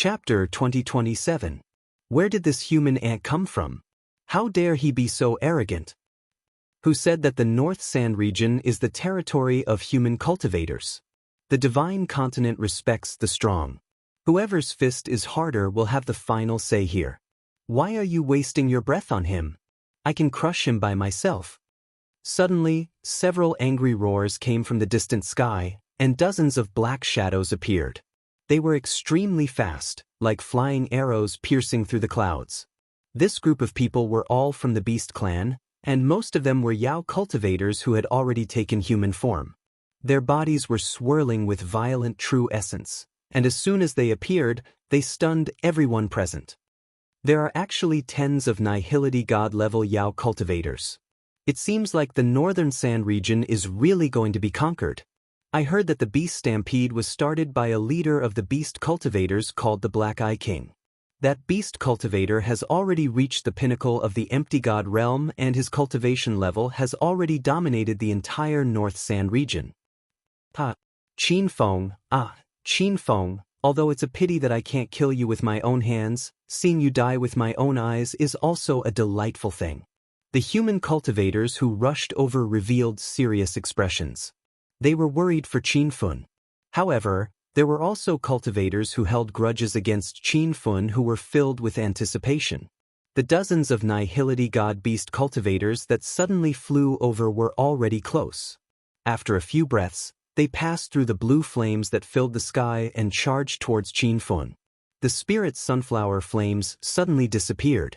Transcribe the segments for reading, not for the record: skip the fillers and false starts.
Chapter 2027. Where did this human ant come from? How dare he be so arrogant? Who said that the North Sand region is the territory of human cultivators? The divine continent respects the strong. Whoever's fist is harder will have the final say here. Why are you wasting your breath on him? I can crush him by myself. Suddenly, several angry roars came from the distant sky, and dozens of black shadows appeared. They were extremely fast, like flying arrows piercing through the clouds. This group of people were all from the Beast clan, and most of them were Yao cultivators who had already taken human form. Their bodies were swirling with violent true essence, and as soon as they appeared, they stunned everyone present. There are actually tens of Nihility God-level Yao cultivators. It seems like the Northern Sand region is really going to be conquered. I heard that the Beast Stampede was started by a leader of the Beast cultivators called the Black Eye King. That Beast cultivator has already reached the pinnacle of the Empty God realm, and his cultivation level has already dominated the entire North Sand region. Qin Feng, although it's a pity that I can't kill you with my own hands, seeing you die with my own eyes is also a delightful thing. The human cultivators who rushed over revealed serious expressions. They were worried for Qin Feng. However, there were also cultivators who held grudges against Qin Feng who were filled with anticipation. The dozens of Nihility God Beast cultivators that suddenly flew over were already close. After a few breaths, they passed through the blue flames that filled the sky and charged towards Qin Feng. The spirit sunflower flames suddenly disappeared.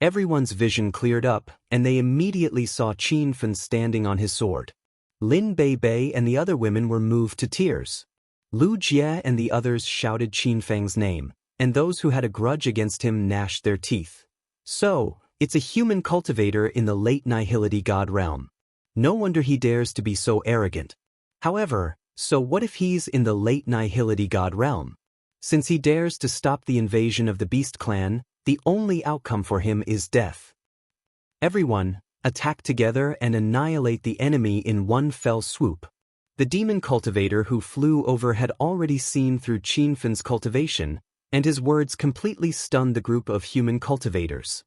Everyone's vision cleared up, and they immediately saw Qin Feng standing on his sword. Lin Bei and the other women were moved to tears. Lu Jie and the others shouted Qin Feng's name, and those who had a grudge against him gnashed their teeth. So, it's a human cultivator in the late Nihility God realm. No wonder he dares to be so arrogant. However, so what if he's in the late Nihility God realm? Since he dares to stop the invasion of the Beast clan, the only outcome for him is death. Everyone, attack together and annihilate the enemy in one fell swoop. The demon cultivator who flew over had already seen through Qin Feng's cultivation, and his words completely stunned the group of human cultivators.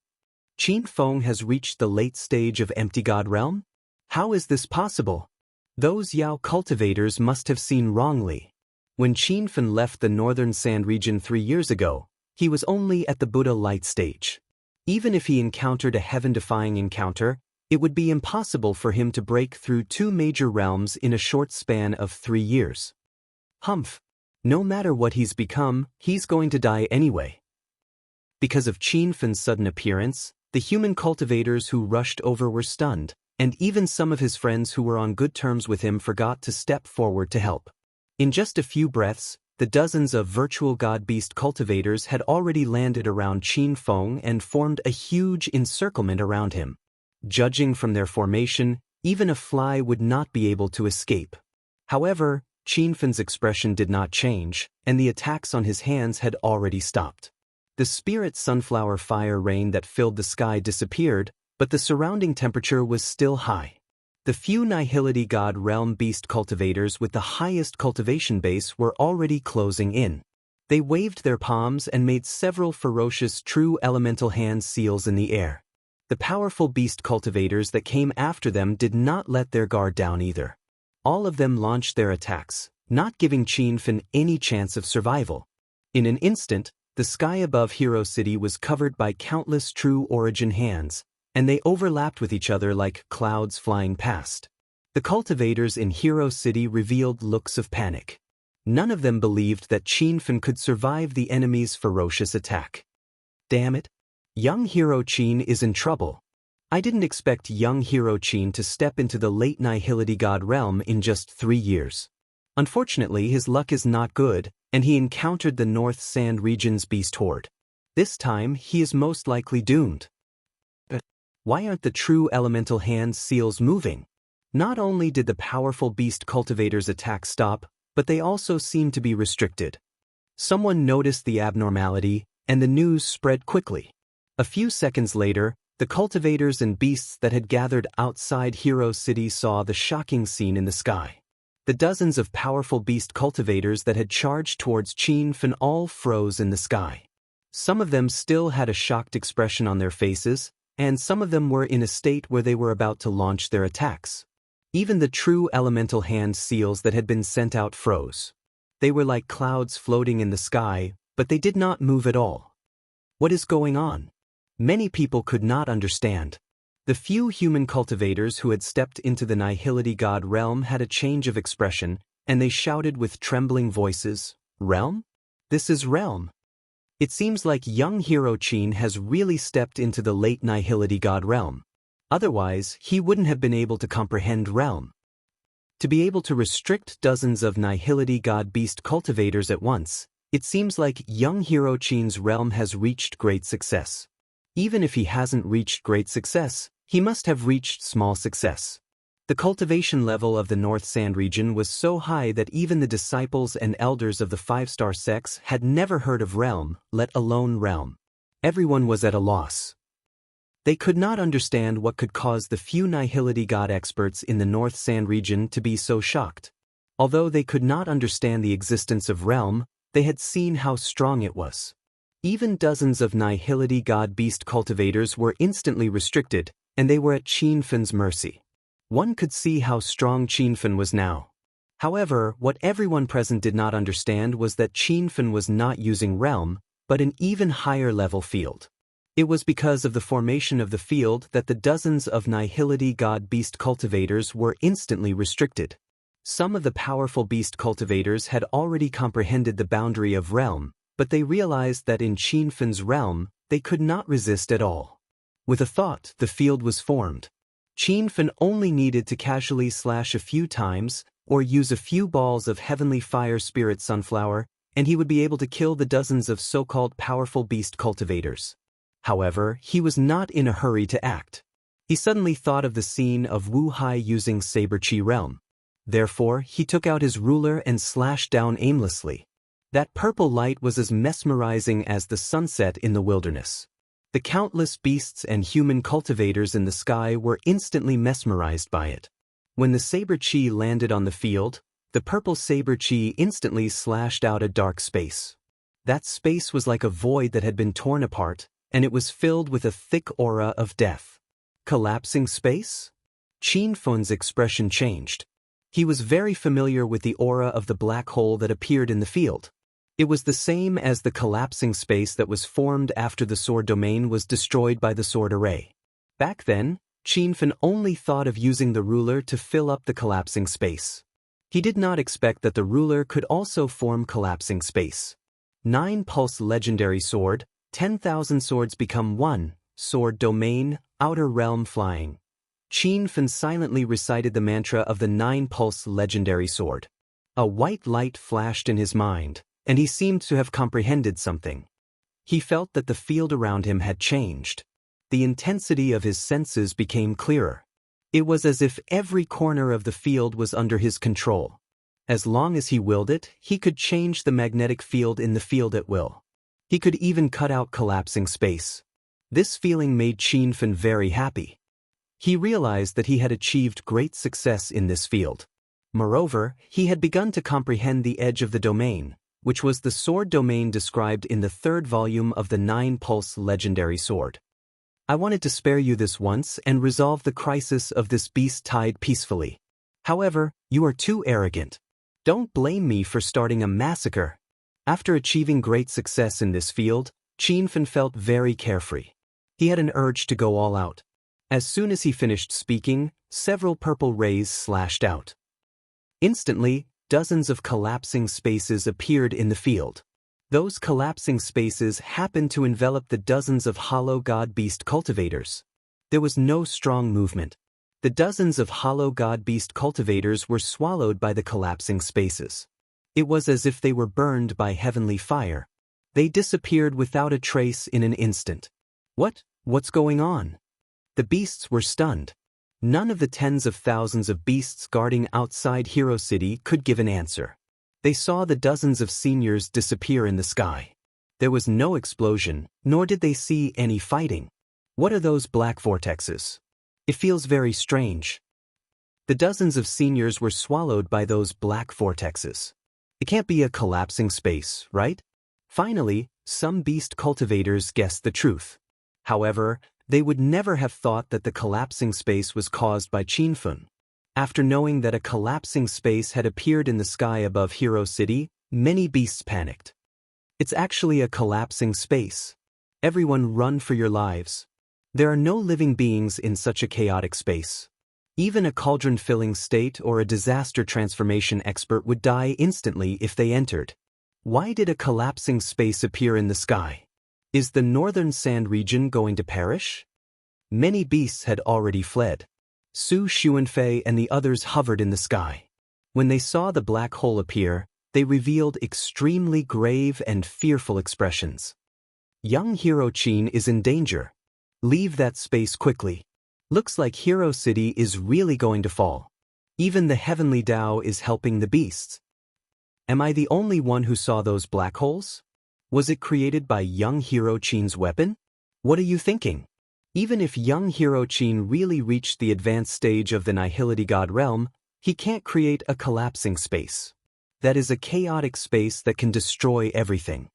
Qin Feng has reached the late stage of Empty God realm? How is this possible? Those Yao cultivators must have seen wrongly. When Qin Feng left the Northern Sand region 3 years ago, he was only at the Buddha light stage. Even if he encountered a heaven-defying encounter, it would be impossible for him to break through 2 major realms in a short span of 3 years. Humph! No matter what he's become, he's going to die anyway. Because of Qin Feng's sudden appearance, the human cultivators who rushed over were stunned, and even some of his friends who were on good terms with him forgot to step forward to help. In just a few breaths, the dozens of virtual God Beast cultivators had already landed around Qin Feng and formed a huge encirclement around him. Judging from their formation, even a fly would not be able to escape. However, Qin Feng's expression did not change, and the attacks on his hands had already stopped. The spirit sunflower fire rain that filled the sky disappeared, but the surrounding temperature was still high. The few Nihility God realm beast cultivators with the highest cultivation base were already closing in. They waved their palms and made several ferocious true elemental hand seals in the air. The powerful beast cultivators that came after them did not let their guard down either. All of them launched their attacks, not giving Qin Feng any chance of survival. In an instant, the sky above Hero City was covered by countless true origin hands, and they overlapped with each other like clouds flying past. The cultivators in Hero City revealed looks of panic. None of them believed that Qin Feng could survive the enemy's ferocious attack. Damn it! Young Hero Qin is in trouble. I didn't expect young Hero Qin to step into the late Nihility God realm in just 3 years. Unfortunately, his luck is not good, and he encountered the North Sand region's beast horde. This time, he is most likely doomed. But why aren't the true elemental hand seals moving? Not only did the powerful beast cultivators' attack stop, but they also seemed to be restricted. Someone noticed the abnormality, and the news spread quickly. A few seconds later, the cultivators and beasts that had gathered outside Hero City saw the shocking scene in the sky. The dozens of powerful beast cultivators that had charged towards Qin Fen all froze in the sky. Some of them still had a shocked expression on their faces, and some of them were in a state where they were about to launch their attacks. Even the true elemental hand seals that had been sent out froze. They were like clouds floating in the sky, but they did not move at all. What is going on? Many people could not understand. The few human cultivators who had stepped into the Nihility God realm had a change of expression, and they shouted with trembling voices, "Realm? This is realm." It seems like young hero Qin has really stepped into the late Nihility God realm. Otherwise, he wouldn't have been able to comprehend realm. To be able to restrict dozens of Nihility God beast cultivators at once, it seems like young hero Qin's realm has reached great success. Even if he hasn't reached great success, he must have reached small success. The cultivation level of the North Sand region was so high that even the disciples and elders of the five-star sects had never heard of realm, let alone realm. Everyone was at a loss. They could not understand what could cause the few Nihility God experts in the North Sand region to be so shocked. Although they could not understand the existence of realm, they had seen how strong it was. Even dozens of Nihility God beast cultivators were instantly restricted, and they were at Qin Fen's mercy. One could see how strong Qin Fen was now. However, what everyone present did not understand was that Qin Fen was not using realm, but an even higher level field. It was because of the formation of the field that the dozens of Nihility God beast cultivators were instantly restricted. Some of the powerful beast cultivators had already comprehended the boundary of realm, but they realized that in Qin Fen's realm, they could not resist at all. With a thought, the field was formed. Qin Fen only needed to casually slash a few times, or use a few balls of heavenly fire spirit sunflower, and he would be able to kill the dozens of so-called powerful beast cultivators. However, he was not in a hurry to act. He suddenly thought of the scene of Wu Hai using Saber Chi realm. Therefore, he took out his ruler and slashed down aimlessly. That purple light was as mesmerizing as the sunset in the wilderness. The countless beasts and human cultivators in the sky were instantly mesmerized by it. When the Saber Chi landed on the field, the purple Saber Chi instantly slashed out a dark space. That space was like a void that had been torn apart, and it was filled with a thick aura of death. Collapsing space? Qin Fen's expression changed. He was very familiar with the aura of the black hole that appeared in the field. It was the same as the collapsing space that was formed after the sword domain was destroyed by the sword array. Back then, Qin Fen only thought of using the ruler to fill up the collapsing space. He did not expect that the ruler could also form collapsing space. 9 Pulse Legendary Sword, 10,000 swords become 1, sword domain, outer realm flying. Qin Fen silently recited the mantra of the 9 Pulse Legendary Sword. A white light flashed in his mind, and he seemed to have comprehended something. He felt that the field around him had changed. The intensity of his senses became clearer. It was as if every corner of the field was under his control. As long as he willed it, he could change the magnetic field in the field at will. He could even cut out collapsing space. This feeling made Qin Fen very happy. He realized that he had achieved great success in this field. Moreover, he had begun to comprehend the edge of the domain, which was the sword domain described in the 3rd volume of the 9 Pulse Legendary Sword. I wanted to spare you this once and resolve the crisis of this beast tide peacefully. However, you are too arrogant. Don't blame me for starting a massacre. After achieving great success in this field, Qin Fen felt very carefree. He had an urge to go all out. As soon as he finished speaking, several purple rays slashed out. Instantly, dozens of collapsing spaces appeared in the field. Those collapsing spaces happened to envelop the dozens of hollow god beast cultivators. There was no strong movement. The dozens of hollow god beast cultivators were swallowed by the collapsing spaces. It was as if they were burned by heavenly fire. They disappeared without a trace in an instant. What's going on? The beasts were stunned. None of the tens of thousands of beasts guarding outside Hero City could give an answer. They saw the dozens of seniors disappear in the sky. There was no explosion, nor did they see any fighting. What are those black vortexes? It feels very strange. The dozens of seniors were swallowed by those black vortexes. It can't be a collapsing space, right? Finally, some beast cultivators guessed the truth. However, they would never have thought that the collapsing space was caused by Qinfen. After knowing that a collapsing space had appeared in the sky above Hero City, many beasts panicked. It's actually a collapsing space. Everyone run for your lives. There are no living beings in such a chaotic space. Even a cauldron-filling state or a disaster transformation expert would die instantly if they entered. Why did a collapsing space appear in the sky? Is the northern sand region going to perish? Many beasts had already fled. Su Xuanfei and the others hovered in the sky. When they saw the black hole appear, they revealed extremely grave and fearful expressions. Young Hero Qin is in danger. Leave that space quickly. Looks like Hero City is really going to fall. Even the heavenly Tao is helping the beasts. Am I the only one who saw those black holes? Was it created by young Hero Qin's weapon? What are you thinking? Even if young Hero Qin really reached the advanced stage of the Nihility God realm, he can't create a collapsing space. That is a chaotic space that can destroy everything.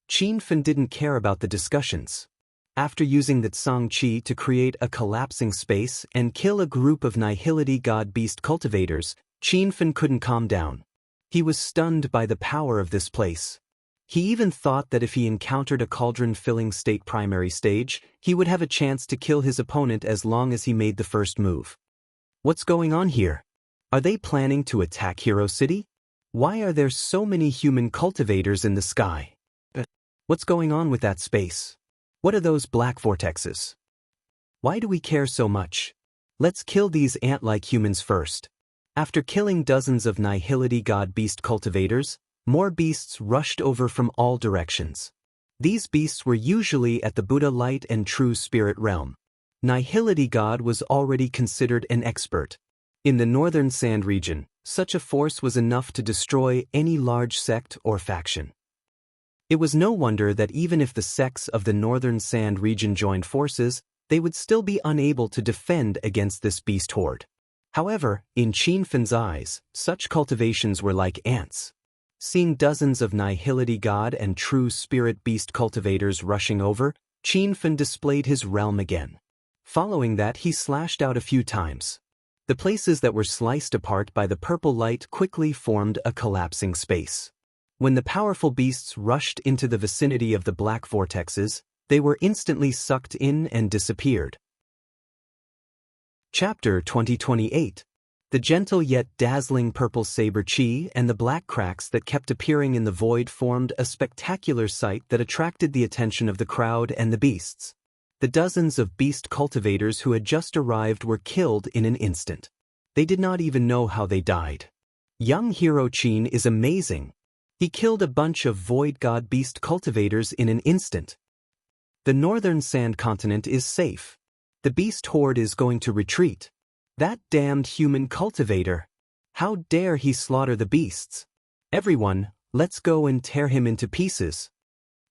Qinfen didn't care about the discussions. After using the Tsang Qi to create a collapsing space and kill a group of Nihility God beast cultivators, Qinfen couldn't calm down. He was stunned by the power of this place. He even thought that if he encountered a cauldron-filling state primary stage, he would have a chance to kill his opponent as long as he made the first move. What's going on here? Are they planning to attack Hero City? Why are there so many human cultivators in the sky? What's going on with that space? What are those black vortexes? Why do we care so much? Let's kill these ant-like humans first. After killing dozens of Nihility God beast cultivators, more beasts rushed over from all directions. These beasts were usually at the Buddha Light and True Spirit realm. Nihility God was already considered an expert. In the northern sand region, such a force was enough to destroy any large sect or faction. It was no wonder that even if the sects of the northern sand region joined forces, they would still be unable to defend against this beast horde. However, in Qinfen's eyes, such cultivations were like ants. Seeing dozens of Nihility God and True Spirit beast cultivators rushing over, Qinfen displayed his realm again. Following that, he slashed out a few times. The places that were sliced apart by the purple light quickly formed a collapsing space. When the powerful beasts rushed into the vicinity of the black vortexes, they were instantly sucked in and disappeared. Chapter 2028. The gentle yet dazzling purple saber chi and the black cracks that kept appearing in the void formed a spectacular sight that attracted the attention of the crowd and the beasts. The dozens of beast cultivators who had just arrived were killed in an instant. They did not even know how they died. Young Hero Qin is amazing. He killed a bunch of void god beast cultivators in an instant. The northern sand continent is safe. The beast horde is going to retreat. That damned human cultivator. How dare he slaughter the beasts? Everyone, let's go and tear him into pieces.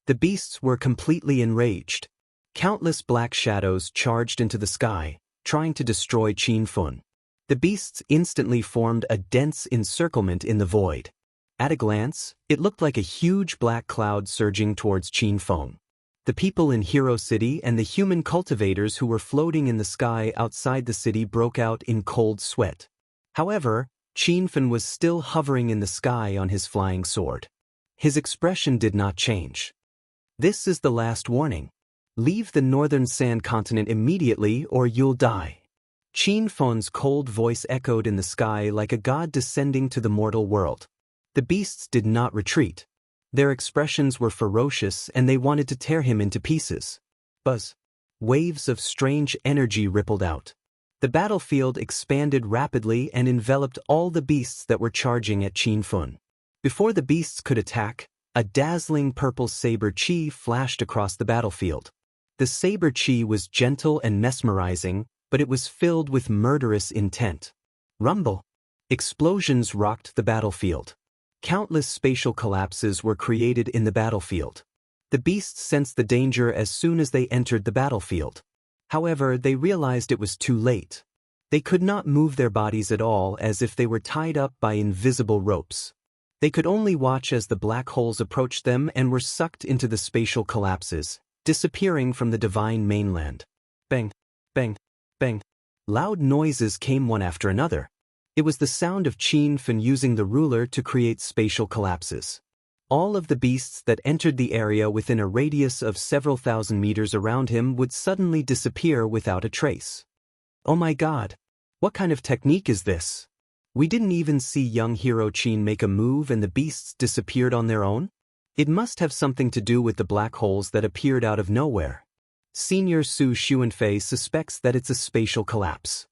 The beasts were completely enraged. Countless black shadows charged into the sky, trying to destroy Qinfen. The beasts instantly formed a dense encirclement in the void. At a glance, it looked like a huge black cloud surging towards Qinfen. The people in Hero City and the human cultivators who were floating in the sky outside the city broke out in cold sweat. However, Qinfen was still hovering in the sky on his flying sword. His expression did not change. This is the last warning. Leave the northern sand continent immediately or you'll die. Qinfen's cold voice echoed in the sky like a god descending to the mortal world. The beasts did not retreat. Their expressions were ferocious and they wanted to tear him into pieces. Buzz. Waves of strange energy rippled out. The battlefield expanded rapidly and enveloped all the beasts that were charging at Qinfen. Before the beasts could attack, a dazzling purple saber chi flashed across the battlefield. The saber chi was gentle and mesmerizing, but it was filled with murderous intent. Rumble. Explosions rocked the battlefield. Countless spatial collapses were created in the battlefield. The beasts sensed the danger as soon as they entered the battlefield. However, they realized it was too late. They could not move their bodies at all, as if they were tied up by invisible ropes. They could only watch as the black holes approached them and were sucked into the spatial collapses, disappearing from the divine mainland. Bang, bang, bang. Loud noises came one after another. It was the sound of Qin Fen using the ruler to create spatial collapses. All of the beasts that entered the area within a radius of several thousand meters around him would suddenly disappear without a trace. Oh my God! What kind of technique is this? We didn't even see young hero Qin make a move and the beasts disappeared on their own? It must have something to do with the black holes that appeared out of nowhere. Senior Su Xuanfei suspects that it's a spatial collapse.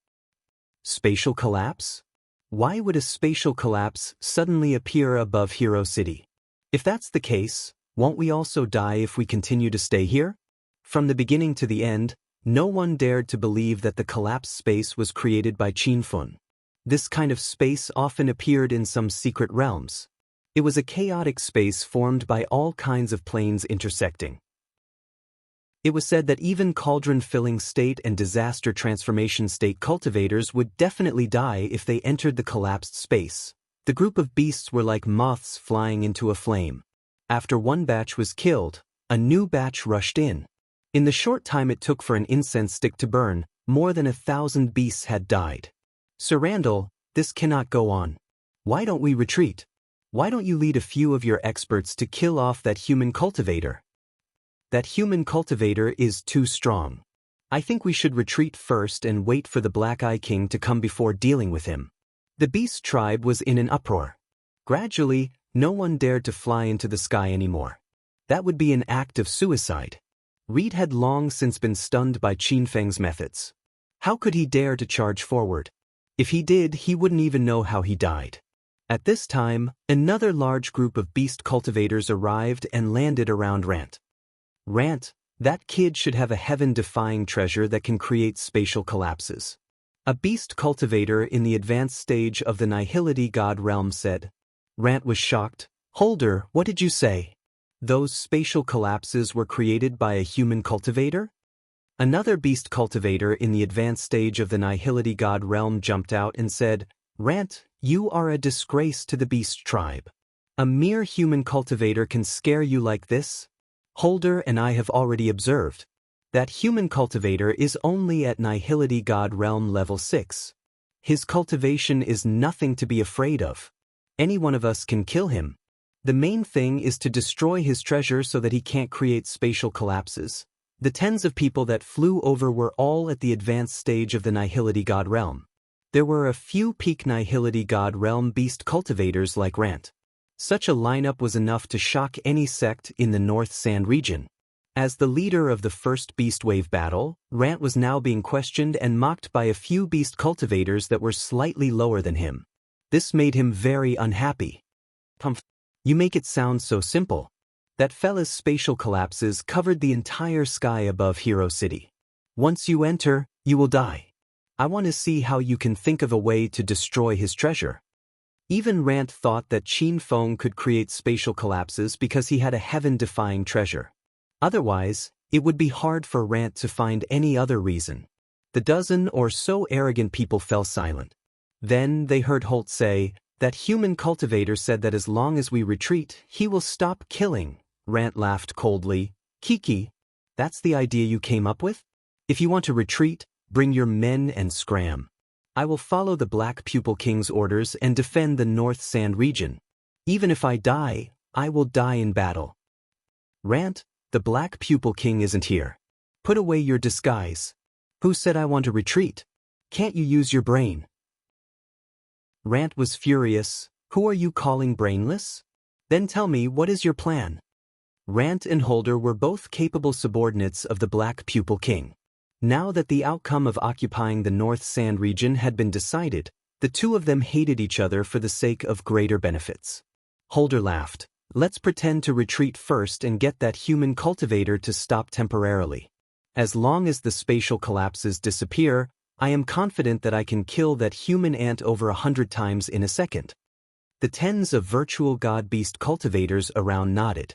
Spatial collapse? Why would a spatial collapse suddenly appear above Hero City? If that's the case, won't we also die if we continue to stay here? From the beginning to the end, no one dared to believe that the collapsed space was created by Qin Fen. This kind of space often appeared in some secret realms. It was a chaotic space formed by all kinds of planes intersecting. It was said that even cauldron-filling state and disaster transformation state cultivators would definitely die if they entered the collapsed space. The group of beasts were like moths flying into a flame. After one batch was killed, a new batch rushed in. In the short time it took for an incense stick to burn, more than 1,000 beasts had died. Sir Randall, this cannot go on. Why don't we retreat? Why don't you lead a few of your experts to kill off that human cultivator? That human cultivator is too strong. I think we should retreat first and wait for the Black Eye King to come before dealing with him. The beast tribe was in an uproar. Gradually, no one dared to fly into the sky anymore. That would be an act of suicide. Reed had long since been stunned by Qin Feng's methods. How could he dare to charge forward? If he did, he wouldn't even know how he died. At this time, another large group of beast cultivators arrived and landed around Rant. Rant, that kid should have a heaven-defying treasure that can create spatial collapses. A beast cultivator in the advanced stage of the Nihility God realm said. Rant was shocked. Holder, what did you say? Those spatial collapses were created by a human cultivator? Another beast cultivator in the advanced stage of the Nihility God realm jumped out and said, Rant, you are a disgrace to the beast tribe. A mere human cultivator can scare you like this? Holder and I have already observed. That human cultivator is only at Nihility God Realm level 6. His cultivation is nothing to be afraid of. Any one of us can kill him. The main thing is to destroy his treasure so that he can't create spatial collapses. The tens of people that flew over were all at the advanced stage of the Nihility God Realm. There were a few peak Nihility God Realm beast cultivators like Rant. Such a lineup was enough to shock any sect in the North Sand region. As the leader of the first Beast Wave battle, Rant was now being questioned and mocked by a few beast cultivators that were slightly lower than him. This made him very unhappy. You make it sound so simple. That fella's spatial collapses covered the entire sky above Hero City. Once you enter, you will die. I want to see how you can think of a way to destroy his treasure. Even Rant thought that Qin Feng could create spatial collapses because he had a heaven-defying treasure. Otherwise, it would be hard for Rant to find any other reason. The dozen or so arrogant people fell silent. Then they heard Holt say, that human cultivator said that as long as we retreat, he will stop killing. Rant laughed coldly. Kiki, that's the idea you came up with? If you want to retreat, bring your men and scram. I will follow the Black Pupil King's orders and defend the North Sand region. Even if I die, I will die in battle. Rant, the Black Pupil King isn't here. Put away your disguise. Who said I want to retreat? Can't you use your brain? Rant was furious. Who are you calling brainless? Then tell me, what is your plan? Rant and Holder were both capable subordinates of the Black Pupil King. Now that the outcome of occupying the North Sand region had been decided, the two of them hated each other for the sake of greater benefits. Holder laughed. Let's pretend to retreat first and get that human cultivator to stop temporarily. As long as the spatial collapses disappear, I am confident that I can kill that human ant over 100 times in a second. The tens of virtual god-beast cultivators around nodded.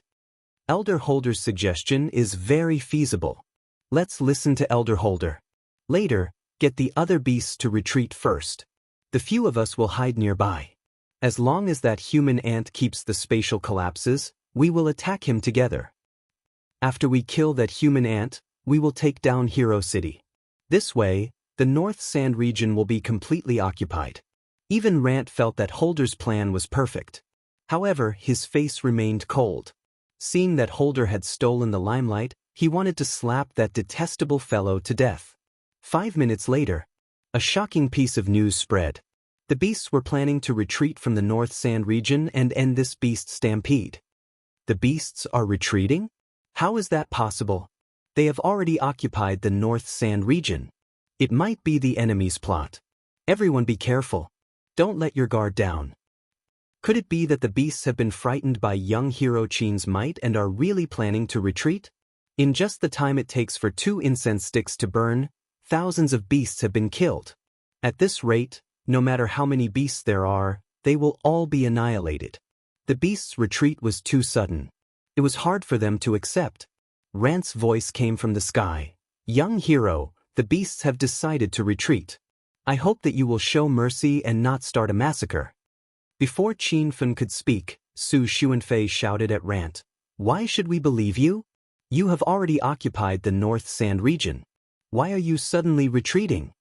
Elder Holder's suggestion is very feasible. Let's listen to Elder Holder. Later, Get the other beasts to retreat first. The few of us will hide nearby. As long as that human ant keeps the spatial collapses, we will attack him together. After we kill that human ant, we will take down Hero City. This way, the North Sand region will be completely occupied. Even Rant felt that Holder's plan was perfect. However, his face remained cold. Seeing that Holder had stolen the limelight, he wanted to slap that detestable fellow to death. 5 minutes later, a shocking piece of news spread. The beasts were planning to retreat from the North Sand region and end this beast stampede. The beasts are retreating? How is that possible? They have already occupied the North Sand region. It might be the enemy's plot. Everyone be careful. Don't let your guard down. Could it be that the beasts have been frightened by young hero Chin's might and are really planning to retreat? In just the time it takes for 2 incense sticks to burn, thousands of beasts have been killed. At this rate, no matter how many beasts there are, they will all be annihilated. The beasts' retreat was too sudden. It was hard for them to accept. Rant's voice came from the sky. Young hero, the beasts have decided to retreat. I hope that you will show mercy and not start a massacre. Before Qin Fen could speak, Su Xuanfei shouted at Rant. Why should we believe you? You have already occupied the North Sand region. Why are you suddenly retreating?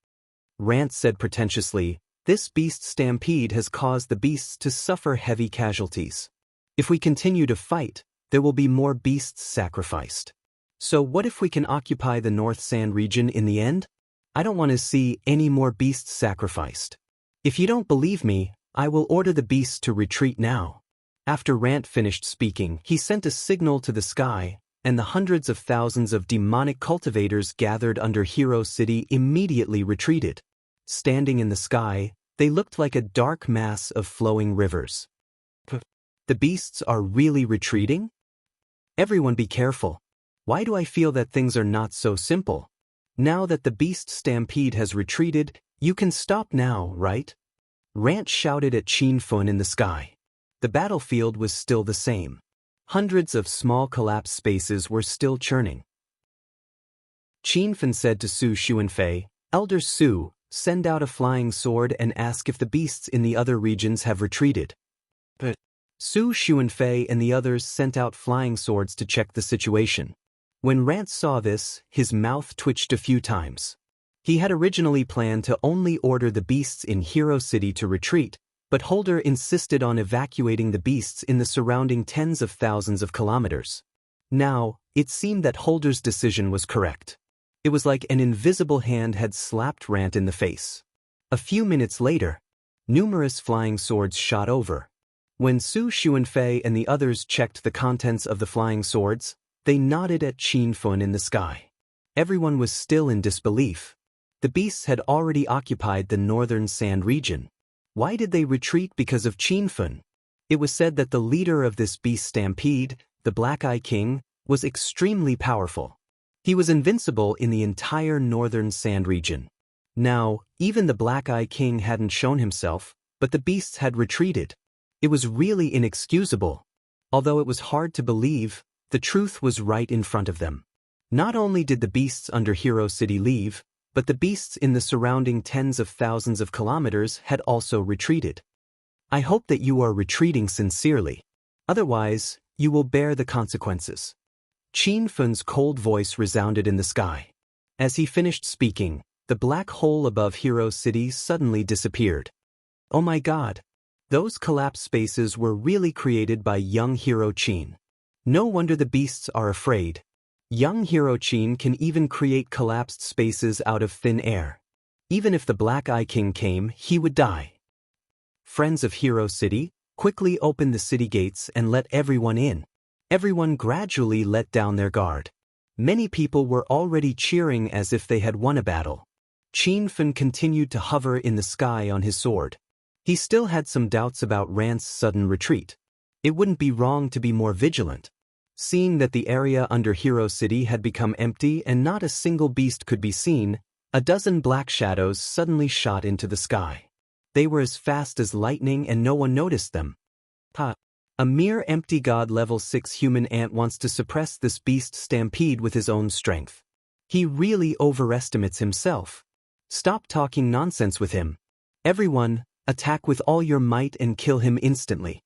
Rant said pretentiously, this beast stampede has caused the beasts to suffer heavy casualties. If we continue to fight, there will be more beasts sacrificed. So what if we can occupy the North Sand region in the end? I don't want to see any more beasts sacrificed. If you don't believe me, I will order the beasts to retreat now. After Rant finished speaking, he sent a signal to the sky, and the hundreds of thousands of demonic cultivators gathered under Hero City immediately retreated. Standing in the sky, they looked like a dark mass of flowing rivers. The beasts are really retreating? Everyone be careful. Why do I feel that things are not so simple? Now that the beast stampede has retreated, you can stop now, right? Rant shouted at Qin Fen in the sky. The battlefield was still the same. Hundreds of small collapsed spaces were still churning. Qin Fen said to Su Xuanfei, Elder Su, send out a flying sword and ask if the beasts in the other regions have retreated. But Su Xuanfei and the others sent out flying swords to check the situation. When Rant saw this, his mouth twitched a few times. He had originally planned to only order the beasts in Hero City to retreat, but Holder insisted on evacuating the beasts in the surrounding tens of thousands of kilometers. Now, it seemed that Holder's decision was correct. It was like an invisible hand had slapped Rant in the face. A few minutes later, numerous flying swords shot over. When Su Xuanfei and the others checked the contents of the flying swords, they nodded at Qin Fen in the sky. Everyone was still in disbelief. The beasts had already occupied the northern sand region. Why did they retreat because of Qin Fen? It was said that the leader of this beast stampede, the Black Eye King, was extremely powerful. He was invincible in the entire northern sand region. Now, even the Black Eye King hadn't shown himself, but the beasts had retreated. It was really inexcusable. Although it was hard to believe, the truth was right in front of them. Not only did the beasts under Hero City leave, but the beasts in the surrounding tens of thousands of kilometers had also retreated. I hope that you are retreating sincerely. Otherwise, you will bear the consequences. Qin Fen's cold voice resounded in the sky. As he finished speaking, the black hole above Hero City suddenly disappeared. Oh my God! Those collapsed spaces were really created by young Hero Qin. No wonder the beasts are afraid. Young Hero Qin can even create collapsed spaces out of thin air. Even if the Black Eye King came, he would die. Friends of Hero City, quickly open the city gates and let everyone in. Everyone gradually let down their guard. Many people were already cheering as if they had won a battle. Qin Fen continued to hover in the sky on his sword. He still had some doubts about Rant's sudden retreat. It wouldn't be wrong to be more vigilant. Seeing that the area under Hero City had become empty and not a single beast could be seen, a dozen black shadows suddenly shot into the sky. They were as fast as lightning and no one noticed them. A mere empty god level 6 human ant wants to suppress this beast stampede with his own strength. He really overestimates himself. Stop talking nonsense with him. Everyone, attack with all your might and kill him instantly.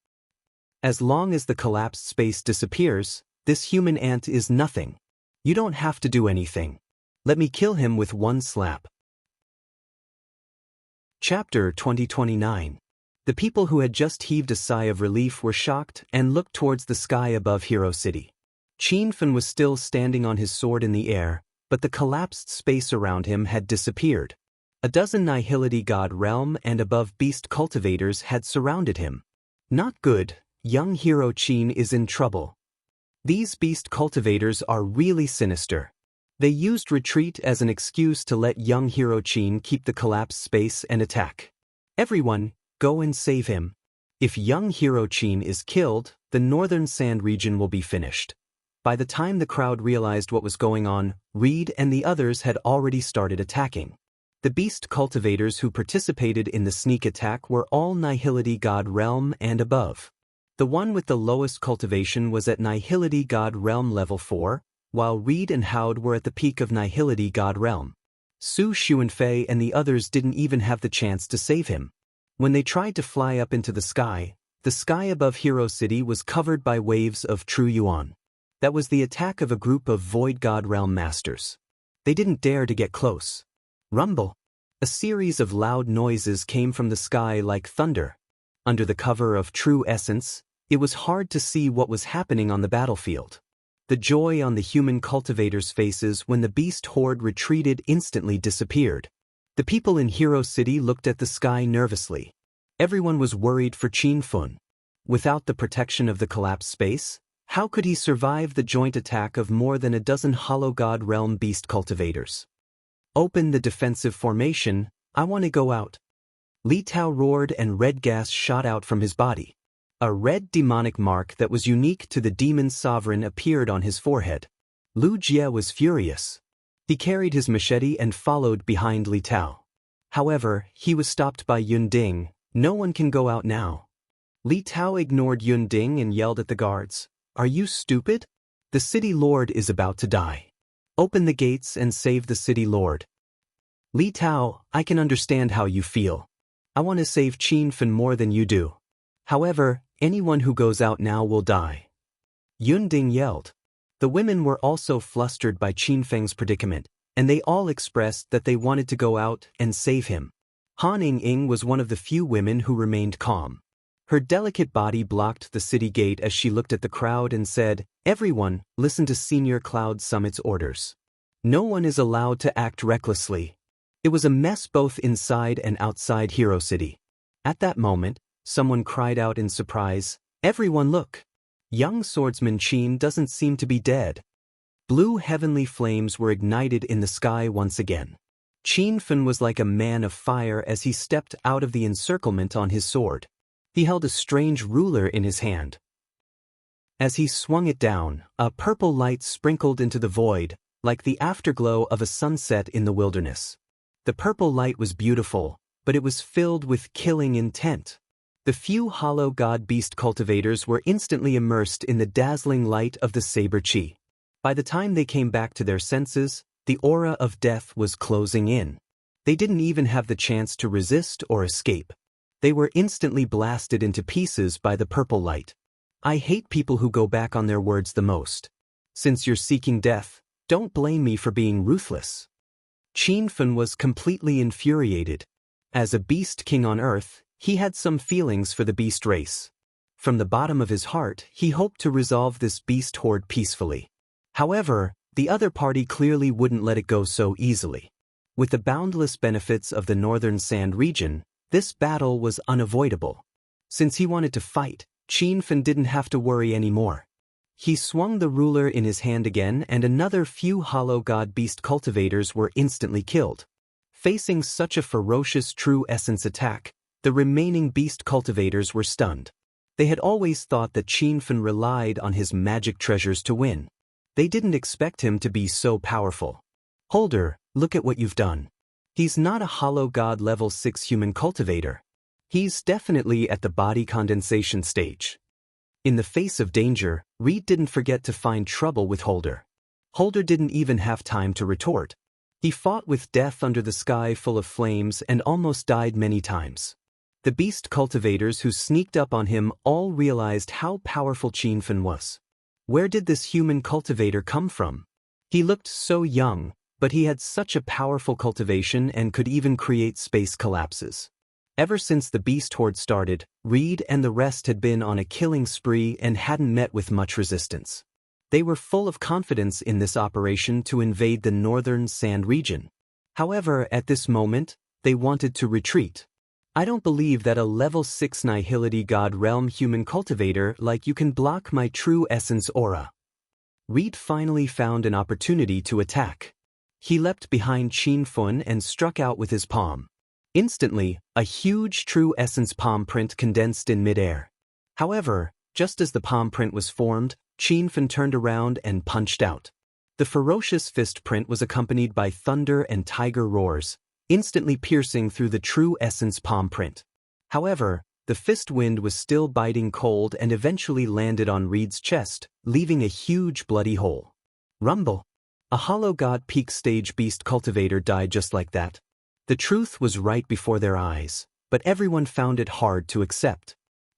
As long as the collapsed space disappears, this human ant is nothing. You don't have to do anything. Let me kill him with one slap. Chapter 2029. The people who had just heaved a sigh of relief were shocked and looked towards the sky above Hero City. Qianfen was still standing on his sword in the air, but the collapsed space around him had disappeared. A dozen Nihility God Realm and above beast cultivators had surrounded him. Not good, young hero Qin is in trouble. These beast cultivators are really sinister. They used retreat as an excuse to let young hero Qin keep the collapsed space and attack. Everyone, go and save him. If young hero Qin is killed, the northern sand region will be finished. By the time the crowd realized what was going on, Reed and the others had already started attacking. The beast cultivators who participated in the sneak attack were all Nihility God Realm and above. The one with the lowest cultivation was at Nihility God Realm level 4, while Reed and Howd were at the peak of Nihility God Realm. Su Xuanfei and the others didn't even have the chance to save him. When they tried to fly up into the sky above Hero City was covered by waves of True Yuan. That was the attack of a group of Void God Realm masters. They didn't dare to get close. Rumble. A series of loud noises came from the sky like thunder. Under the cover of true essence, it was hard to see what was happening on the battlefield. The joy on the human cultivators' faces when the beast horde retreated instantly disappeared. The people in Hero City looked at the sky nervously. Everyone was worried for Qianfen. Without the protection of the collapsed space, how could he survive the joint attack of more than a dozen Hollow God Realm beast cultivators? Open the defensive formation, I want to go out. Li Tao roared and red gas shot out from his body. A red demonic mark that was unique to the demon sovereign appeared on his forehead. Lu Jie was furious. He carried his machete and followed behind Li Tao. However, he was stopped by Yun Ding. No one can go out now. Li Tao ignored Yun Ding and yelled at the guards. Are you stupid? The city lord is about to die. Open the gates and save the city lord. Li Tao, I can understand how you feel. I want to save Qianfen more than you do. However, anyone who goes out now will die. Yun Ding yelled. The women were also flustered by Qianfeng's predicament, and they all expressed that they wanted to go out and save him. Han Ying was one of the few women who remained calm. Her delicate body blocked the city gate as she looked at the crowd and said, Everyone, listen to Senior Cloud Summit's orders. No one is allowed to act recklessly. It was a mess both inside and outside Hero City. At that moment, someone cried out in surprise, Everyone look! Young swordsman Qin doesn't seem to be dead. Blue heavenly flames were ignited in the sky once again. Qianfen was like a man of fire as he stepped out of the encirclement on his sword. He held a strange ruler in his hand. As he swung it down, a purple light sprinkled into the void, like the afterglow of a sunset in the wilderness. The purple light was beautiful, but it was filled with killing intent. The few hollow god beast cultivators were instantly immersed in the dazzling light of the saber chi. By the time they came back to their senses, the aura of death was closing in. They didn't even have the chance to resist or escape. They were instantly blasted into pieces by the purple light. I hate people who go back on their words the most. Since you're seeking death, don't blame me for being ruthless. Qianfen was completely infuriated. As a beast king on Earth, he had some feelings for the beast race. From the bottom of his heart, he hoped to resolve this beast horde peacefully. However, the other party clearly wouldn't let it go so easily. With the boundless benefits of the northern sand region, this battle was unavoidable. Since he wanted to fight, Qianfen didn't have to worry anymore. He swung the ruler in his hand again and another few hollow god beast cultivators were instantly killed. Facing such a ferocious true essence attack, the remaining beast cultivators were stunned. They had always thought that Qianfen relied on his magic treasures to win. They didn't expect him to be so powerful. Holder, look at what you've done. He's not a hollow god level 6 human cultivator. He's definitely at the body condensation stage. In the face of danger, Reed didn't forget to find trouble with Holder. Holder didn't even have time to retort. He fought with death under the sky full of flames and almost died many times. The beast cultivators who sneaked up on him all realized how powerful Qinfen was. Where did this human cultivator come from? He looked so young, but he had such a powerful cultivation and could even create space collapses. Ever since the beast horde started, Reed and the rest had been on a killing spree and hadn't met with much resistance. They were full of confidence in this operation to invade the northern sand region. However, at this moment, they wanted to retreat. I don't believe that a level 6 Nihility God Realm human cultivator like you can block my true essence aura. Reed finally found an opportunity to attack. He leapt behind Qinfen and struck out with his palm. Instantly, a huge true essence palm print condensed in midair. However, just as the palm print was formed, Qinfen turned around and punched out. The ferocious fist print was accompanied by thunder and tiger roars, instantly piercing through the true essence palm print. However, the fist wind was still biting cold and eventually landed on Reed's chest, leaving a huge bloody hole. Rumble! A hollow god peak stage beast cultivator died just like that. The truth was right before their eyes, but everyone found it hard to accept.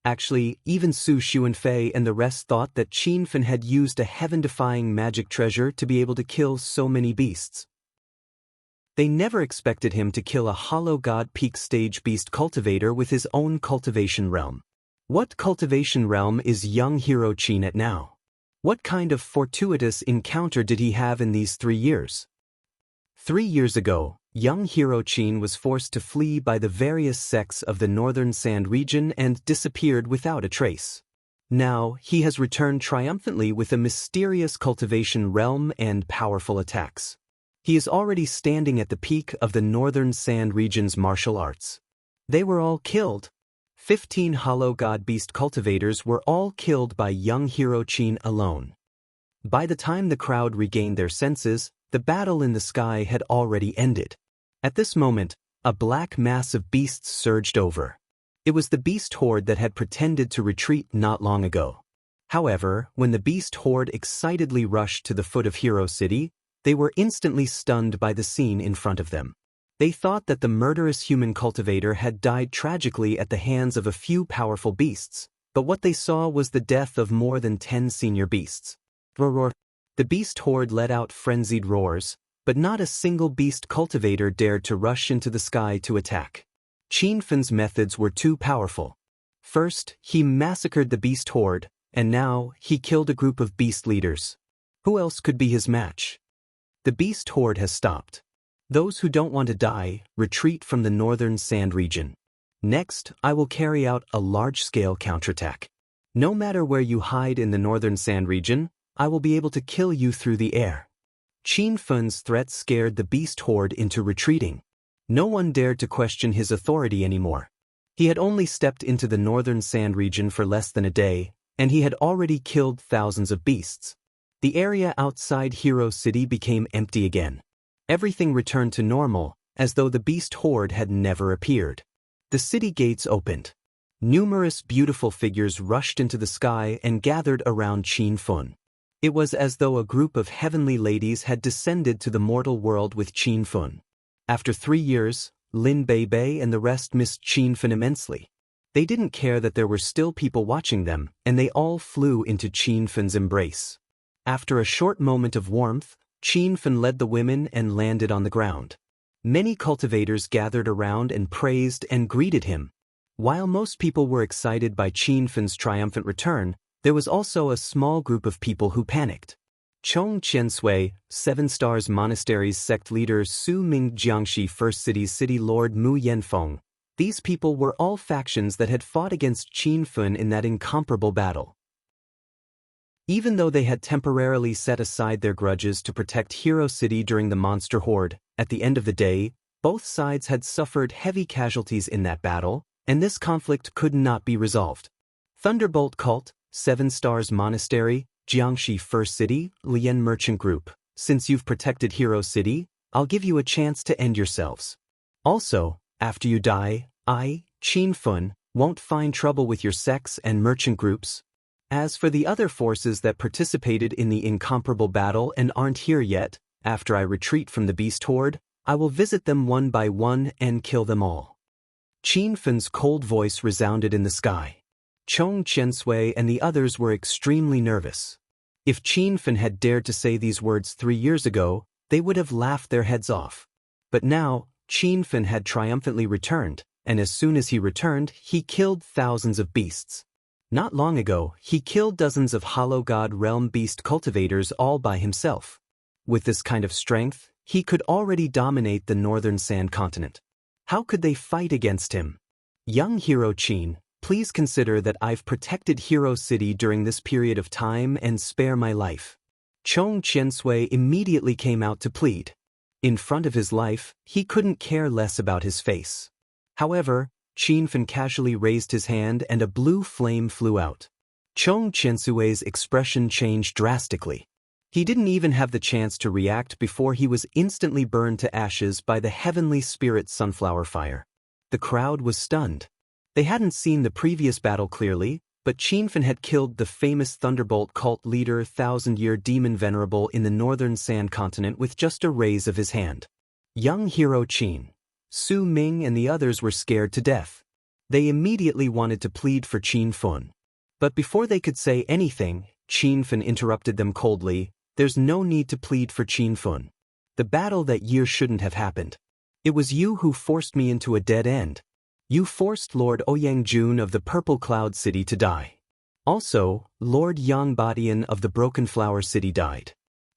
Actually, even Su Xuanfei and the rest thought that Qinfen had used a heaven-defying magic treasure to be able to kill so many beasts. They never expected him to kill a hollow god peak stage beast cultivator with his own cultivation realm. What cultivation realm is young hero Qin at now? What kind of fortuitous encounter did he have in these 3 years? 3 years ago, young hero Qin was forced to flee by the various sects of the northern sand region and disappeared without a trace. Now, he has returned triumphantly with a mysterious cultivation realm and powerful attacks. He is already standing at the peak of the northern sand region's martial arts. They were all killed. 15 hollow god beast cultivators were all killed by young hero Qin alone. By the time the crowd regained their senses, the battle in the sky had already ended. At this moment, a black mass of beasts surged over. It was the beast horde that had pretended to retreat not long ago. However, when the beast horde excitedly rushed to the foot of Hero City, they were instantly stunned by the scene in front of them. They thought that the murderous human cultivator had died tragically at the hands of a few powerful beasts, but what they saw was the death of more than 10 senior beasts. Roar! The beast horde let out frenzied roars, but not a single beast cultivator dared to rush into the sky to attack. Qinfen's methods were too powerful. First, he massacred the beast horde, and now he killed a group of beast leaders. Who else could be his match? The beast horde has stopped. Those who don't want to die, retreat from the northern sand region. Next, I will carry out a large-scale counterattack. No matter where you hide in the northern sand region, I will be able to kill you through the air. Qinfen's threat scared the beast horde into retreating. No one dared to question his authority anymore. He had only stepped into the northern sand region for less than a day, and he had already killed thousands of beasts. The area outside Hero City became empty again. Everything returned to normal, as though the beast horde had never appeared. The city gates opened. Numerous beautiful figures rushed into the sky and gathered around Qinfen. It was as though a group of heavenly ladies had descended to the mortal world with Qinfen. After 3 years, Lin Beibei and the rest missed Qinfen immensely. They didn't care that there were still people watching them, and they all flew into Qinfen's embrace. After a short moment of warmth, Qinfen led the women and landed on the ground. Many cultivators gathered around and praised and greeted him. While most people were excited by Qinfen's triumphant return, there was also a small group of people who panicked. Chong Qiansui, 7 Stars Monastery's sect leader Su Ming Jiangxi First City's city lord Mu Yanfeng. These people were all factions that had fought against Qinfen in that incomparable battle. Even though they had temporarily set aside their grudges to protect Hero City during the monster horde, at the end of the day, both sides had suffered heavy casualties in that battle, and this conflict could not be resolved. Thunderbolt Cult, 7 Stars Monastery, Jiangxi First City, Lian Merchant Group. Since you've protected Hero City, I'll give you a chance to end yourselves. Also, after you die, I, Qinfen, won't find trouble with your sects and merchant groups. As for the other forces that participated in the incomparable battle and aren't here yet, After I retreat from the beast horde, I will visit them one by one and kill them all. Qin Fen's cold voice resounded in the sky. Chong Qiansui and the others were extremely nervous. If Qin Fen had dared to say these words 3 years ago, they would have laughed their heads off. But now, Qin Fen had triumphantly returned, and as soon as he returned, he killed thousands of beasts. Not long ago, he killed dozens of Hollow God Realm beast cultivators all by himself. With this kind of strength, he could already dominate the northern sand continent. How could they fight against him? Young hero Qin, please consider that I've protected Hero City during this period of time and spare my life. Chong Qiansui immediately came out to plead. In front of his life, he couldn't care less about his face. However, Qin Fen casually raised his hand and a blue flame flew out. Chong Qiansui's expression changed drastically. He didn't even have the chance to react before he was instantly burned to ashes by the heavenly spirit sunflower fire. The crowd was stunned. They hadn't seen the previous battle clearly, but Qin Fen had killed the famous Thunderbolt cult leader Thousand-Year Demon Venerable in the northern sand continent with just a raise of his hand. Young hero Qin, Su Ming and the others were scared to death. They immediately wanted to plead for Qin Fen. But before they could say anything, Qin Fen interrupted them coldly. There's no need to plead for Qin Fen. The battle that year shouldn't have happened. It was you who forced me into a dead end. You forced Lord Ouyang Jun of the Purple Cloud City to die. Also, Lord Yang Badian of the Broken Flower City died.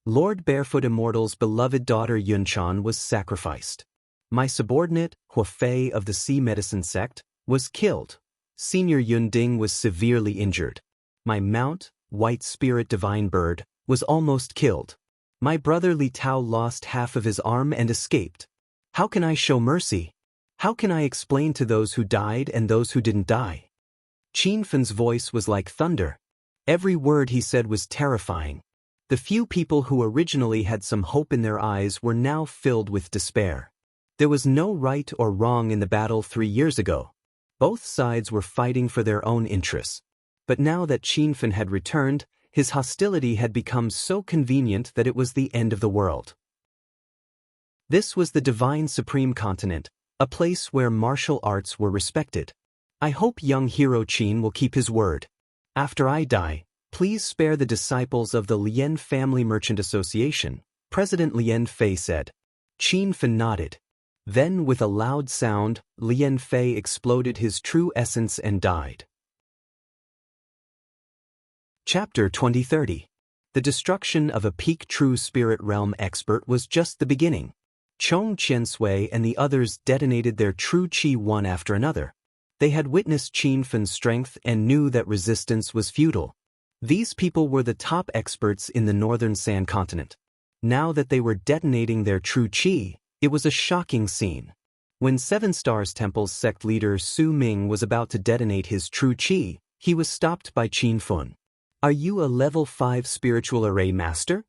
Lord Barefoot Immortal's beloved daughter Yunchan was sacrificed. My subordinate, Hua Fei of the Sea Medicine Sect, was killed. Senior Yunding was severely injured. My mount, White Spirit Divine Bird, was almost killed. My brother Li Tao lost half of his arm and escaped. How can I show mercy? How can I explain to those who died and those who didn't die? Qin Fen's voice was like thunder. Every word he said was terrifying. The few people who originally had some hope in their eyes were now filled with despair. There was no right or wrong in the battle 3 years ago. Both sides were fighting for their own interests. But now that Qin Fen had returned, his hostility had become so convenient that it was the end of the world. This was the Divine Supreme Continent, a place where martial arts were respected. I hope young hero Qin will keep his word. After I die, please spare the disciples of the Lien Family Merchant Association, President Lien Fei said. Qin Fen nodded. Then with a loud sound, Lien Fei exploded his true essence and died. Chapter 2030. The destruction of a peak true spirit realm expert was just the beginning. Chong Qiansui and the others detonated their true qi one after another. They had witnessed Qin Fen's strength and knew that resistance was futile. These people were the top experts in the northern sand continent. Now that they were detonating their true qi, it was a shocking scene. When Seven Stars Temple's sect leader Su Ming was about to detonate his true qi, he was stopped by Qin Fen. Are you a level 5 spiritual array master?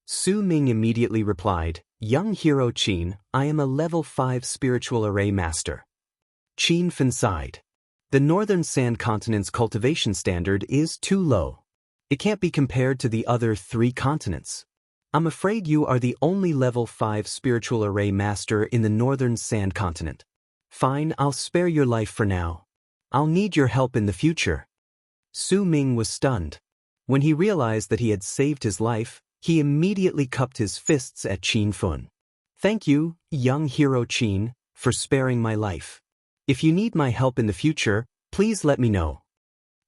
Su Ming immediately replied, Young hero Qin, I am a level 5 spiritual array master. Qin Fen sighed. The northern sand continent's cultivation standard is too low. It can't be compared to the other 3 continents. I'm afraid you are the only level 5 spiritual array master in the northern sand continent. Fine, I'll spare your life for now. I'll need your help in the future. Su Ming was stunned. When he realized that he had saved his life, he immediately cupped his fists at Qin Fen. Thank you, young hero Qin, for sparing my life. If you need my help in the future, please let me know.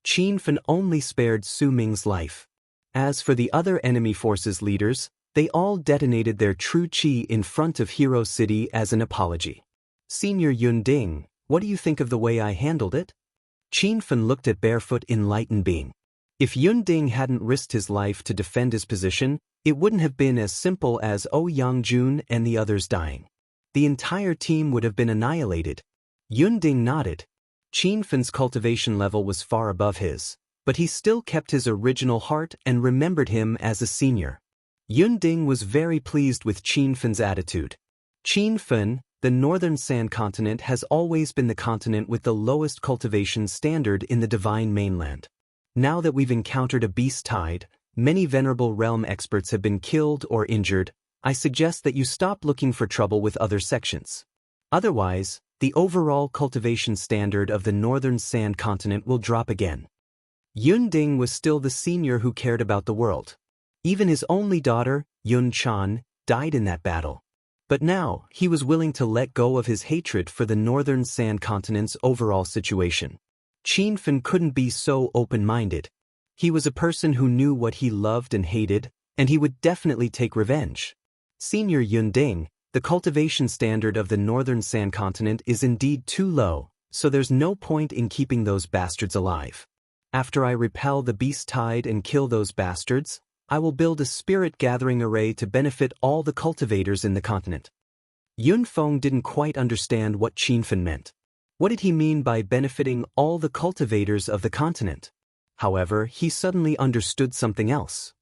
Qin Fen only spared Su Ming's life. As for the other enemy forces leaders, they all detonated their true qi in front of Hero City as an apology. Senior Yunding, what do you think of the way I handled it? Qin Fen looked at Barefoot Enlightened Being. If Yunding hadn't risked his life to defend his position, it wouldn't have been as simple as Ouyang Jun and the others dying. The entire team would have been annihilated. Yunding nodded. Qin Fen's cultivation level was far above his, but he still kept his original heart and remembered him as a senior. Yunding was very pleased with Qin Fen's attitude. Qin Fen, the northern sand continent has always been the continent with the lowest cultivation standard in the divine mainland. Now that we've encountered a beast tide, many venerable realm experts have been killed or injured, I suggest that you stop looking for trouble with other sections. Otherwise, the overall cultivation standard of the northern sand continent will drop again. Yun Ding was still the senior who cared about the world. Even his only daughter, Yun Chan, died in that battle. But now, he was willing to let go of his hatred for the northern sand continent's overall situation. Qin Fen couldn't be so open-minded. He was a person who knew what he loved and hated, and he would definitely take revenge. Senior Yun Ding, the cultivation standard of the northern sand continent is indeed too low, so there's no point in keeping those bastards alive. After I repel the beast tide and kill those bastards, I will build a spirit-gathering array to benefit all the cultivators in the continent. Yun Feng didn't quite understand what Qin Fen meant. What did he mean by benefiting all the cultivators of the continent? However, he suddenly understood something else.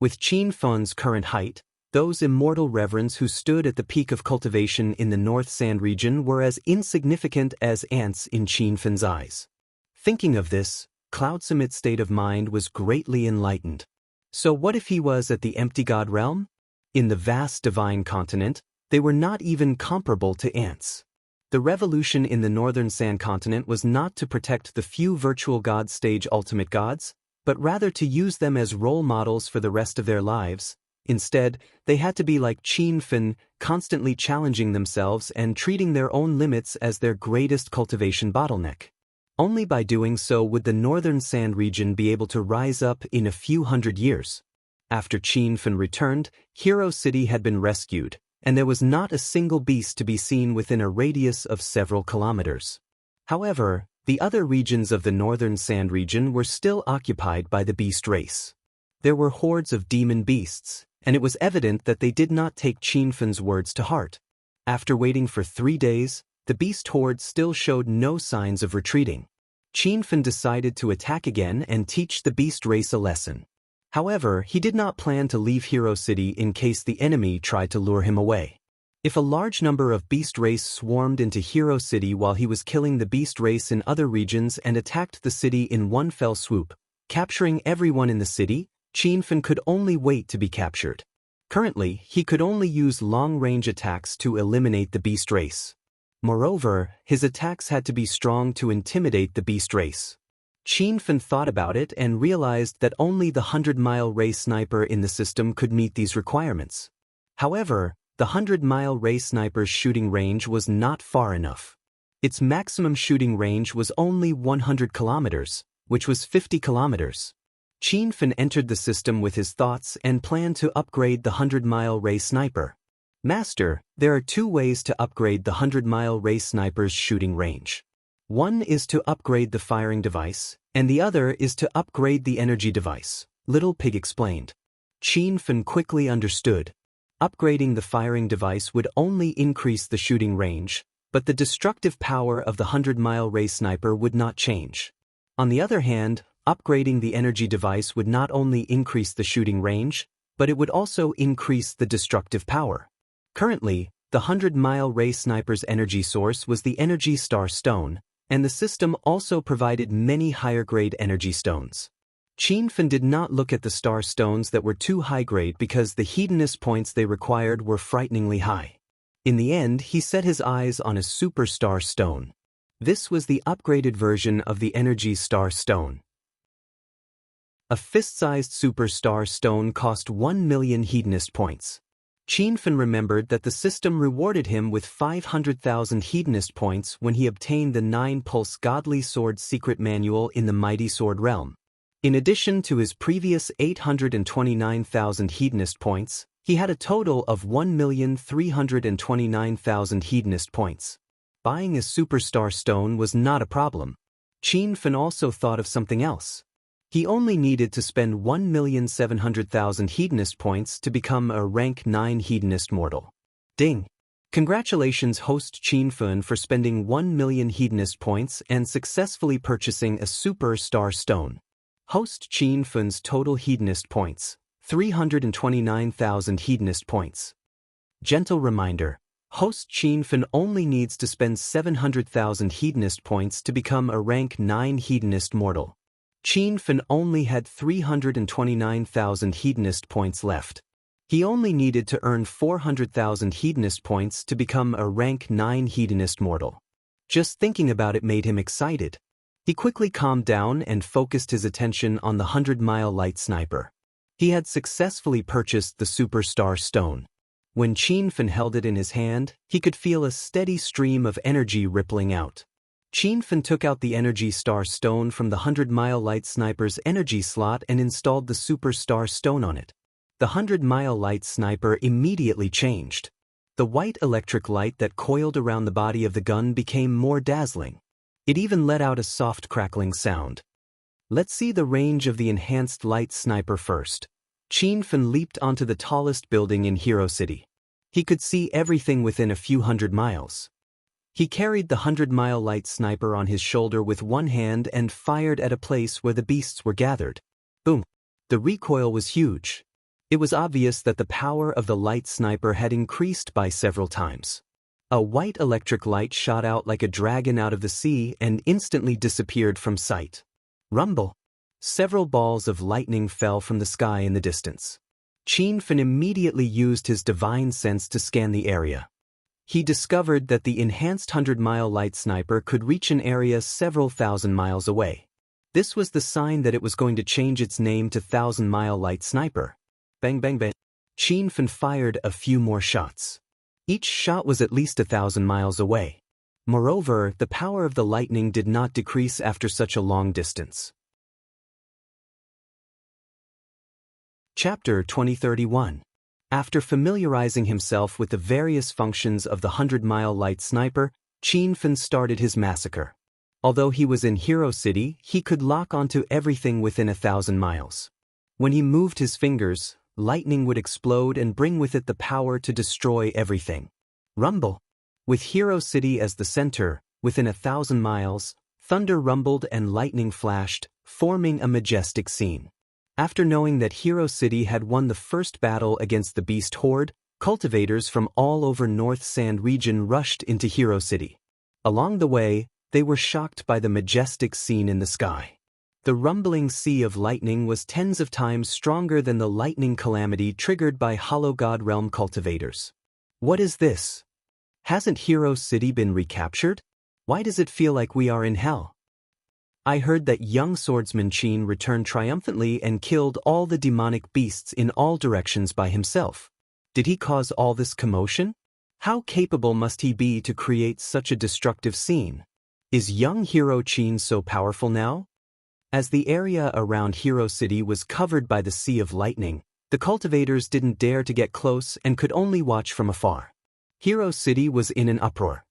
With Qin Fen's current height, those immortal reverends who stood at the peak of cultivation in the North Sand region were as insignificant as ants in Qin Fen's eyes. Thinking of this, Cloud Summit's state of mind was greatly enlightened. So what if he was at the empty god realm? In the vast divine continent, they were not even comparable to ants. The revolution in the northern sand continent was not to protect the few virtual god stage ultimate gods, but rather to use them as role models for the rest of their lives. Instead, they had to be like Qin Fen, constantly challenging themselves and treating their own limits as their greatest cultivation bottleneck. Only by doing so would the northern sand region be able to rise up in a few hundred years. After Qin Fen returned, Hero City had been rescued, and there was not a single beast to be seen within a radius of several kilometers. However, the other regions of the northern sand region were still occupied by the beast race. There were hordes of demon beasts, and it was evident that they did not take Qin Fen's words to heart. After waiting for 3 days, the beast horde still showed no signs of retreating. Qin Fen decided to attack again and teach the beast race a lesson. However, he did not plan to leave Hero City in case the enemy tried to lure him away. If a large number of beast race swarmed into Hero City while he was killing the beast race in other regions and attacked the city in one fell swoop, capturing everyone in the city, Qin Fen could only wait to be captured. Currently, he could only use long-range attacks to eliminate the beast race. Moreover, his attacks had to be strong to intimidate the beast race. Qin Fen thought about it and realized that only the 100-mile ray sniper in the system could meet these requirements. However, the 100-mile ray sniper's shooting range was not far enough. Its maximum shooting range was only 100 kilometers, which was 50 kilometers. Qin Fen entered the system with his thoughts and planned to upgrade the 100-mile ray sniper. Master, there are 2 ways to upgrade the 100-mile ray sniper's shooting range. One is to upgrade the firing device, and the other is to upgrade the energy device, Little Pig explained. Qin Fen quickly understood. Upgrading the firing device would only increase the shooting range, but the destructive power of the 100-mile ray sniper would not change. On the other hand, upgrading the energy device would not only increase the shooting range, but it would also increase the destructive power. Currently, the 100-mile ray sniper's energy source was the Energy Star Stone, and the system also provided many higher-grade energy stones. Qin Fen did not look at the star stones that were too high-grade because the Hedonist points they required were frighteningly high. In the end, he set his eyes on a superstar stone. This was the upgraded version of the Energy Star Stone. A fist-sized superstar stone cost 1 million Hedonist points. Qin Fen remembered that the system rewarded him with 500,000 Hedonist points when he obtained the 9-pulse Godly Sword secret manual in the Mighty Sword realm. In addition to his previous 829,000 Hedonist points, he had a total of 1,329,000 Hedonist points. Buying a superstar stone was not a problem. Qin Fen also thought of something else. He only needed to spend 1,700,000 Hedonist points to become a rank 9 Hedonist mortal. Ding! Congratulations host Qin Fen for spending 1 million Hedonist points and successfully purchasing a superstar stone. Host Qin Fen's total Hedonist points, 329,000 Hedonist points. Gentle reminder, host Qin Fen only needs to spend 700,000 Hedonist points to become a rank 9 Hedonist mortal. Qin Fen only had 329,000 Hedonist points left. He only needed to earn 400,000 hedonist points to become a rank 9 hedonist mortal. Just thinking about it made him excited. He quickly calmed down and focused his attention on the 100-mile light sniper. He had successfully purchased the superstar stone. When Qinfen held it in his hand, he could feel a steady stream of energy rippling out. Qinfen took out the energy star stone from the 100-mile light sniper's energy slot and installed the superstar stone on it. The 100-mile light sniper immediately changed. The white electric light that coiled around the body of the gun became more dazzling. It even let out a soft crackling sound. Let's see the range of the enhanced light sniper first. Qinfen leaped onto the tallest building in Hero City. He could see everything within a few hundred miles. He carried the 100-mile light sniper on his shoulder with one hand and fired at a place where the beasts were gathered. Boom! The recoil was huge. It was obvious that the power of the light sniper had increased by several times. A white electric light shot out like a dragon out of the sea and instantly disappeared from sight. Rumble! Several balls of lightning fell from the sky in the distance. Qinfen immediately used his divine sense to scan the area. He discovered that the enhanced 100-mile light sniper could reach an area several thousand miles away. This was the sign that it was going to change its name to 1,000-mile light sniper. Bang bang bang. Qinfen fired a few more shots. Each shot was at least 1,000 miles away. Moreover, the power of the lightning did not decrease after such a long distance. Chapter 2031. After familiarizing himself with the various functions of the 100-mile light sniper, Qinfen started his massacre. Although he was in Hero City, he could lock onto everything within 1,000 miles. When he moved his fingers, lightning would explode and bring with it the power to destroy everything. Rumble! With Hero City as the center, within 1,000 miles, thunder rumbled and lightning flashed, forming a majestic scene. After knowing that Hero City had won the first battle against the Beast Horde, cultivators from all over North Sand region rushed into Hero City. Along the way, they were shocked by the majestic scene in the sky. The rumbling sea of lightning was tens of times stronger than the lightning calamity triggered by Hollow God Realm cultivators. What is this? Hasn't Hero City been recaptured? Why does it feel like we are in hell? I heard that young swordsman Qin returned triumphantly and killed all the demonic beasts in all directions by himself. Did he cause all this commotion? How capable must he be to create such a destructive scene? Is young hero Qin so powerful now? As the area around Hero City was covered by the sea of lightning, the cultivators didn't dare to get close and could only watch from afar. Hero City was in an uproar.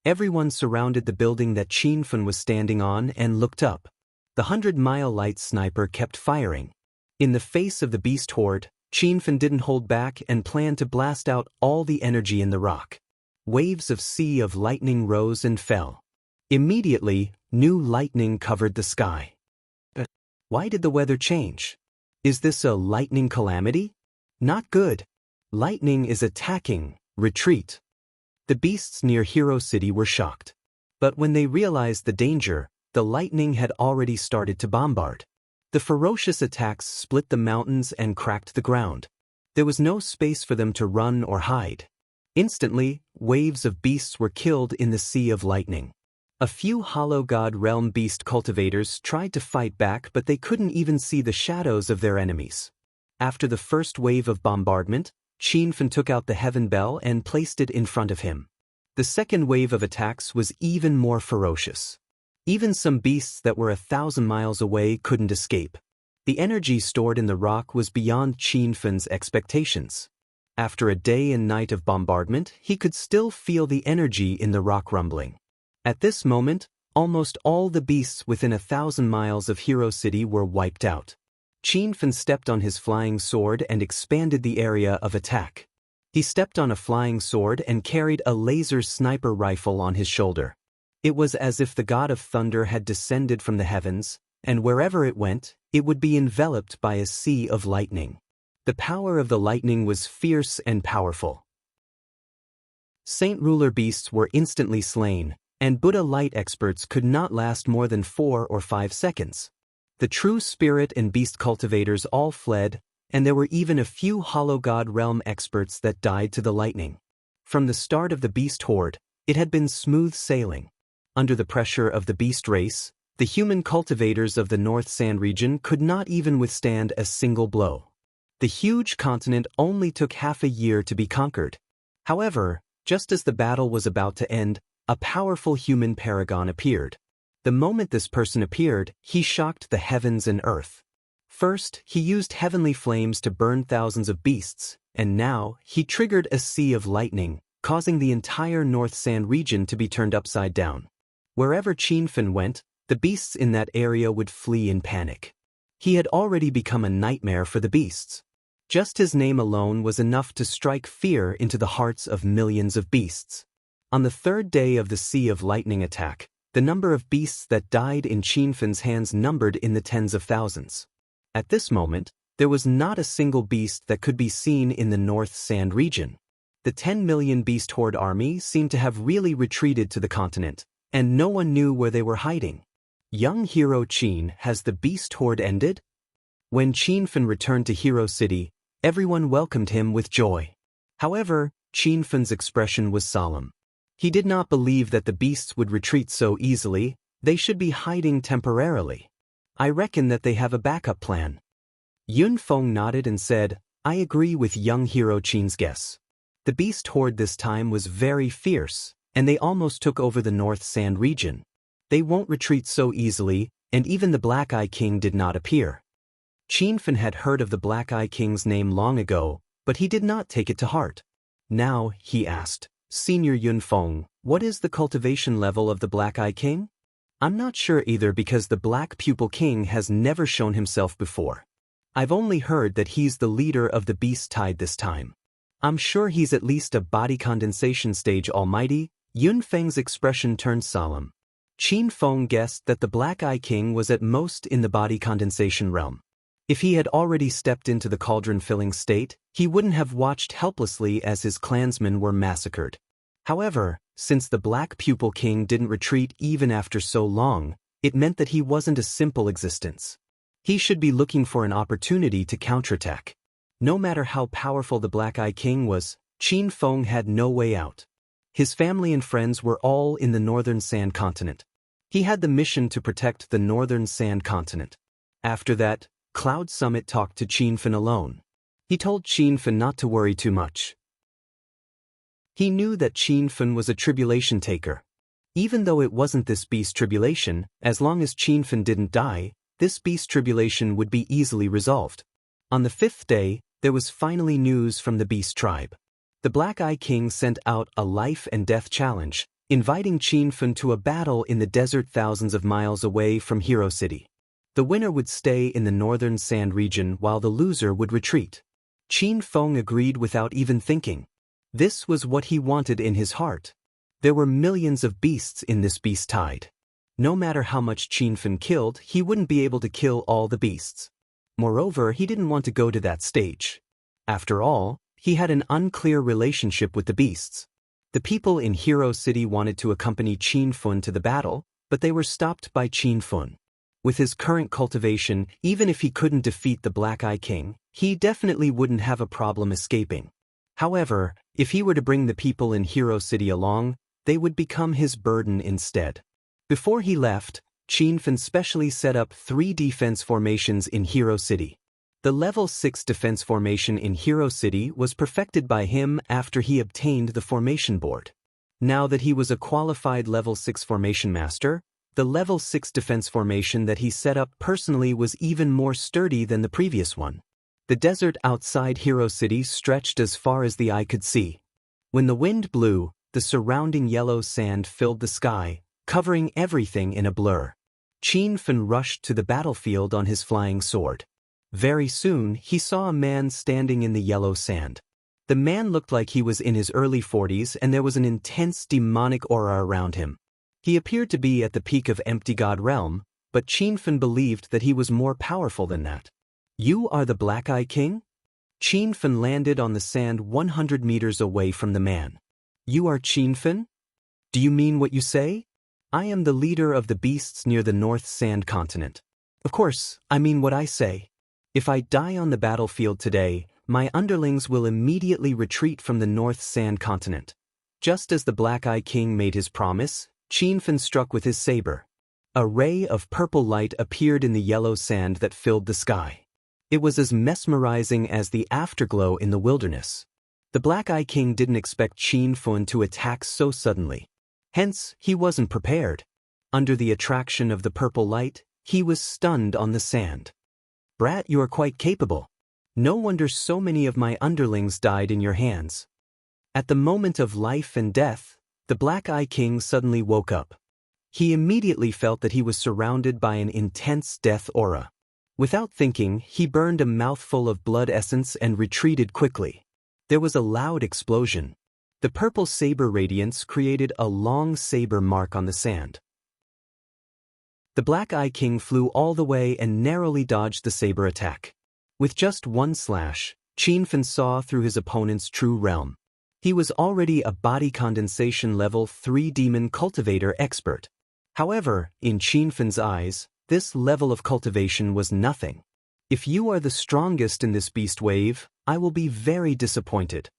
Everyone surrounded the building that Qinfen was standing on and looked up. The 100-mile light sniper kept firing. In the face of the beast horde, Qinfen didn't hold back and planned to blast out all the energy in the rock. Waves of sea of lightning rose and fell. Immediately, new lightning covered the sky. Why did the weather change? Is this a lightning calamity? Not good. Lightning is attacking. Retreat. The beasts near Hero City were shocked. But when they realized the danger, the lightning had already started to bombard. The ferocious attacks split the mountains and cracked the ground. There was no space for them to run or hide. Instantly, waves of beasts were killed in the sea of lightning. A few Hollow God Realm beast cultivators tried to fight back, but they couldn't even see the shadows of their enemies. After the first wave of bombardment, Qinfen took out the Heaven Bell and placed it in front of him. The second wave of attacks was even more ferocious. Even some beasts that were 1,000 miles away couldn't escape. The energy stored in the rock was beyond Qinfen's expectations. After a day and night of bombardment, he could still feel the energy in the rock rumbling. At this moment, almost all the beasts within 1,000 miles of Hero City were wiped out. Qinfen stepped on his flying sword and expanded the area of attack. He stepped on a flying sword and carried a laser sniper rifle on his shoulder. It was as if the god of thunder had descended from the heavens, and wherever it went, it would be enveloped by a sea of lightning. The power of the lightning was fierce and powerful. Saint Ruler beasts were instantly slain, and Buddha light experts could not last more than 4 or 5 seconds. The true spirit and beast cultivators all fled, and there were even a few Hollow God Realm experts that died to the lightning. From the start of the beast horde, it had been smooth sailing. Under the pressure of the beast race, the human cultivators of the North Sand region could not even withstand a single blow. The huge continent only took half a year to be conquered. However, just as the battle was about to end, a powerful human paragon appeared. The moment this person appeared, he shocked the heavens and earth. First, he used heavenly flames to burn thousands of beasts, and now, he triggered a sea of lightning, causing the entire North Sand region to be turned upside down. Wherever Qianfen went, the beasts in that area would flee in panic. He had already become a nightmare for the beasts. Just his name alone was enough to strike fear into the hearts of millions of beasts. On the third day of the Sea of Lightning attack, the number of beasts that died in Qianfen's hands numbered in the tens of thousands. At this moment, there was not a single beast that could be seen in the North Sand region. The 10 million beast horde army seemed to have really retreated to the continent, and no one knew where they were hiding. Young hero Qin, has the beast horde ended? When Qianfen returned to Hero City, everyone welcomed him with joy. However, Qianfen's expression was solemn. He did not believe that the beasts would retreat so easily. They should be hiding temporarily. I reckon that they have a backup plan. Yunfeng nodded and said, I agree with young hero Qin's guess. The beast horde this time was very fierce, and they almost took over the North Sand region. They won't retreat so easily, and even the Black Eye King did not appear. Qianfen had heard of the Black Eye King's name long ago, but he did not take it to heart. Now, he asked, Senior Yunfeng, what is the cultivation level of the Black Eye King? I'm not sure either because the Black Pupil King has never shown himself before. I've only heard that he's the leader of the beast tide this time. I'm sure he's at least a body condensation stage almighty. Yunfeng's expression turned solemn. Qianfeng guessed that the Black Eye King was at most in the body condensation realm. If he had already stepped into the cauldron-filling state, he wouldn't have watched helplessly as his clansmen were massacred. However, since the Black Pupil King didn't retreat even after so long, it meant that he wasn't a simple existence. He should be looking for an opportunity to counterattack. No matter how powerful the Black Eye King was, Qianfeng had no way out. His family and friends were all in the Northern Sand Continent. He had the mission to protect the Northern Sand Continent. After that, Cloud Summit talked to Qianfen alone. He told Qianfen not to worry too much. He knew that Qianfen was a tribulation taker. Even though it wasn't this beast tribulation, as long as Qianfen didn't die, this beast tribulation would be easily resolved. On the 5th day, there was finally news from the beast tribe. The Black Eye King sent out a life and death challenge, inviting Qianfen to a battle in the desert thousands of miles away from Hero City. The winner would stay in the Northern Sand region while the loser would retreat. Qianfeng agreed without even thinking. This was what he wanted in his heart. There were millions of beasts in this beast tide. No matter how much Qianfen killed, he wouldn't be able to kill all the beasts. Moreover, he didn't want to go to that stage. After all, he had an unclear relationship with the beasts. The people in Hero City wanted to accompany Qianfen to the battle, but they were stopped by Qianfen. With his current cultivation, even if he couldn't defeat the Black Eye King, he definitely wouldn't have a problem escaping. However, if he were to bring the people in Hero City along, they would become his burden instead. Before he left, Qianfen specially set up 3 defense formations in Hero City. The level 6 defense formation in Hero City was perfected by him after he obtained the formation board. Now that he was a qualified level 6 formation master, the level 6 defense formation that he set up personally was even more sturdy than the previous one. The desert outside Hero City stretched as far as the eye could see. When the wind blew, the surrounding yellow sand filled the sky, covering everything in a blur. Qianfen rushed to the battlefield on his flying sword. Very soon, he saw a man standing in the yellow sand. The man looked like he was in his early 40s and there was an intense demonic aura around him. He appeared to be at the peak of Empty God Realm, but Qianfen believed that he was more powerful than that. You are the Black Eye King? Qianfen landed on the sand 100 meters away from the man. You are Qianfen? Do you mean what you say? I am the leader of the beasts near the North Sand Continent. Of course, I mean what I say. If I die on the battlefield today, my underlings will immediately retreat from the North Sand continent. Just as the Black Eye King made his promise, Qianfen struck with his saber. A ray of purple light appeared in the yellow sand that filled the sky. It was as mesmerizing as the afterglow in the wilderness. The Black Eye King didn't expect Qianfen to attack so suddenly. Hence, he wasn't prepared. Under the attraction of the purple light, he was stunned on the sand. "Brat, you are quite capable. No wonder so many of my underlings died in your hands." At the moment of life and death, the Black Eye King suddenly woke up. He immediately felt that he was surrounded by an intense death aura. Without thinking, he burned a mouthful of blood essence and retreated quickly. There was a loud explosion. The purple saber radiance created a long saber mark on the sand. The Black Eye King flew all the way and narrowly dodged the saber attack. With just one slash, Qianfen saw through his opponent's true realm. He was already a body condensation level 3 demon cultivator expert. However, in Qianfen's eyes, this level of cultivation was nothing. "If you are the strongest in this beast wave, I will be very disappointed."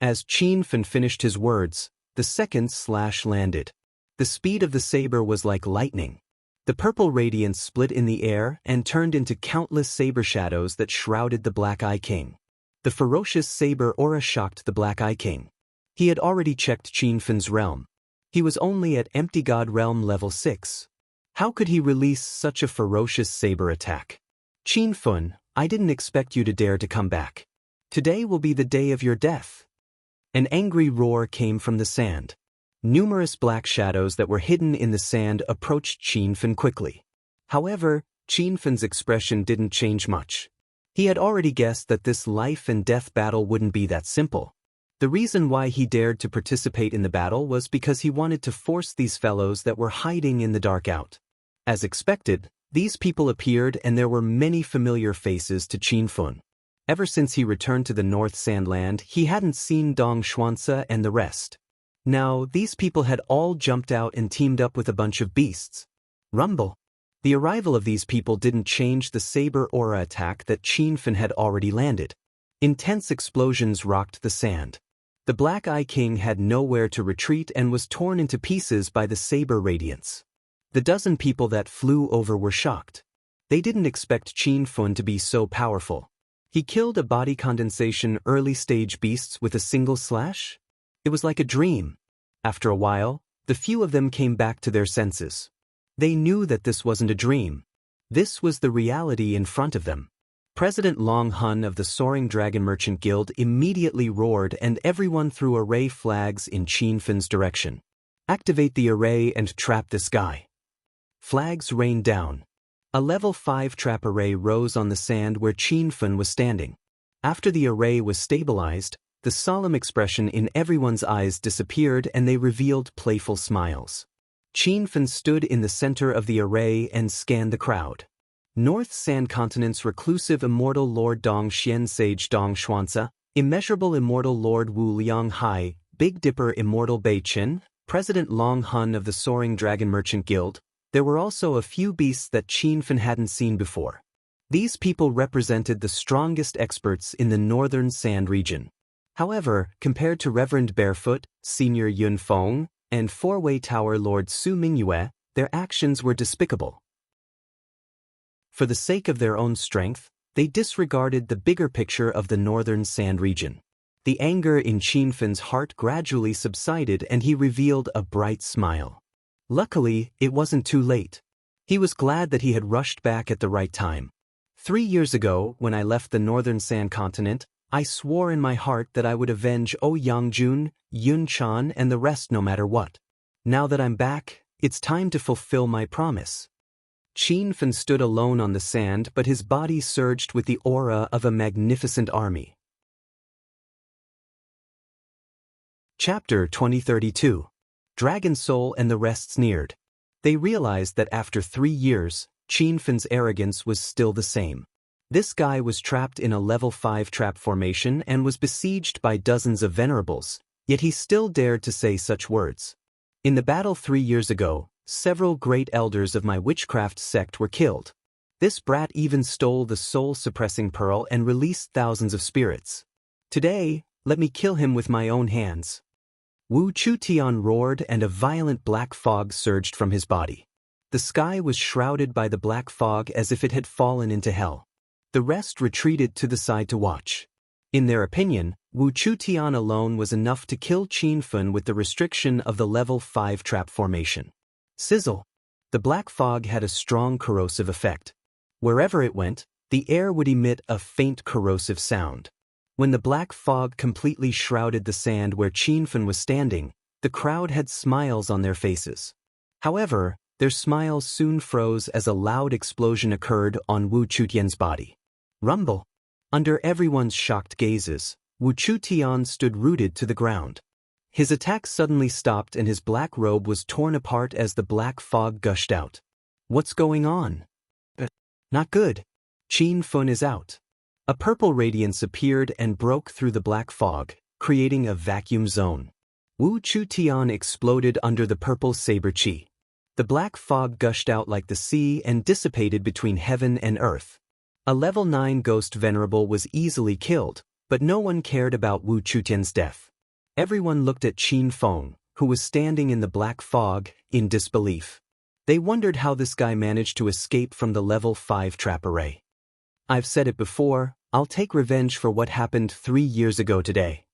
As Qianfen finished his words, the second slash landed. The speed of the saber was like lightning. The purple radiance split in the air and turned into countless saber shadows that shrouded the Black Eye King. The ferocious saber aura shocked the Black Eye King. He had already checked Qianfen's realm. He was only at Empty God Realm level 6. How could he release such a ferocious saber attack? "Qianfen, I didn't expect you to dare to come back. Today will be the day of your death." An angry roar came from the sand. Numerous black shadows that were hidden in the sand approached Qianfen quickly. However, Qianfen's expression didn't change much. He had already guessed that this life and death battle wouldn't be that simple. The reason why he dared to participate in the battle was because he wanted to force these fellows that were hiding in the dark out. As expected, these people appeared and there were many familiar faces to Qianfen. Ever since he returned to the North Sandland, he hadn't seen Dong Xuanzi and the rest. Now, these people had all jumped out and teamed up with a bunch of beasts. Rumble. The arrival of these people didn't change the saber aura attack that Qianfen had already landed. Intense explosions rocked the sand. The Black Eye King had nowhere to retreat and was torn into pieces by the saber radiance. The dozen people that flew over were shocked. They didn't expect Qianfen to be so powerful. He killed a body condensation early-stage beasts with a single slash? It was like a dream. After a while, the few of them came back to their senses. They knew that this wasn't a dream. This was the reality in front of them. President Long Hun of the Soaring Dragon Merchant Guild immediately roared and everyone threw array flags in Qianfen's direction. "Activate the array and trap this guy." Flags rained down. A level 5 trap array rose on the sand where Qianfen was standing. After the array was stabilized, the solemn expression in everyone's eyes disappeared and they revealed playful smiles. Qianfen stood in the center of the array and scanned the crowd. North Sand Continent's reclusive immortal Lord Dong Xian Sage Dong Xuanzi, immeasurable immortal Lord Wu Liang Hai, Big Dipper immortal Bei Qin, President Long Hun of the Soaring Dragon Merchant Guild. There were also a few beasts that Qianfen hadn't seen before. These people represented the strongest experts in the northern sand region. However, compared to Reverend Barefoot, Senior Yun Feng, and Four-Way Tower Lord Su Mingyue, their actions were despicable. For the sake of their own strength, they disregarded the bigger picture of the northern sand region. The anger in Qianfen's heart gradually subsided and he revealed a bright smile. Luckily, it wasn't too late. He was glad that he had rushed back at the right time. 3 years ago, when I left the northern sand continent, I swore in my heart that I would avenge O Yangjun, Yun Chan and the rest no matter what. Now that I'm back, it's time to fulfill my promise. Qianfen stood alone on the sand, but his body surged with the aura of a magnificent army. Chapter 2032. Dragon Soul and the rest sneered. They realized that after 3 years, Qianfen's arrogance was still the same. This guy was trapped in a level 5 trap formation and was besieged by dozens of venerables, yet he still dared to say such words. In the battle 3 years ago, several great elders of my witchcraft sect were killed. This brat even stole the soul-suppressing pearl and released thousands of spirits. Today, let me kill him with my own hands. Wu Chutian roared and a violent black fog surged from his body. The sky was shrouded by the black fog as if it had fallen into hell. The rest retreated to the side to watch. In their opinion, Wu Chutian alone was enough to kill Qin Feng with the restriction of the level 5 trap formation. Sizzle. The black fog had a strong corrosive effect. Wherever it went, the air would emit a faint corrosive sound. When the black fog completely shrouded the sand where Qin Feng was standing, the crowd had smiles on their faces. However, their smiles soon froze as a loud explosion occurred on Wu Chutian's body. Rumble. Under everyone's shocked gazes, Wu Chutian stood rooted to the ground. His attack suddenly stopped and his black robe was torn apart as the black fog gushed out. What's going on? Not good. Qin Feng is out. A purple radiance appeared and broke through the black fog, creating a vacuum zone. Wu Chutian exploded under the purple saber chi. The black fog gushed out like the sea and dissipated between heaven and earth. A level 9 ghost venerable was easily killed, but no one cared about Wu Chutian's death. Everyone looked at Qin Feng, who was standing in the black fog, in disbelief. They wondered how this guy managed to escape from the level 5 trap array. I've said it before, I'll take revenge for what happened 3 years ago today.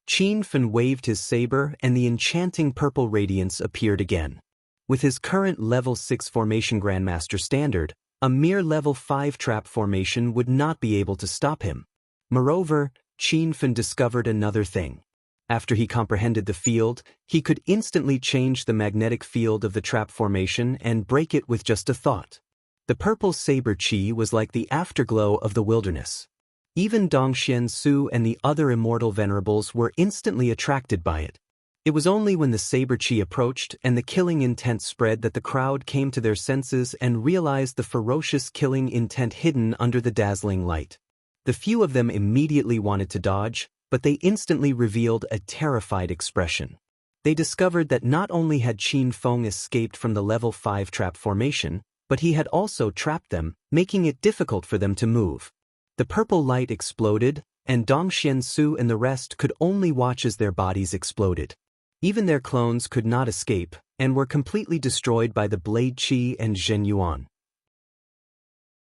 Qin Feng waved his saber and the enchanting purple radiance appeared again. With his current level 6 formation Grandmaster standard, a mere level 5 trap formation would not be able to stop him. Moreover, Qin Feng discovered another thing. After he comprehended the field, he could instantly change the magnetic field of the trap formation and break it with just a thought. The purple saber chi was like the afterglow of the wilderness. Even Dongxian Su and the other immortal venerables were instantly attracted by it. It was only when the saber chi approached and the killing intent spread that the crowd came to their senses and realized the ferocious killing intent hidden under the dazzling light. The few of them immediately wanted to dodge, but they instantly revealed a terrified expression. They discovered that not only had Qin Feng escaped from the level 5 trap formation, but he had also trapped them, making it difficult for them to move. The purple light exploded, and Dongxian Su and the rest could only watch as their bodies exploded. Even their clones could not escape, and were completely destroyed by the Blade Qi and Zhen Yuan.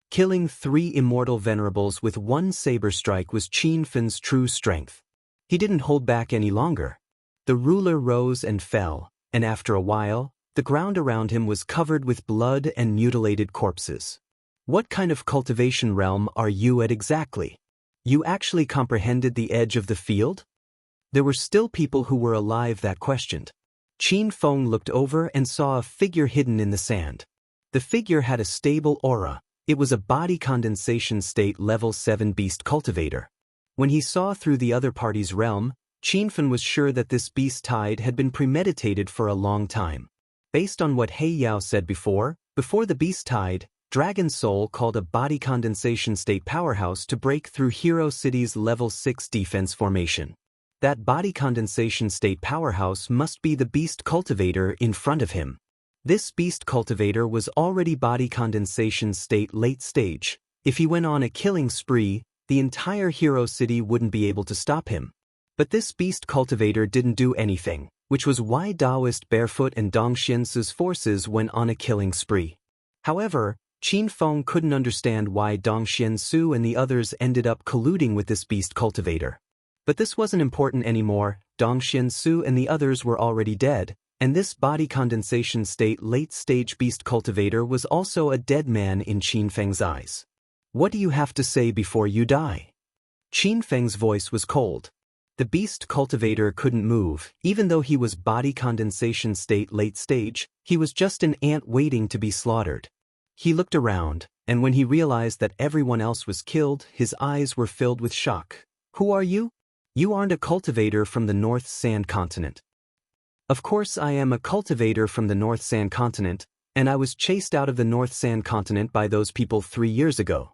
Killing 3 immortal venerables with one saber strike was Qin Feng's true strength. He didn't hold back any longer. The ruler rose and fell, and after a while, the ground around him was covered with blood and mutilated corpses. What kind of cultivation realm are you at exactly? You actually comprehended the edge of the field? There were still people who were alive that questioned. Qin Feng looked over and saw a figure hidden in the sand. The figure had a stable aura. It was a body condensation state level 7 beast cultivator. When he saw through the other party's realm, Qin Feng was sure that this beast tide had been premeditated for a long time. Based on what He Yao said before the beast tide, Dragon Soul called a body condensation state powerhouse to break through Hero City's level 6 defense formation. That body condensation state powerhouse must be the beast cultivator in front of him. This beast cultivator was already body condensation state late stage. If he went on a killing spree, the entire Hero City wouldn't be able to stop him. But this beast cultivator didn't do anything, which was why Taoist Barefoot and Dongxian Su's forces went on a killing spree. However, Qin Feng couldn't understand why Dongxian Su and the others ended up colluding with this beast cultivator. But this wasn't important anymore. Dongxian Su and the others were already dead, and this body condensation state late-stage beast cultivator was also a dead man in Qin Feng's eyes. What do you have to say before you die? Qin Feng's voice was cold. The beast cultivator couldn't move, even though he was body condensation state late stage, he was just an ant waiting to be slaughtered. He looked around, and when he realized that everyone else was killed, his eyes were filled with shock. Who are you? You aren't a cultivator from the North Sand Continent. Of course I am a cultivator from the North Sand Continent, and I was chased out of the North Sand Continent by those people 3 years ago.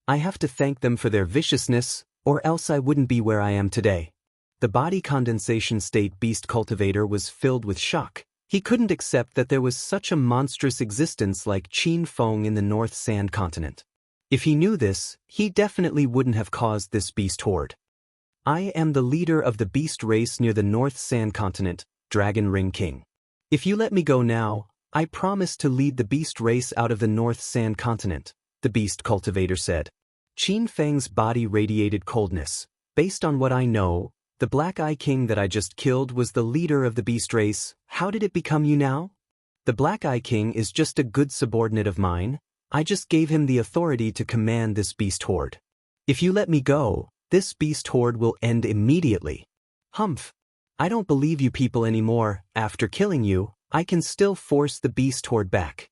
I have to thank them for their viciousness, or else I wouldn't be where I am today. The body condensation state beast cultivator was filled with shock. He couldn't accept that there was such a monstrous existence like Qin Feng in the North Sand Continent. If he knew this, he definitely wouldn't have caused this beast horde. I am the leader of the beast race near the North Sand Continent, Dragon Ring King. If you let me go now, I promise to lead the beast race out of the North Sand Continent, the beast cultivator said. Qin Feng's body radiated coldness. Based on what I know, the Black Eye King that I just killed was the leader of the beast race. How did it become you now? The Black Eye King is just a good subordinate of mine. I just gave him the authority to command this beast horde. If you let me go, this beast horde will end immediately. Humph. I don't believe you people anymore. After killing you, I can still force the beast horde back.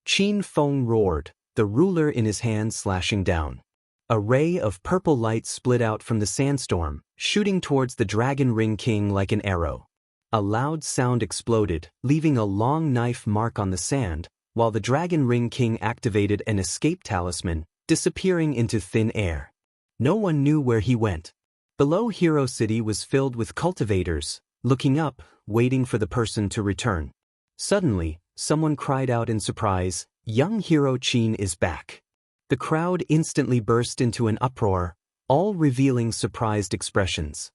Qin Feng roared, the ruler in his hand slashing down. A ray of purple light split out from the sandstorm, shooting towards the Dragon Ring King like an arrow. A loud sound exploded, leaving a long knife mark on the sand, while the Dragon Ring King activated an escape talisman, disappearing into thin air. No one knew where he went. Below Hero City was filled with cultivators, looking up, waiting for the person to return. Suddenly, someone cried out in surprise, "Young Hero Qin is back." The crowd instantly burst into an uproar, all revealing surprised expressions.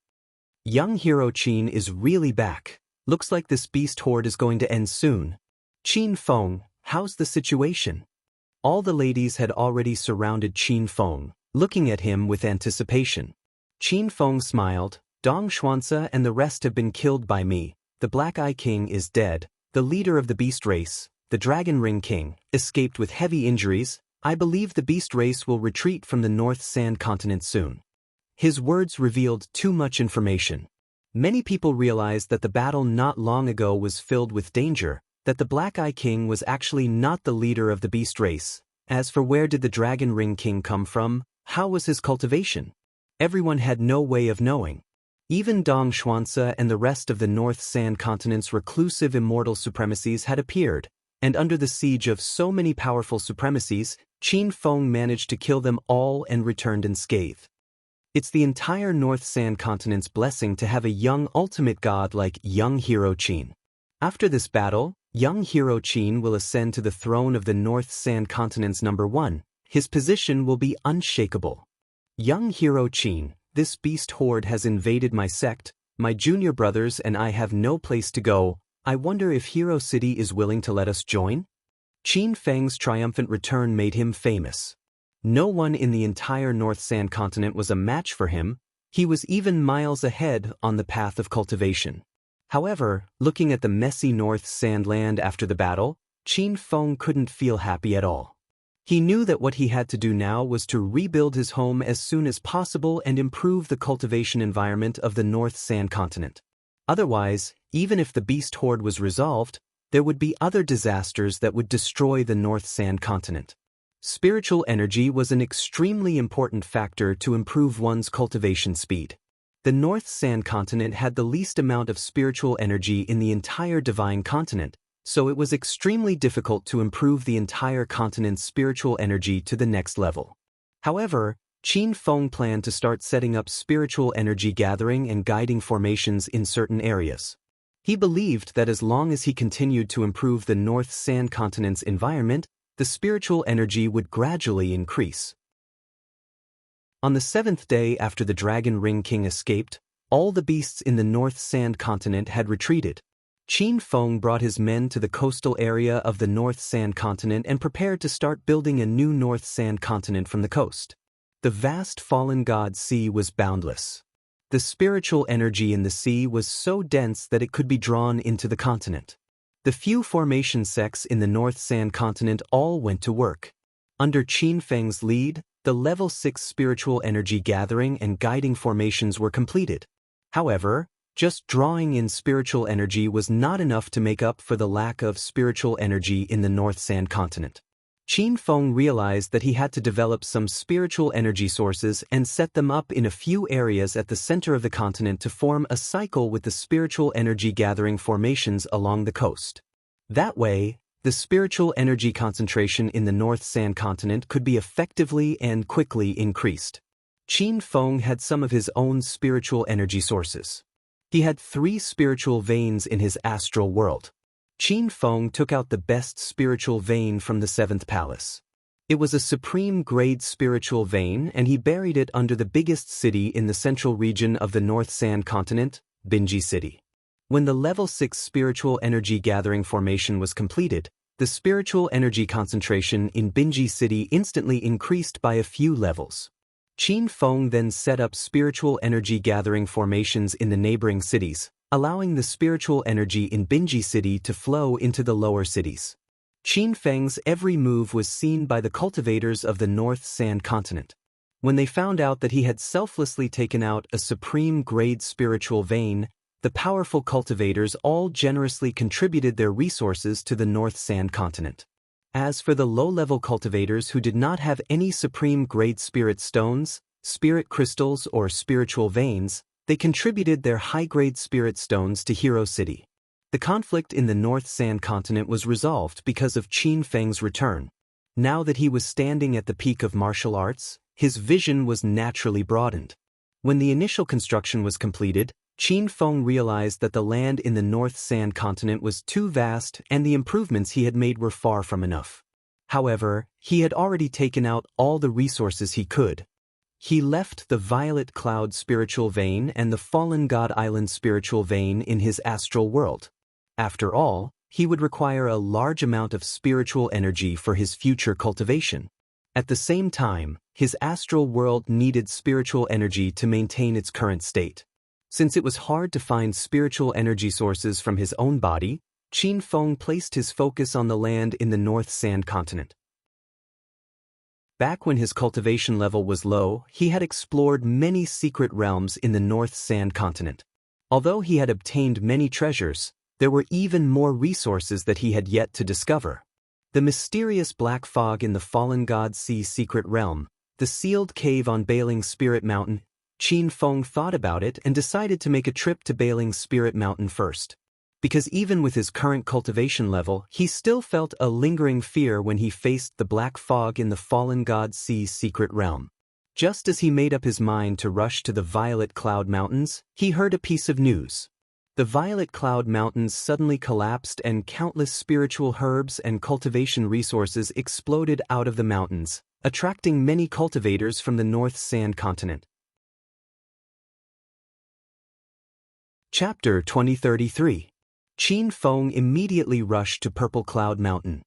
Young Hero Qin is really back. Looks like this beast horde is going to end soon. Qin Feng, how's the situation? All the ladies had already surrounded Qin Feng, looking at him with anticipation. Qin Feng smiled, Dong Xuanzi and the rest have been killed by me. The Black Eye King is dead. The leader of the beast race, the Dragon Ring King, escaped with heavy injuries. I believe the beast race will retreat from the North Sand Continent soon. His words revealed too much information. Many people realized that the battle not long ago was filled with danger, that the Black Eye King was actually not the leader of the beast race. As for where did the Dragon Ring King come from, how was his cultivation? Everyone had no way of knowing. Even Dong Xuanzi and the rest of the North Sand Continent's reclusive immortal supremacies had appeared, and under the siege of so many powerful supremacies, Qin Feng managed to kill them all and returned unscathed. It's the entire North Sand Continent's blessing to have a young ultimate god like young Hero Qin. After this battle, young Hero Qin will ascend to the throne of the North Sand Continent's #1. His position will be unshakable. Young Hero Qin, this beast horde has invaded my sect, my junior brothers and I have no place to go. I wonder if Hero City is willing to let us join? Qin Feng's triumphant return made him famous. No one in the entire North Sand Continent was a match for him. He was even miles ahead on the path of cultivation. However, looking at the messy North Sand land after the battle, Qin Feng couldn't feel happy at all. He knew that what he had to do now was to rebuild his home as soon as possible and improve the cultivation environment of the North Sand Continent. Otherwise, even if the beast horde was resolved, there would be other disasters that would destroy the North Sand Continent. Spiritual energy was an extremely important factor to improve one's cultivation speed. The North Sand Continent had the least amount of spiritual energy in the entire Divine Continent, so it was extremely difficult to improve the entire continent's spiritual energy to the next level. However, Qin Feng planned to start setting up spiritual energy gathering and guiding formations in certain areas. He believed that as long as he continued to improve the North Sand Continent's environment, the spiritual energy would gradually increase. On the 7th day after the Dragon Ring King escaped, all the beasts in the North Sand Continent had retreated. Qin Feng brought his men to the coastal area of the North Sand Continent and prepared to start building a new North Sand Continent from the coast. The vast fallen god sea was boundless. The spiritual energy in the sea was so dense that it could be drawn into the continent. The few formation sects in the North Sand Continent all went to work. Under Qin Feng's lead, the level 6 spiritual energy gathering and guiding formations were completed. However, just drawing in spiritual energy was not enough to make up for the lack of spiritual energy in the North Sand Continent. Qin Feng realized that he had to develop some spiritual energy sources and set them up in a few areas at the center of the continent to form a cycle with the spiritual energy gathering formations along the coast. That way, the spiritual energy concentration in the North Sand Continent could be effectively and quickly increased. Qin Feng had some of his own spiritual energy sources. He had 3 spiritual veins in his astral world. Qin Feng took out the best spiritual vein from the 7th palace. It was a supreme-grade spiritual vein, and he buried it under the biggest city in the central region of the North Sand continent, Binji City. When the level 6 spiritual energy gathering formation was completed, the spiritual energy concentration in Binji City instantly increased by a few levels. Qin Feng then set up spiritual energy gathering formations in the neighboring cities, allowing the spiritual energy in Binji City to flow into the lower cities. Qin Feng's every move was seen by the cultivators of the North Sand continent. When they found out that he had selflessly taken out a supreme-grade spiritual vein, the powerful cultivators all generously contributed their resources to the North Sand continent. As for the low-level cultivators who did not have any supreme-grade spirit stones, spirit crystals, or spiritual veins, they contributed their high-grade spirit stones to Hero City. The conflict in the North Sand continent was resolved because of Qin Feng's return. Now that he was standing at the peak of martial arts, his vision was naturally broadened. When the initial construction was completed, Qin Feng realized that the land in the North Sand continent was too vast and the improvements he had made were far from enough. However, he had already taken out all the resources he could. He left the Violet Cloud spiritual vein and the Fallen God Island spiritual vein in his astral world. After all, he would require a large amount of spiritual energy for his future cultivation. At the same time, his astral world needed spiritual energy to maintain its current state. Since it was hard to find spiritual energy sources from his own body, Qin Feng placed his focus on the land in the North Sand continent. Back when his cultivation level was low, he had explored many secret realms in the North Sand continent. Although he had obtained many treasures, there were even more resources that he had yet to discover. The mysterious black fog in the Fallen God Sea secret realm, the sealed cave on Bailing Spirit Mountain. Qin Feng thought about it and decided to make a trip to Bailing Spirit Mountain first. Because even with his current cultivation level, he still felt a lingering fear when he faced the black fog in the Fallen God Sea secret realm. Just as he made up his mind to rush to the Violet Cloud Mountains, he heard a piece of news. The Violet Cloud Mountains suddenly collapsed and countless spiritual herbs and cultivation resources exploded out of the mountains, attracting many cultivators from the North Sand continent. Chapter 2033. Qin Feng immediately rushed to Purple Cloud Mountain.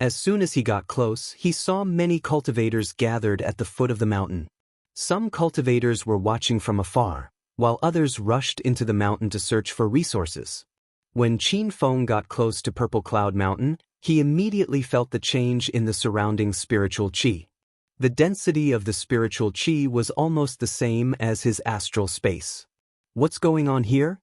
As soon as he got close, he saw many cultivators gathered at the foot of the mountain. Some cultivators were watching from afar, while others rushed into the mountain to search for resources. When Qin Feng got close to Purple Cloud Mountain, he immediately felt the change in the surrounding spiritual qi. The density of the spiritual qi was almost the same as his astral space. "What's going on here?"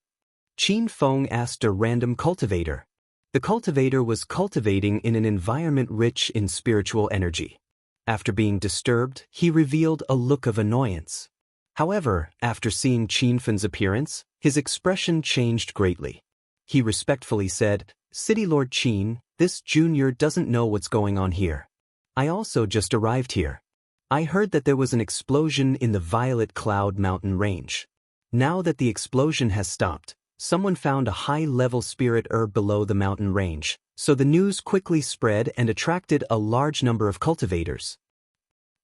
Qin Feng asked a random cultivator. The cultivator was cultivating in an environment rich in spiritual energy. After being disturbed, he revealed a look of annoyance. However, after seeing Qin Feng's appearance, his expression changed greatly. He respectfully said, "City Lord Qin, this junior doesn't know what's going on here. I also just arrived here. I heard that there was an explosion in the Violet Cloud Mountain range. Now that the explosion has stopped, someone found a high-level spirit herb below the mountain range, so the news quickly spread and attracted a large number of cultivators."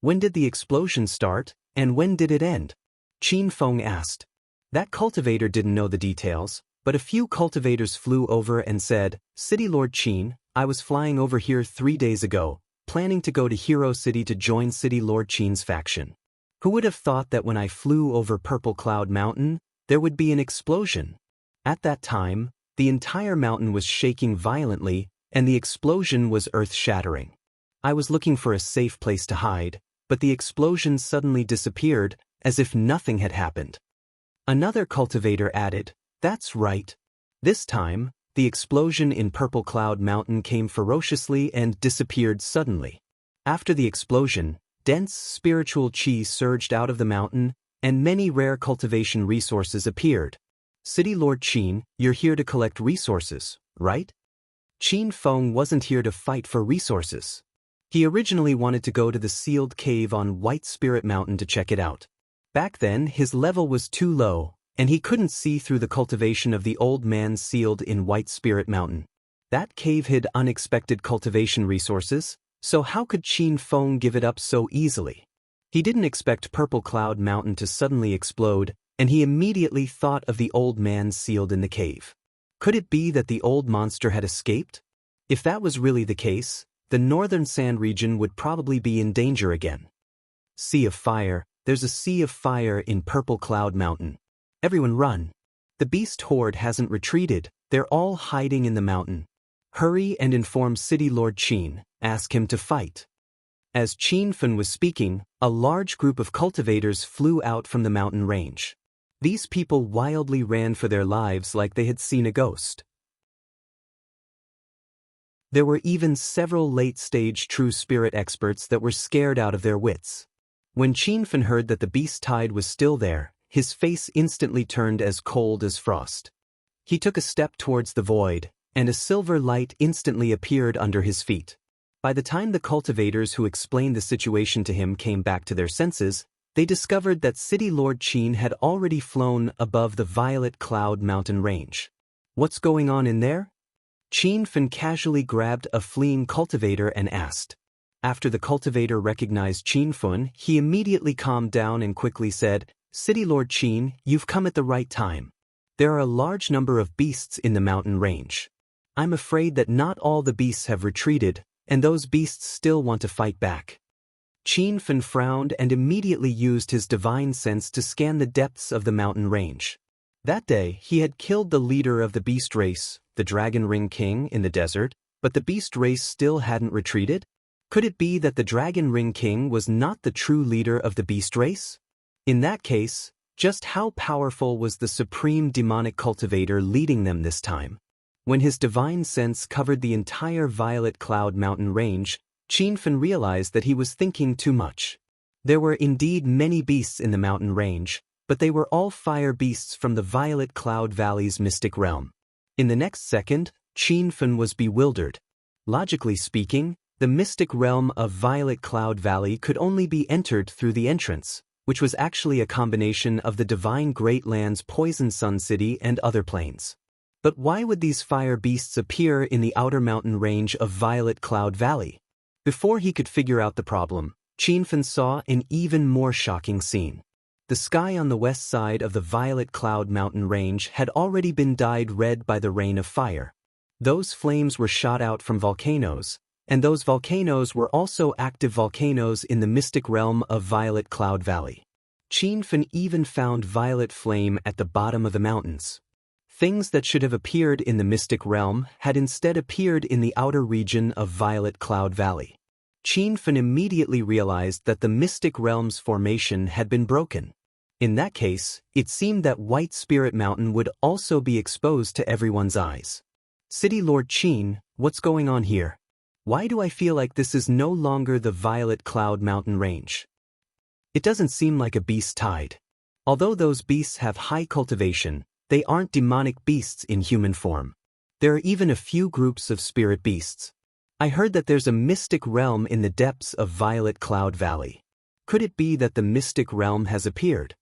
"When did the explosion start, and when did it end?" Qin Feng asked. That cultivator didn't know the details, but a few cultivators flew over and said, "City Lord Qin, I was flying over here 3 days ago, planning to go to Hero City to join City Lord Qin's faction. Who would have thought that when I flew over Purple Cloud Mountain, there would be an explosion? At that time, the entire mountain was shaking violently, and the explosion was earth-shattering. I was looking for a safe place to hide, but the explosion suddenly disappeared, as if nothing had happened." Another cultivator added, "That's right. This time, the explosion in Purple Cloud Mountain came ferociously and disappeared suddenly. After the explosion, dense spiritual qi surged out of the mountain, and many rare cultivation resources appeared. City Lord Qin, you're here to collect resources, right?" Qin Feng wasn't here to fight for resources. He originally wanted to go to the sealed cave on White Spirit Mountain to check it out. Back then, his level was too low, and he couldn't see through the cultivation of the old man sealed in White Spirit Mountain. That cave hid unexpected cultivation resources, So how could Qin Feng give it up so easily? He didn't expect Purple Cloud Mountain to suddenly explode, and he immediately thought of the old man sealed in the cave. Could it be that the old monster had escaped? If that was really the case, the northern sand region would probably be in danger again. Sea of Fire. There's a sea of fire in Purple Cloud Mountain. Everyone run. The beast horde hasn't retreated, they're all hiding in the mountain. Hurry and inform City Lord Qin, ask him to fight. As Qin Fen was speaking, a large group of cultivators flew out from the mountain range. These people wildly ran for their lives like they had seen a ghost. There were even several late-stage true spirit experts that were scared out of their wits. When Qin Fen heard that the beast tide was still there, his face instantly turned as cold as frost. He took a step towards the void, and a silver light instantly appeared under his feet. By the time the cultivators who explained the situation to him came back to their senses, they discovered that City Lord Qin had already flown above the Violet Cloud Mountain range. What's going on in there? Qin Fen casually grabbed a fleeing cultivator and asked. After the cultivator recognized Qin Fen, he immediately calmed down and quickly said, City Lord Qin, you've come at the right time. There are a large number of beasts in the mountain range. I'm afraid that not all the beasts have retreated, and those beasts still want to fight back. Qin Fen frowned and immediately used his divine sense to scan the depths of the mountain range. That day, he had killed the leader of the beast race, the Dragon Ring King, in the desert, but the beast race still hadn't retreated? Could it be that the Dragon Ring King was not the true leader of the beast race? In that case, just how powerful was the supreme demonic cultivator leading them this time? When his divine sense covered the entire Violet Cloud Mountain range, Qin Fen realized that he was thinking too much. There were indeed many beasts in the mountain range, but they were all fire beasts from the Violet Cloud Valley's mystic realm. In the next second, Qin Fen was bewildered. Logically speaking, the mystic realm of Violet Cloud Valley could only be entered through the entrance, which was actually a combination of the divine Great Land's Poison Sun City and other planes. But why would these fire beasts appear in the outer mountain range of Violet Cloud Valley? Before he could figure out the problem, Qin Fen saw an even more shocking scene. The sky on the west side of the Violet Cloud Mountain range had already been dyed red by the rain of fire. Those flames were shot out from volcanoes, and those volcanoes were also active volcanoes in the mystic realm of Violet Cloud Valley. Qin Fen even found violet flame at the bottom of the mountains. Things that should have appeared in the mystic realm had instead appeared in the outer region of Violet Cloud Valley. Qin Fen immediately realized that the mystic realm's formation had been broken. In that case, it seemed that White Spirit Mountain would also be exposed to everyone's eyes. City Lord Qin, what's going on here? Why do I feel like this is no longer the Violet Cloud Mountain range? It doesn't seem like a beast tide. Although those beasts have high cultivation, they aren't demonic beasts in human form. There are even a few groups of spirit beasts. I heard that there's a mystic realm in the depths of Violet Cloud Valley. Could it be that the mystic realm has appeared?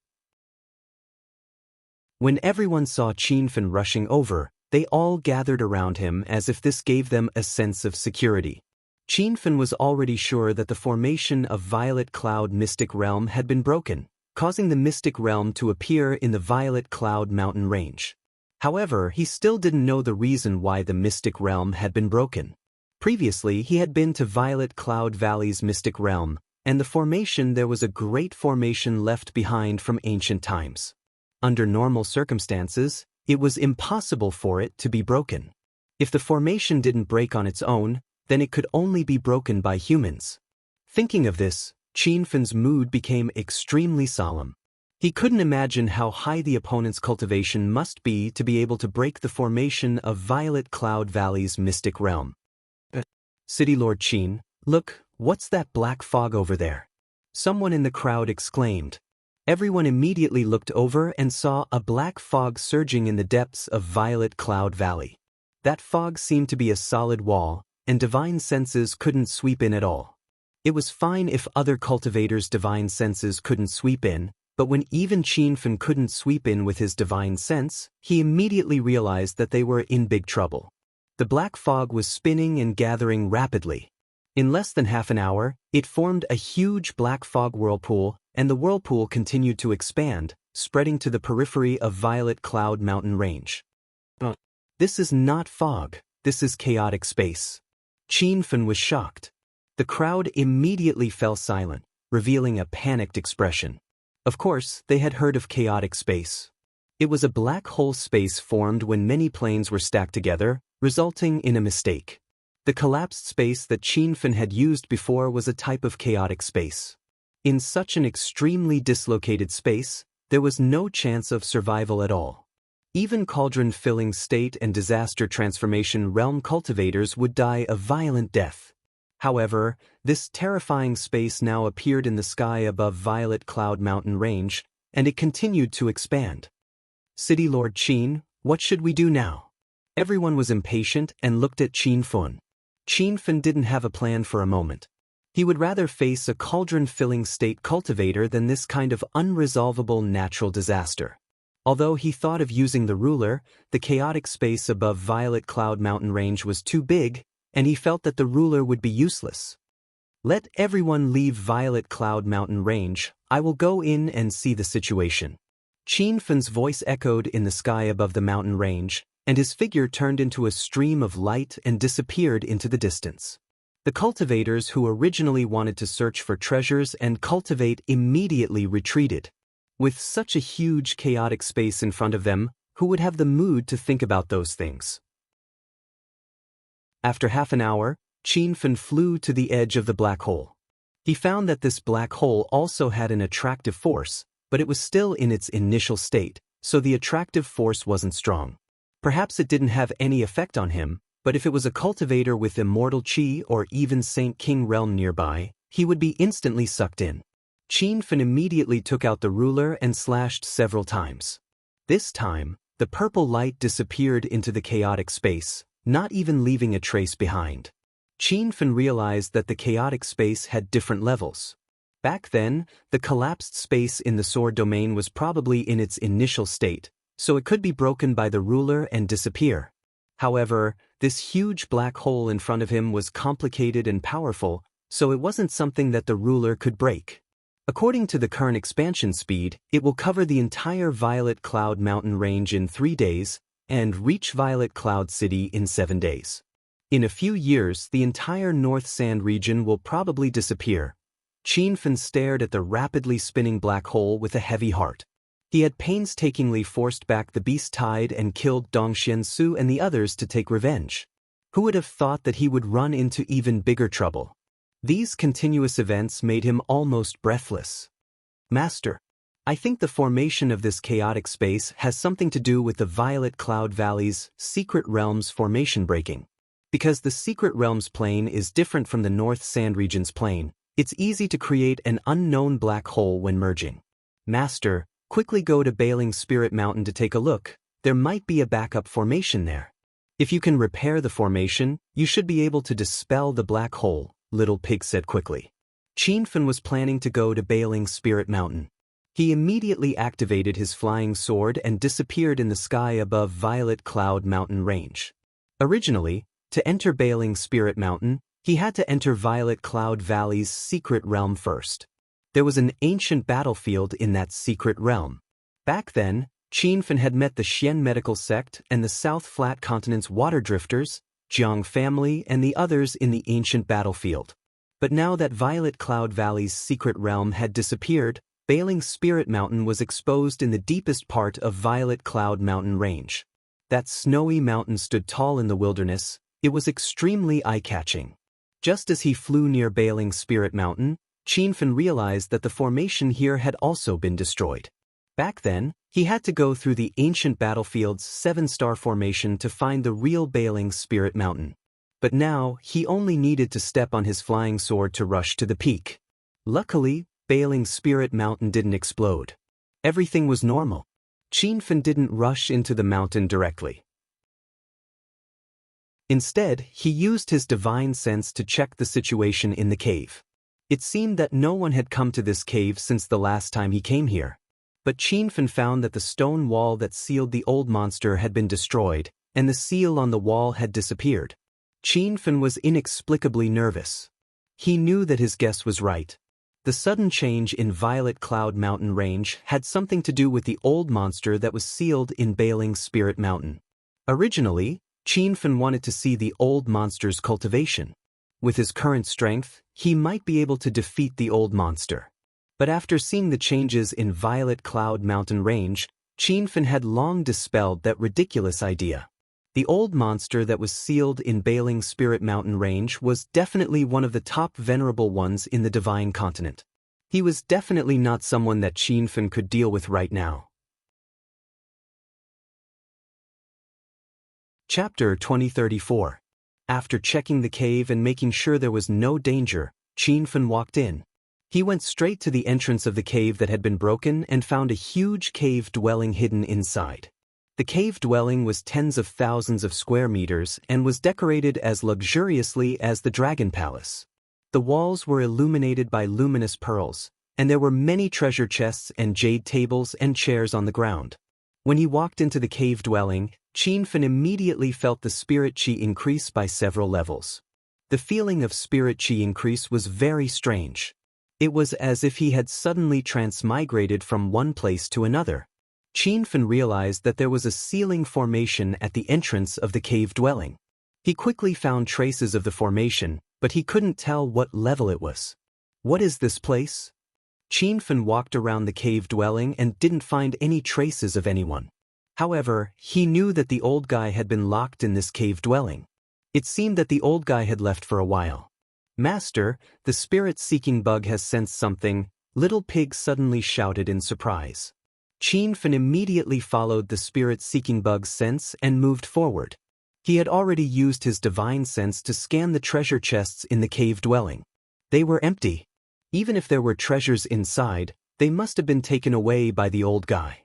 When everyone saw Qin Fen rushing over, they all gathered around him as if this gave them a sense of security. Qin Fen was already sure that the formation of Violet Cloud Mystic Realm had been broken, causing the mystic realm to appear in the Violet Cloud Mountain range. However, he still didn't know the reason why the mystic realm had been broken. Previously, he had been to Violet Cloud Valley's mystic realm, and the formation there was a great formation left behind from ancient times. Under normal circumstances, it was impossible for it to be broken. If the formation didn't break on its own, then it could only be broken by humans. Thinking of this, Qin Fen's mood became extremely solemn. He couldn't imagine how high the opponent's cultivation must be to be able to break the formation of Violet Cloud Valley's mystic realm. City Lord Qin, look, what's that black fog over there? Someone in the crowd exclaimed. Everyone immediately looked over and saw a black fog surging in the depths of Violet Cloud Valley. That fog seemed to be a solid wall, and divine senses couldn't sweep in at all. It was fine if other cultivators' divine senses couldn't sweep in, but when even Qin Fen couldn't sweep in with his divine sense, he immediately realized that they were in big trouble. The black fog was spinning and gathering rapidly. In less than half an hour, it formed a huge black fog whirlpool, and the whirlpool continued to expand, spreading to the periphery of Violet Cloud Mountain Range. This is not fog, this is chaotic space. Qianfen was shocked. The crowd immediately fell silent, revealing a panicked expression. Of course, they had heard of chaotic space. It was a black hole space formed when many planes were stacked together, resulting in a mistake. The collapsed space that Qianfen had used before was a type of chaotic space. In such an extremely dislocated space, there was no chance of survival at all. Even cauldron-filling state and disaster transformation realm cultivators would die a violent death. However, this terrifying space now appeared in the sky above Violet Cloud Mountain Range, and it continued to expand. City Lord Qin, what should we do now? Everyone was impatient and looked at Qianfen. Qianfen didn't have a plan for a moment. He would rather face a cauldron-filling state cultivator than this kind of unresolvable natural disaster. Although he thought of using the ruler, the chaotic space above Violet Cloud Mountain Range was too big, and he felt that the ruler would be useless. Let everyone leave Violet Cloud Mountain Range, I will go in and see the situation. Qianfen's voice echoed in the sky above the mountain range, and his figure turned into a stream of light and disappeared into the distance. The cultivators who originally wanted to search for treasures and cultivate immediately retreated. With such a huge chaotic space in front of them, who would have the mood to think about those things? After half an hour, Qianfen flew to the edge of the black hole. He found that this black hole also had an attractive force, but it was still in its initial state, so the attractive force wasn't strong. Perhaps it didn't have any effect on him, but if it was a cultivator with immortal qi or even Saint King realm nearby, he would be instantly sucked in. Qianfen immediately took out the ruler and slashed several times. This time, the purple light disappeared into the chaotic space, not even leaving a trace behind. Qianfen realized that the chaotic space had different levels. Back then, the collapsed space in the sword domain was probably in its initial state, so it could be broken by the ruler and disappear. However, this huge black hole in front of him was complicated and powerful, so it wasn't something that the ruler could break. According to the current expansion speed, it will cover the entire Violet Cloud Mountain Range in 3 days, and reach Violet Cloud City in 7 days. In a few years, the entire North Sand region will probably disappear. Qianfen stared at the rapidly spinning black hole with a heavy heart. He had painstakingly forced back the beast tide and killed Dongxian Su and the others to take revenge. Who would have thought that he would run into even bigger trouble? These continuous events made him almost breathless. Master, I think the formation of this chaotic space has something to do with the Violet Cloud Valley's Secret Realms formation breaking. Because the Secret Realms plane is different from the North Sand region's plane, it's easy to create an unknown black hole when merging. Master, quickly go to Bailing Spirit Mountain to take a look. There might be a backup formation there. If you can repair the formation, you should be able to dispel the black hole, Little Pig said quickly. Qianfen was planning to go to Bailing Spirit Mountain. He immediately activated his flying sword and disappeared in the sky above Violet Cloud Mountain Range. Originally, to enter Bailing Spirit Mountain, he had to enter Violet Cloud Valley's secret realm first. There was an ancient battlefield in that secret realm. Back then, Qianfen had met the Xian medical sect and the South Flat Continent's water drifters, Jiang family and the others in the ancient battlefield. But now that Violet Cloud Valley's secret realm had disappeared, Bailing Spirit Mountain was exposed in the deepest part of Violet Cloud Mountain Range. That snowy mountain stood tall in the wilderness. It was extremely eye-catching. Just as he flew near Bailing Spirit Mountain, Qianfen realized that the formation here had also been destroyed. Back then, he had to go through the ancient battlefield's 7-star formation to find the real Bailing Spirit Mountain. But now, he only needed to step on his flying sword to rush to the peak. Luckily, Bailing Spirit Mountain didn't explode. Everything was normal. Qianfen didn't rush into the mountain directly. Instead, he used his divine sense to check the situation in the cave. It seemed that no one had come to this cave since the last time he came here. But Qianfen found that the stone wall that sealed the old monster had been destroyed, and the seal on the wall had disappeared. Qianfen was inexplicably nervous. He knew that his guess was right. The sudden change in Violet Cloud Mountain Range had something to do with the old monster that was sealed in Bailing's Spirit Mountain. Originally, Qianfen wanted to see the old monster's cultivation. With his current strength, he might be able to defeat the old monster. But after seeing the changes in Violet Cloud Mountain Range, Qianfen had long dispelled that ridiculous idea. The old monster that was sealed in Bailing's Spirit Mountain Range was definitely one of the top venerable ones in the Divine Continent. He was definitely not someone that Qianfen could deal with right now. Chapter 2034. After checking the cave and making sure there was no danger, Qianfen walked in. He went straight to the entrance of the cave that had been broken and found a huge cave dwelling hidden inside. The cave dwelling was tens of thousands of square meters and was decorated as luxuriously as the Dragon Palace. The walls were illuminated by luminous pearls, and there were many treasure chests and jade tables and chairs on the ground. When he walked into the cave dwelling, Qianfen immediately felt the spirit chi increase by several levels. The feeling of spirit chi increase was very strange. It was as if he had suddenly transmigrated from one place to another. Qianfen realized that there was a ceiling formation at the entrance of the cave dwelling. He quickly found traces of the formation, but he couldn't tell what level it was. What is this place? Qianfen walked around the cave dwelling and didn't find any traces of anyone. However, he knew that the old guy had been locked in this cave dwelling. It seemed that the old guy had left for a while. Master, the spirit-seeking bug has sensed something, Little Pig suddenly shouted in surprise. Qianfen immediately followed the spirit-seeking bug's sense and moved forward. He had already used his divine sense to scan the treasure chests in the cave dwelling. They were empty. Even if there were treasures inside, they must have been taken away by the old guy.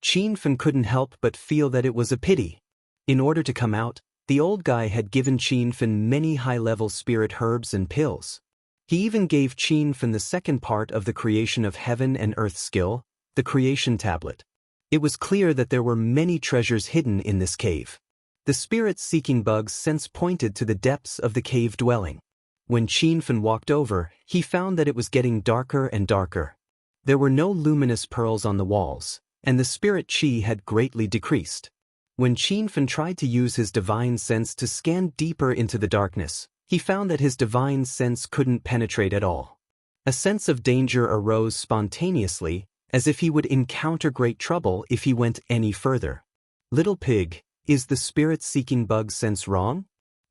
Qianfen couldn't help but feel that it was a pity. In order to come out, the old guy had given Qianfen many high-level spirit herbs and pills. He even gave Qianfen the second part of the creation of heaven and earth skill, the creation tablet. It was clear that there were many treasures hidden in this cave. The spirit-seeking bug's sense pointed to the depths of the cave dwelling. When Qianfen walked over, he found that it was getting darker and darker. There were no luminous pearls on the walls, and the spirit chi had greatly decreased. When Qianfen tried to use his divine sense to scan deeper into the darkness, he found that his divine sense couldn't penetrate at all. A sense of danger arose spontaneously, as if he would encounter great trouble if he went any further. Little Pig, is the spirit-seeking bug's sense wrong?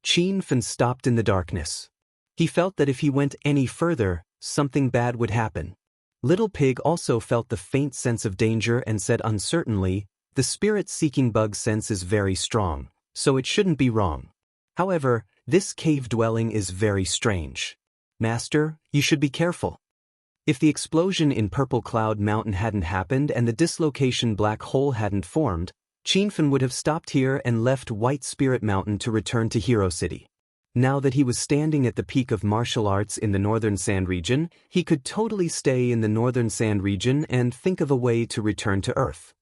Qianfen stopped in the darkness. He felt that if he went any further, something bad would happen. Little Pig also felt the faint sense of danger and said uncertainly, the spirit-seeking bug's sense is very strong, so it shouldn't be wrong. However, this cave dwelling is very strange. Master, you should be careful. If the explosion in Purple Cloud Mountain hadn't happened and the dislocation black hole hadn't formed, Qianfen would have stopped here and left White Spirit Mountain to return to Hero City. Now that he was standing at the peak of martial arts in the Northern Sand region, he could totally stay in the Northern Sand region and think of a way to return to Earth.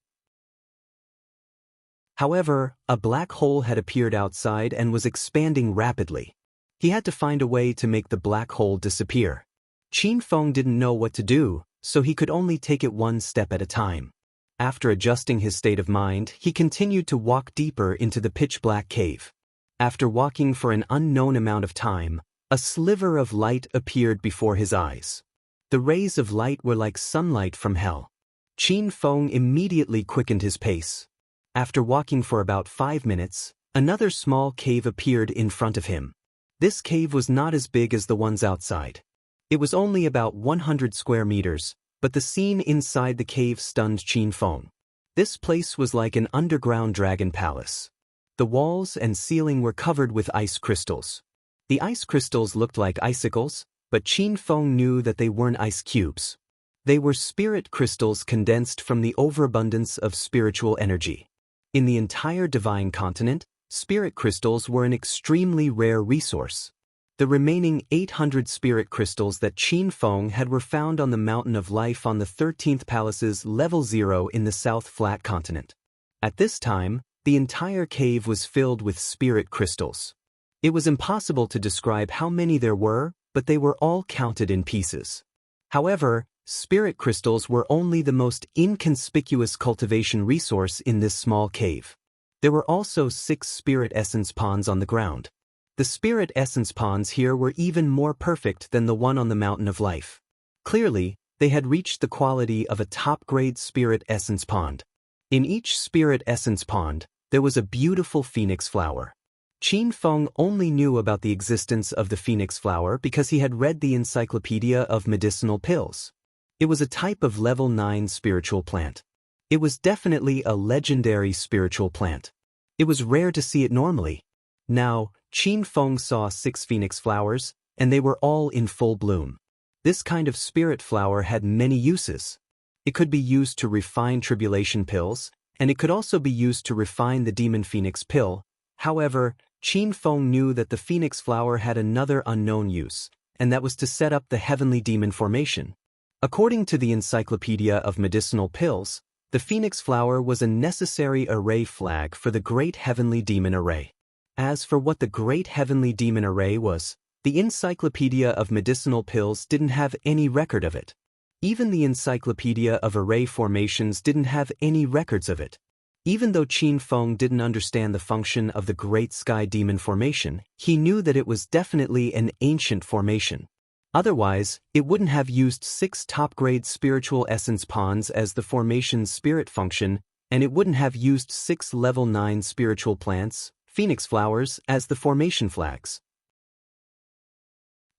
However, a black hole had appeared outside and was expanding rapidly. He had to find a way to make the black hole disappear. Qianfen didn't know what to do, so he could only take it one step at a time. After adjusting his state of mind, he continued to walk deeper into the pitch-black cave. After walking for an unknown amount of time, a sliver of light appeared before his eyes. The rays of light were like sunlight from hell. Qianfen immediately quickened his pace. After walking for about 5 minutes, another small cave appeared in front of him. This cave was not as big as the ones outside. It was only about 100 square meters, but the scene inside the cave stunned Qianfen. This place was like an underground dragon palace. The walls and ceiling were covered with ice crystals. The ice crystals looked like icicles, but Qianfen knew that they weren't ice cubes. They were spirit crystals condensed from the overabundance of spiritual energy. In the entire Divine Continent, spirit crystals were an extremely rare resource. The remaining 800 spirit crystals that Qianfen had were found on the Mountain of Life on the 13th Palace's Level 0 in the South Flat Continent. At this time, the entire cave was filled with spirit crystals. It was impossible to describe how many there were, but they were all counted in pieces. However, spirit crystals were only the most inconspicuous cultivation resource in this small cave. There were also 6 spirit essence ponds on the ground. The spirit essence ponds here were even more perfect than the one on the Mountain of Life. Clearly, they had reached the quality of a top-grade spirit essence pond. In each spirit essence pond, there was a beautiful phoenix flower. Qin Feng only knew about the existence of the phoenix flower because he had read the Encyclopedia of Medicinal Pills. It was a type of level 9 spiritual plant. It was definitely a legendary spiritual plant. It was rare to see it normally. Now, Qin Feng saw 6 phoenix flowers, and they were all in full bloom. This kind of spirit flower had many uses. It could be used to refine tribulation pills, and it could also be used to refine the demon phoenix pill. However, Qin Feng knew that the phoenix flower had another unknown use, and that was to set up the heavenly demon formation. According to the Encyclopedia of Medicinal Pills, the phoenix flower was a necessary array flag for the Great Heavenly Demon Array. As for what the Great Heavenly Demon Array was, the Encyclopedia of Medicinal Pills didn't have any record of it. Even the Encyclopedia of Array Formations didn't have any records of it. Even though Qin Feng didn't understand the function of the Great Sky Demon Formation, he knew that it was definitely an ancient formation. Otherwise, it wouldn't have used 6 top-grade spiritual essence ponds as the formation's spirit function, and it wouldn't have used 6 level 9 spiritual plants, phoenix flowers, as the formation flags.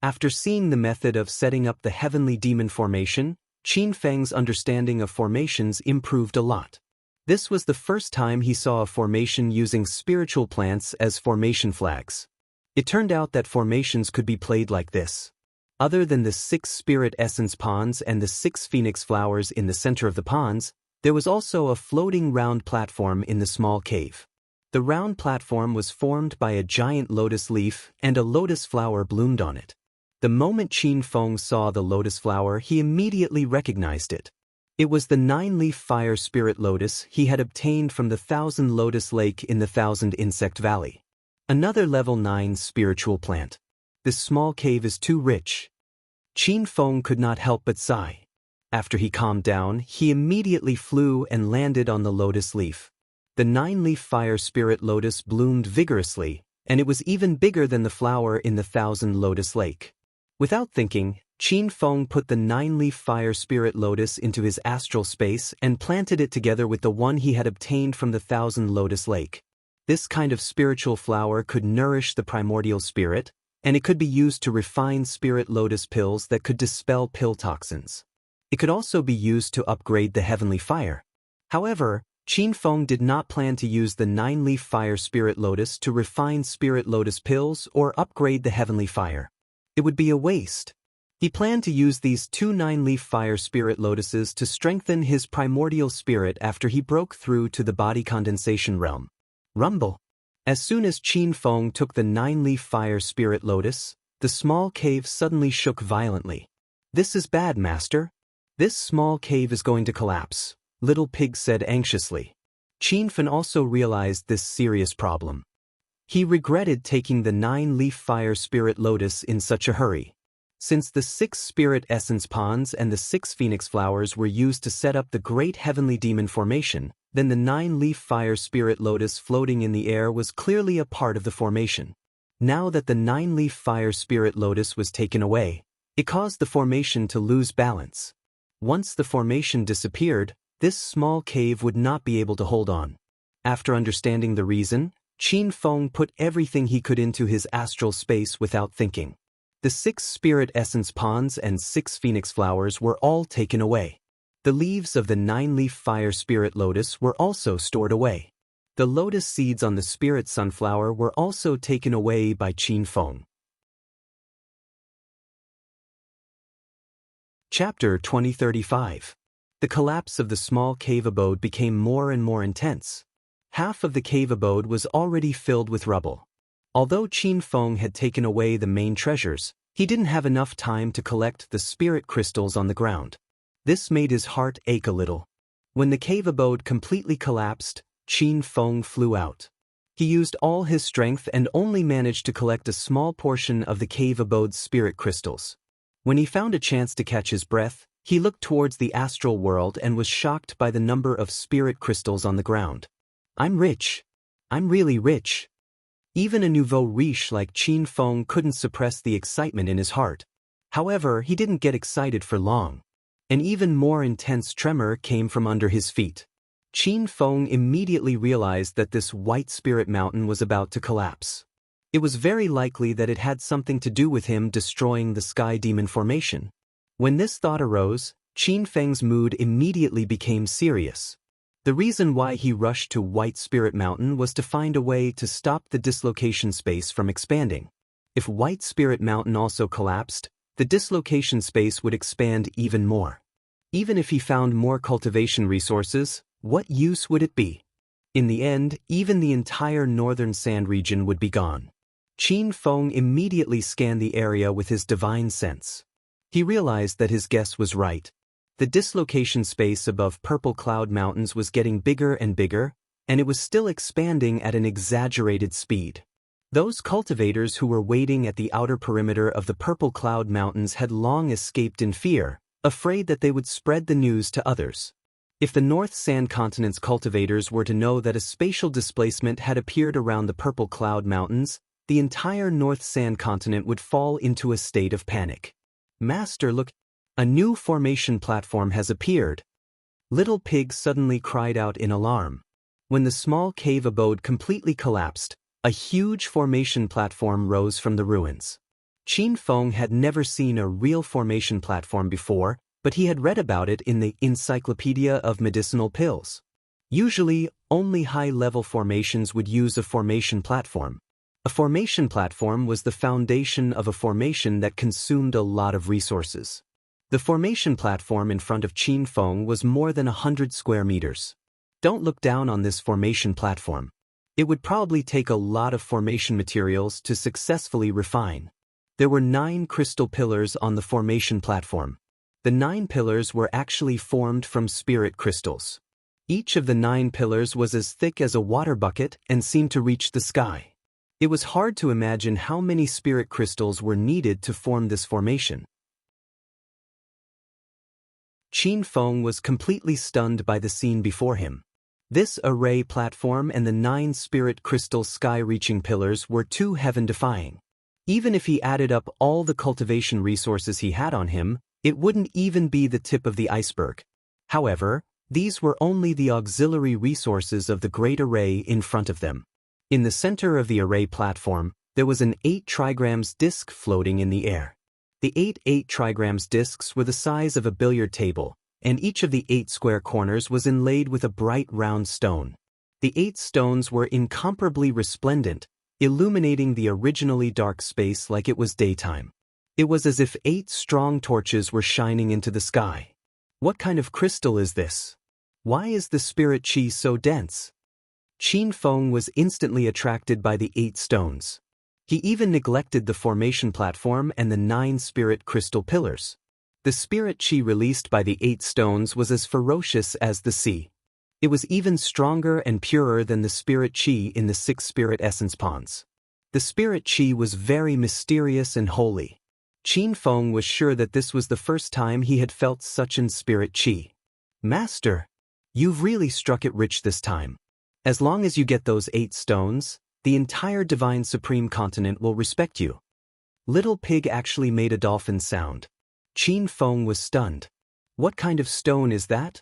After seeing the method of setting up the heavenly demon formation, Qin Feng's understanding of formations improved a lot. This was the first time he saw a formation using spiritual plants as formation flags. It turned out that formations could be played like this. Other than the 6 spirit essence ponds and the 6 phoenix flowers in the center of the ponds, there was also a floating round platform in the small cave. The round platform was formed by a giant lotus leaf, and a lotus flower bloomed on it. The moment Qin Feng saw the lotus flower, he immediately recognized it. It was the 9-leaf fire spirit lotus he had obtained from the 1000 Lotus Lake in the 1000 Insect Valley. Another level 9 spiritual plant. This small cave is too rich. Qin Feng could not help but sigh. After he calmed down, he immediately flew and landed on the lotus leaf. The 9-leaf fire spirit lotus bloomed vigorously, and it was even bigger than the flower in the 1000 Lotus Lake. Without thinking, Qin Feng put the 9-leaf fire spirit lotus into his astral space and planted it together with the one he had obtained from the 1000 Lotus Lake. This kind of spiritual flower could nourish the primordial spirit, and it could be used to refine spirit lotus pills that could dispel pill toxins. It could also be used to upgrade the heavenly fire. However, Qin Feng did not plan to use the 9-leaf fire spirit lotus to refine spirit lotus pills or upgrade the heavenly fire. It would be a waste. He planned to use these 2 9-leaf fire spirit lotuses to strengthen his primordial spirit after he broke through to the body condensation realm. Rumble. As soon as Qin Feng took the 9-leaf fire spirit lotus, the small cave suddenly shook violently. "This is bad, master. This small cave is going to collapse," Little Pig said anxiously. Qin Feng also realized this serious problem. He regretted taking the 9-leaf fire spirit lotus in such a hurry. Since the 6 spirit essence ponds and the 6 phoenix flowers were used to set up the Great Heavenly Demon Formation, then the 9-leaf fire spirit lotus floating in the air was clearly a part of the formation. Now that the 9-leaf fire spirit lotus was taken away, it caused the formation to lose balance. Once the formation disappeared, this small cave would not be able to hold on. After understanding the reason, Qin Feng put everything he could into his astral space without thinking. The 6 spirit essence ponds and 6 phoenix flowers were all taken away. The leaves of the 9-leaf fire spirit lotus were also stored away. The lotus seeds on the spirit sunflower were also taken away by Qin Feng. Chapter 2035. The collapse of the small cave abode became more and more intense. Half of the cave abode was already filled with rubble. Although Qin Feng had taken away the main treasures, he didn't have enough time to collect the spirit crystals on the ground. This made his heart ache a little. When the cave abode completely collapsed, Qin Feng flew out. He used all his strength and only managed to collect a small portion of the cave abode's spirit crystals. When he found a chance to catch his breath, he looked towards the astral world and was shocked by the number of spirit crystals on the ground. I'm rich. I'm really rich. Even a nouveau riche like Qin Feng couldn't suppress the excitement in his heart. However, he didn't get excited for long. An even more intense tremor came from under his feet. Qin Feng immediately realized that this white spirit mountain was about to collapse. It was very likely that it had something to do with him destroying the sky demon formation. When this thought arose, Qin Feng's mood immediately became serious. The reason why he rushed to White Spirit Mountain was to find a way to stop the dislocation space from expanding. If White Spirit Mountain also collapsed, the dislocation space would expand even more. Even if he found more cultivation resources, what use would it be? In the end, even the entire northern sand region would be gone. Qin Feng immediately scanned the area with his divine sense. He realized that his guess was right. The dislocation space above Purple Cloud Mountains was getting bigger and bigger, and it was still expanding at an exaggerated speed. Those cultivators who were waiting at the outer perimeter of the Purple Cloud Mountains had long escaped in fear, afraid that they would spread the news to others. If the North Sand Continent's cultivators were to know that a spatial displacement had appeared around the Purple Cloud Mountains, the entire North Sand Continent would fall into a state of panic. Master, look! A new formation platform has appeared. Little Pig suddenly cried out in alarm. When the small cave abode completely collapsed, a huge formation platform rose from the ruins. Qin Feng had never seen a real formation platform before, but he had read about it in the Encyclopedia of Medicinal Pills. Usually, only high-level formations would use a formation platform. A formation platform was the foundation of a formation that consumed a lot of resources. The formation platform in front of Qin Feng was more than 100 square meters. Don't look down on this formation platform. It would probably take a lot of formation materials to successfully refine. There were 9 crystal pillars on the formation platform. The 9 pillars were actually formed from spirit crystals. Each of the 9 pillars was as thick as a water bucket and seemed to reach the sky. It was hard to imagine how many spirit crystals were needed to form this formation. Qin Feng was completely stunned by the scene before him. This array platform and the 9 spirit crystal sky-reaching pillars were too heaven-defying. Even if he added up all the cultivation resources he had on him, it wouldn't even be the tip of the iceberg. However, these were only the auxiliary resources of the great array in front of them. In the center of the array platform, there was an 8 trigrams disc floating in the air. The 8 trigrams discs were the size of a billiard table, and each of the 8 square corners was inlaid with a bright round stone. The 8 stones were incomparably resplendent, illuminating the originally dark space like it was daytime. It was as if 8 strong torches were shining into the sky. What kind of crystal is this? Why is the spirit qi so dense? Qin Feng was instantly attracted by the 8 stones. He even neglected the formation platform and the 9 spirit crystal pillars. The spirit qi released by the 8 stones was as ferocious as the sea. It was even stronger and purer than the spirit qi in the 6 spirit essence ponds. The spirit qi was very mysterious and holy. Qin Feng was sure that this was the first time he had felt such an spirit qi. Master, you've really struck it rich this time. As long as you get those 8 stones, the entire Divine Supreme Continent will respect you. Little Pig actually made a dolphin sound. Qin Feng was stunned. What kind of stone is that?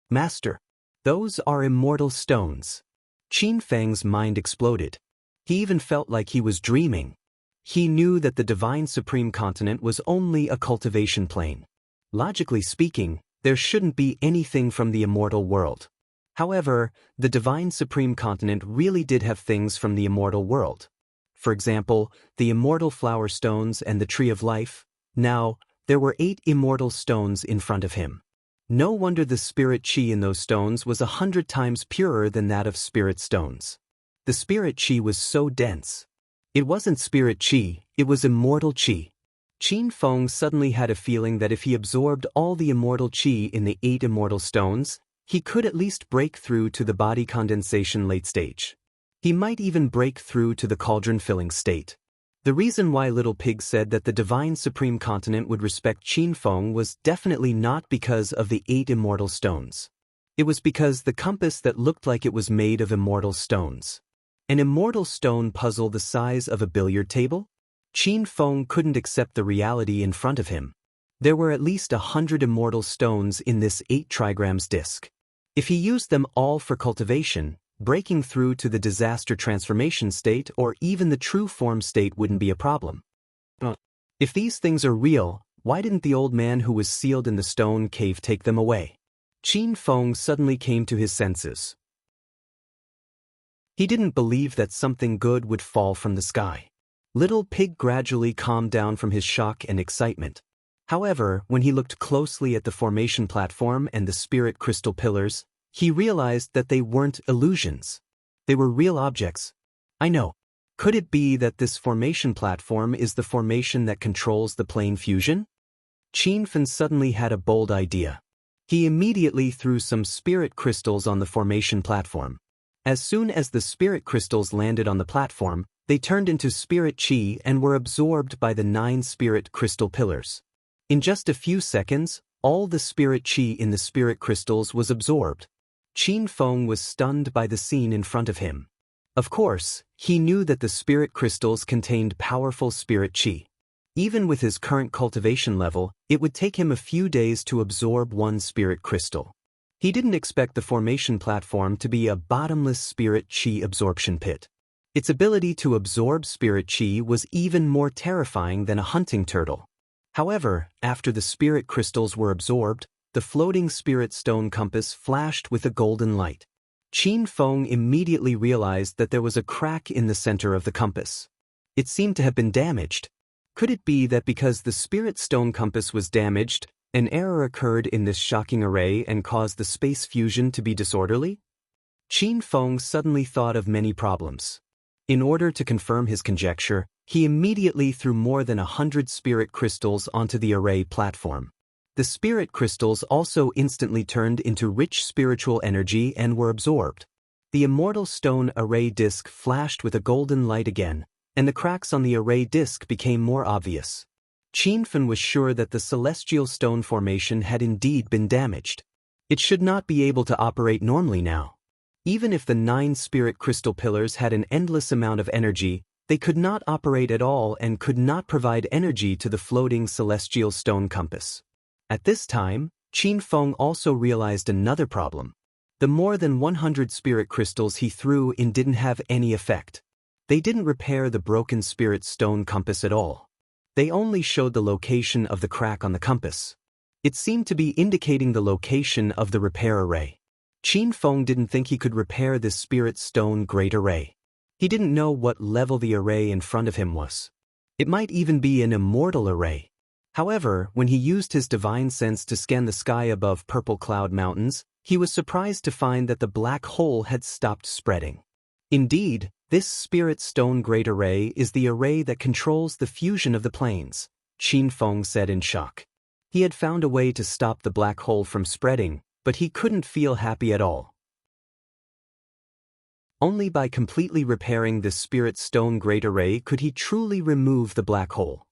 Master, those are immortal stones. Qin Feng's mind exploded. He even felt like he was dreaming. He knew that the Divine Supreme Continent was only a cultivation plane. Logically speaking, there shouldn't be anything from the immortal world. However, the Divine Supreme Continent really did have things from the immortal world. For example, the immortal flower stones and the tree of life. Now, there were 8 immortal stones in front of him. No wonder the spirit qi in those stones was 100 times purer than that of spirit stones. The spirit qi was so dense. It wasn't spirit qi, it was immortal qi. Qin Feng suddenly had a feeling that if he absorbed all the immortal qi in the 8 immortal stones, he could at least break through to the body condensation late stage. He might even break through to the cauldron-filling state. The reason why Little Pig said that the Divine Supreme Continent would respect Qin Feng was definitely not because of the 8 immortal stones. It was because the compass that looked like it was made of immortal stones. An immortal stone puzzle the size of a billiard table? Qin Feng couldn't accept the reality in front of him. There were at least 100 immortal stones in this 8 trigrams disc. If he used them all for cultivation, breaking through to the disaster transformation state or even the true form state wouldn't be a problem. If these things are real, why didn't the old man who was sealed in the stone cave take them away? Qin Feng suddenly came to his senses. He didn't believe that something good would fall from the sky. Little Pig gradually calmed down from his shock and excitement. However, when he looked closely at the formation platform and the spirit crystal pillars, he realized that they weren't illusions. They were real objects. I know. Could it be that this formation platform is the formation that controls the plane fusion? Qin Feng suddenly had a bold idea. He immediately threw some spirit crystals on the formation platform. As soon as the spirit crystals landed on the platform, they turned into spirit chi and were absorbed by the 9 spirit crystal pillars. In just a few seconds, all the spirit chi in the spirit crystals was absorbed. Qin Feng was stunned by the scene in front of him. Of course, he knew that the spirit crystals contained powerful spirit chi. Even with his current cultivation level, it would take him a few days to absorb 1 spirit crystal. He didn't expect the formation platform to be a bottomless spirit chi absorption pit. Its ability to absorb spirit chi was even more terrifying than a hunting turtle. However, after the spirit crystals were absorbed, the floating spirit stone compass flashed with a golden light. Qin Feng immediately realized that there was a crack in the center of the compass. It seemed to have been damaged. Could it be that because the spirit stone compass was damaged, an error occurred in this shocking array and caused the space fusion to be disorderly? Qin Feng suddenly thought of many problems. In order to confirm his conjecture, he immediately threw more than 100 spirit crystals onto the array platform. The spirit crystals also instantly turned into rich spiritual energy and were absorbed. The immortal stone array disk flashed with a golden light again, and the cracks on the array disk became more obvious. Qin Feng was sure that the celestial stone formation had indeed been damaged. It should not be able to operate normally now. Even if the 9 spirit crystal pillars had an endless amount of energy, they could not operate at all and could not provide energy to the floating celestial stone compass. At this time, Qin Feng also realized another problem. The more than 100 spirit crystals he threw in didn't have any effect. They didn't repair the broken spirit stone compass at all. They only showed the location of the crack on the compass. It seemed to be indicating the location of the repair array. Qin Feng didn't think he could repair this spirit stone great array. He didn't know what level the array in front of him was. It might even be an immortal array. However, when he used his divine sense to scan the sky above Purple Cloud Mountains, he was surprised to find that the black hole had stopped spreading. Indeed, this spirit stone great array is the array that controls the fusion of the planes, Qin Feng said in shock. He had found a way to stop the black hole from spreading, but he couldn't feel happy at all. Only by completely repairing the spirit stone great array could he truly remove the black hole.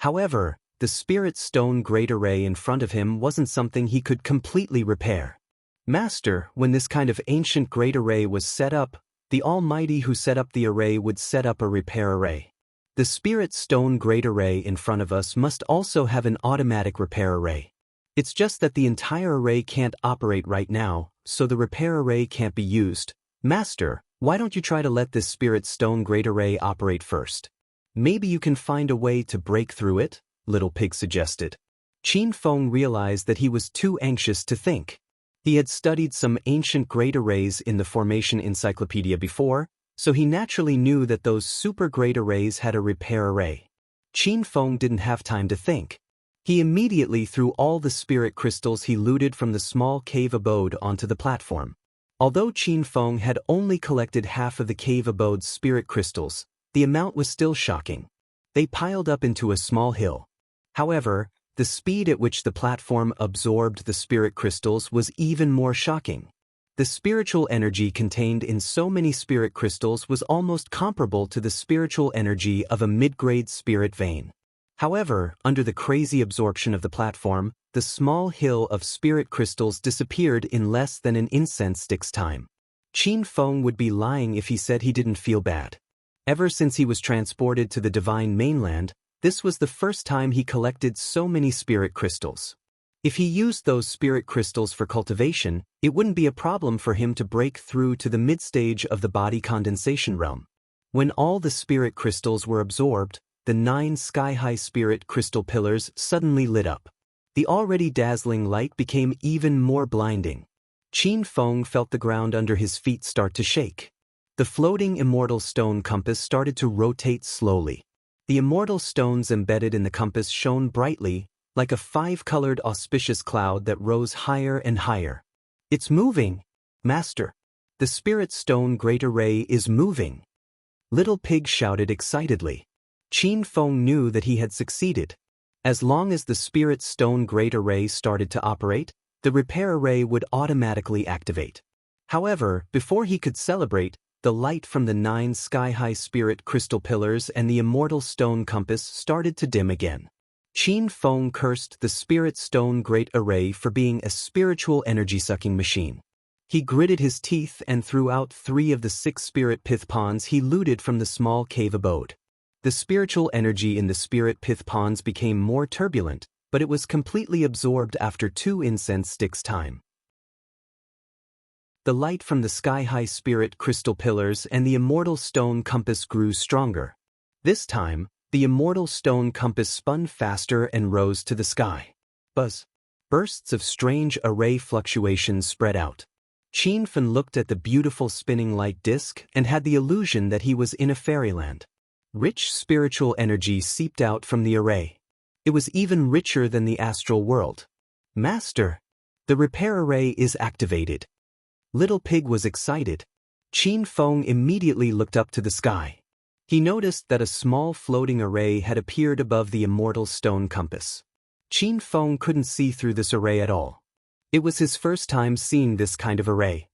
However, the spirit stone great array in front of him wasn't something he could completely repair. Master, when this kind of ancient great array was set up, the Almighty who set up the array would set up a repair array. The spirit stone great array in front of us must also have an automatic repair array. It's just that the entire array can't operate right now, so the repair array can't be used. Master, why don't you try to let this spirit stone great array operate first? Maybe you can find a way to break through it, Little Pig suggested. Qin Feng realized that he was too anxious to think. He had studied some ancient great arrays in the Formation Encyclopedia before, so he naturally knew that those super great arrays had a repair array. Qin Feng didn't have time to think. He immediately threw all the spirit crystals he looted from the small cave abode onto the platform. Although Qin Feng had only collected half of the cave abode's spirit crystals, the amount was still shocking. They piled up into a small hill. However, the speed at which the platform absorbed the spirit crystals was even more shocking. The spiritual energy contained in so many spirit crystals was almost comparable to the spiritual energy of a mid-grade spirit vein. However, under the crazy absorption of the platform, the small hill of spirit crystals disappeared in less than an incense stick's time. Qin Feng would be lying if he said he didn't feel bad. Ever since he was transported to the divine mainland, this was the first time he collected so many spirit crystals. If he used those spirit crystals for cultivation, it wouldn't be a problem for him to break through to the mid-stage of the body condensation realm. When all the spirit crystals were absorbed, the 9 sky-high spirit crystal pillars suddenly lit up. The already dazzling light became even more blinding. Qin Feng felt the ground under his feet start to shake. The floating immortal stone compass started to rotate slowly. The immortal stones embedded in the compass shone brightly, like a 5-colored auspicious cloud that rose higher and higher. "It's moving, Master! The Spirit Stone Great Array is moving!" Little Pig shouted excitedly. Qin Feng knew that he had succeeded. As long as the Spirit Stone Great Array started to operate, the repair array would automatically activate. However, before he could celebrate, the light from the 9 sky-high spirit crystal pillars and the immortal stone compass started to dim again. Qin Feng cursed the Spirit Stone Great Array for being a spiritual energy-sucking machine. He gritted his teeth and threw out 3 of the 6 spirit pith ponds he looted from the small cave abode. The spiritual energy in the spirit pith ponds became more turbulent, but it was completely absorbed after 2 incense sticks' time. The light from the sky-high spirit crystal pillars and the immortal stone compass grew stronger. This time, the immortal stone compass spun faster and rose to the sky. Buzz! Bursts of strange array fluctuations spread out. Qin Feng looked at the beautiful spinning light disk and had the illusion that he was in a fairyland. Rich spiritual energy seeped out from the array. It was even richer than the astral world. "Master! The repair array is activated!" Little Pig was excited. Qin Feng immediately looked up to the sky. He noticed that a small floating array had appeared above the immortal stone compass. Qin Feng couldn't see through this array at all. It was his first time seeing this kind of array.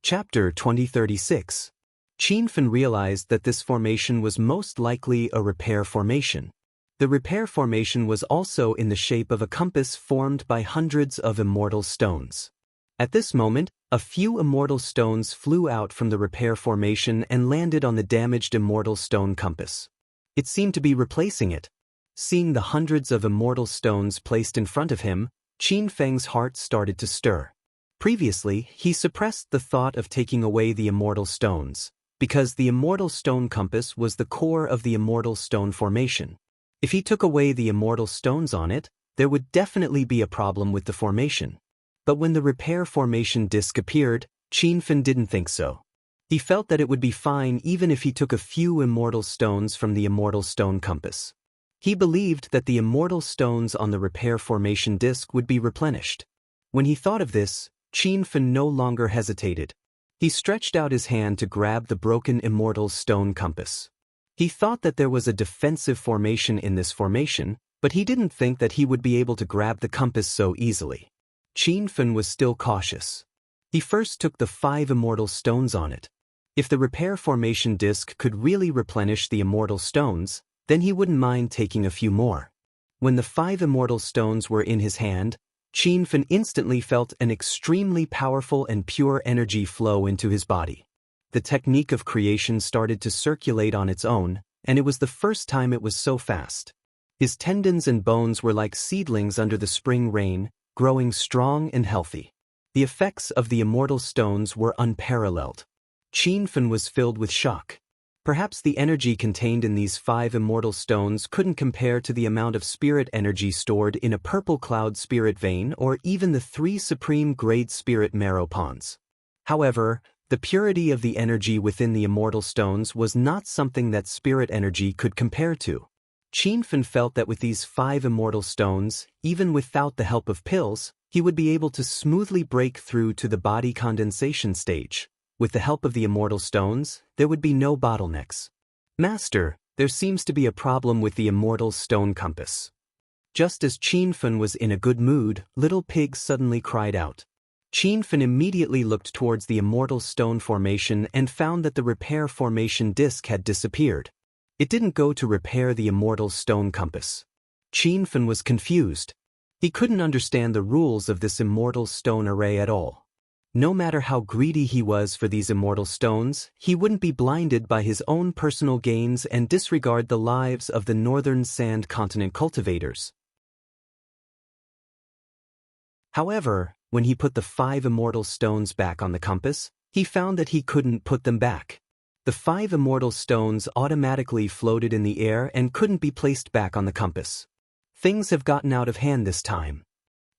Chapter 2036. Qin Feng realized that this formation was most likely a repair formation. The repair formation was also in the shape of a compass formed by hundreds of immortal stones. At this moment, a few immortal stones flew out from the repair formation and landed on the damaged immortal stone compass. It seemed to be replacing it. Seeing the hundreds of immortal stones placed in front of him, Qin Feng's heart started to stir. Previously, he suppressed the thought of taking away the immortal stones, because the immortal stone compass was the core of the immortal stone formation. If he took away the immortal stones on it, there would definitely be a problem with the formation. But when the repair formation disc appeared, Qin Feng didn't think so. He felt that it would be fine even if he took a few immortal stones from the immortal stone compass. He believed that the immortal stones on the repair formation disc would be replenished. When he thought of this, Qin Feng no longer hesitated. He stretched out his hand to grab the broken immortal stone compass. He thought that there was a defensive formation in this formation, but he didn't think that he would be able to grab the compass so easily. Qin Feng was still cautious. He first took the 5 immortal stones on it. If the repair formation disc could really replenish the immortal stones, then he wouldn't mind taking a few more. When the 5 immortal stones were in his hand, Qin Feng instantly felt an extremely powerful and pure energy flow into his body. The technique of creation started to circulate on its own, and it was the first time it was so fast. His tendons and bones were like seedlings under the spring rain, growing strong and healthy. The effects of the immortal stones were unparalleled. Qin Feng was filled with shock. Perhaps the energy contained in these 5 immortal stones couldn't compare to the amount of spirit energy stored in a purple cloud spirit vein or even the 3 supreme grade spirit marrow ponds. However, the purity of the energy within the immortal stones was not something that spirit energy could compare to. Qin Feng felt that with these 5 immortal stones, even without the help of pills, he would be able to smoothly break through to the body condensation stage. With the help of the immortal stones, there would be no bottlenecks. "Master, there seems to be a problem with the immortal stone compass." Just as Qin was in a good mood, Little Pig suddenly cried out. Qin immediately looked towards the immortal stone formation and found that the repair formation disc had disappeared. It didn't go to repair the immortal stone compass. Qin was confused. He couldn't understand the rules of this immortal stone array at all. No matter how greedy he was for these immortal stones, he wouldn't be blinded by his own personal gains and disregard the lives of the northern sand continent cultivators. However, when he put the 5 immortal stones back on the compass, he found that he couldn't put them back. The 5 immortal stones automatically floated in the air and couldn't be placed back on the compass. Things have gotten out of hand this time.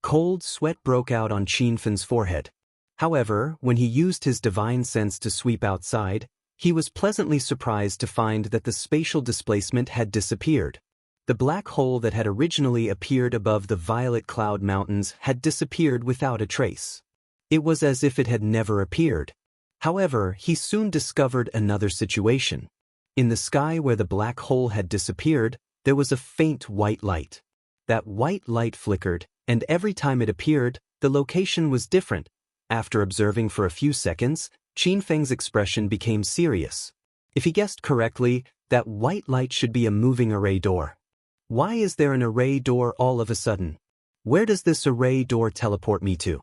Cold sweat broke out on Qin's forehead. However, when he used his divine sense to sweep outside, he was pleasantly surprised to find that the spatial displacement had disappeared. The black hole that had originally appeared above the violet cloud mountains had disappeared without a trace. It was as if it had never appeared. However, he soon discovered another situation. In the sky where the black hole had disappeared, there was a faint white light. That white light flickered, and every time it appeared, the location was different. After observing for a few seconds, Qin's expression became serious. If he guessed correctly, that white light should be a moving array door. Why is there an array door all of a sudden? Where does this array door teleport me to?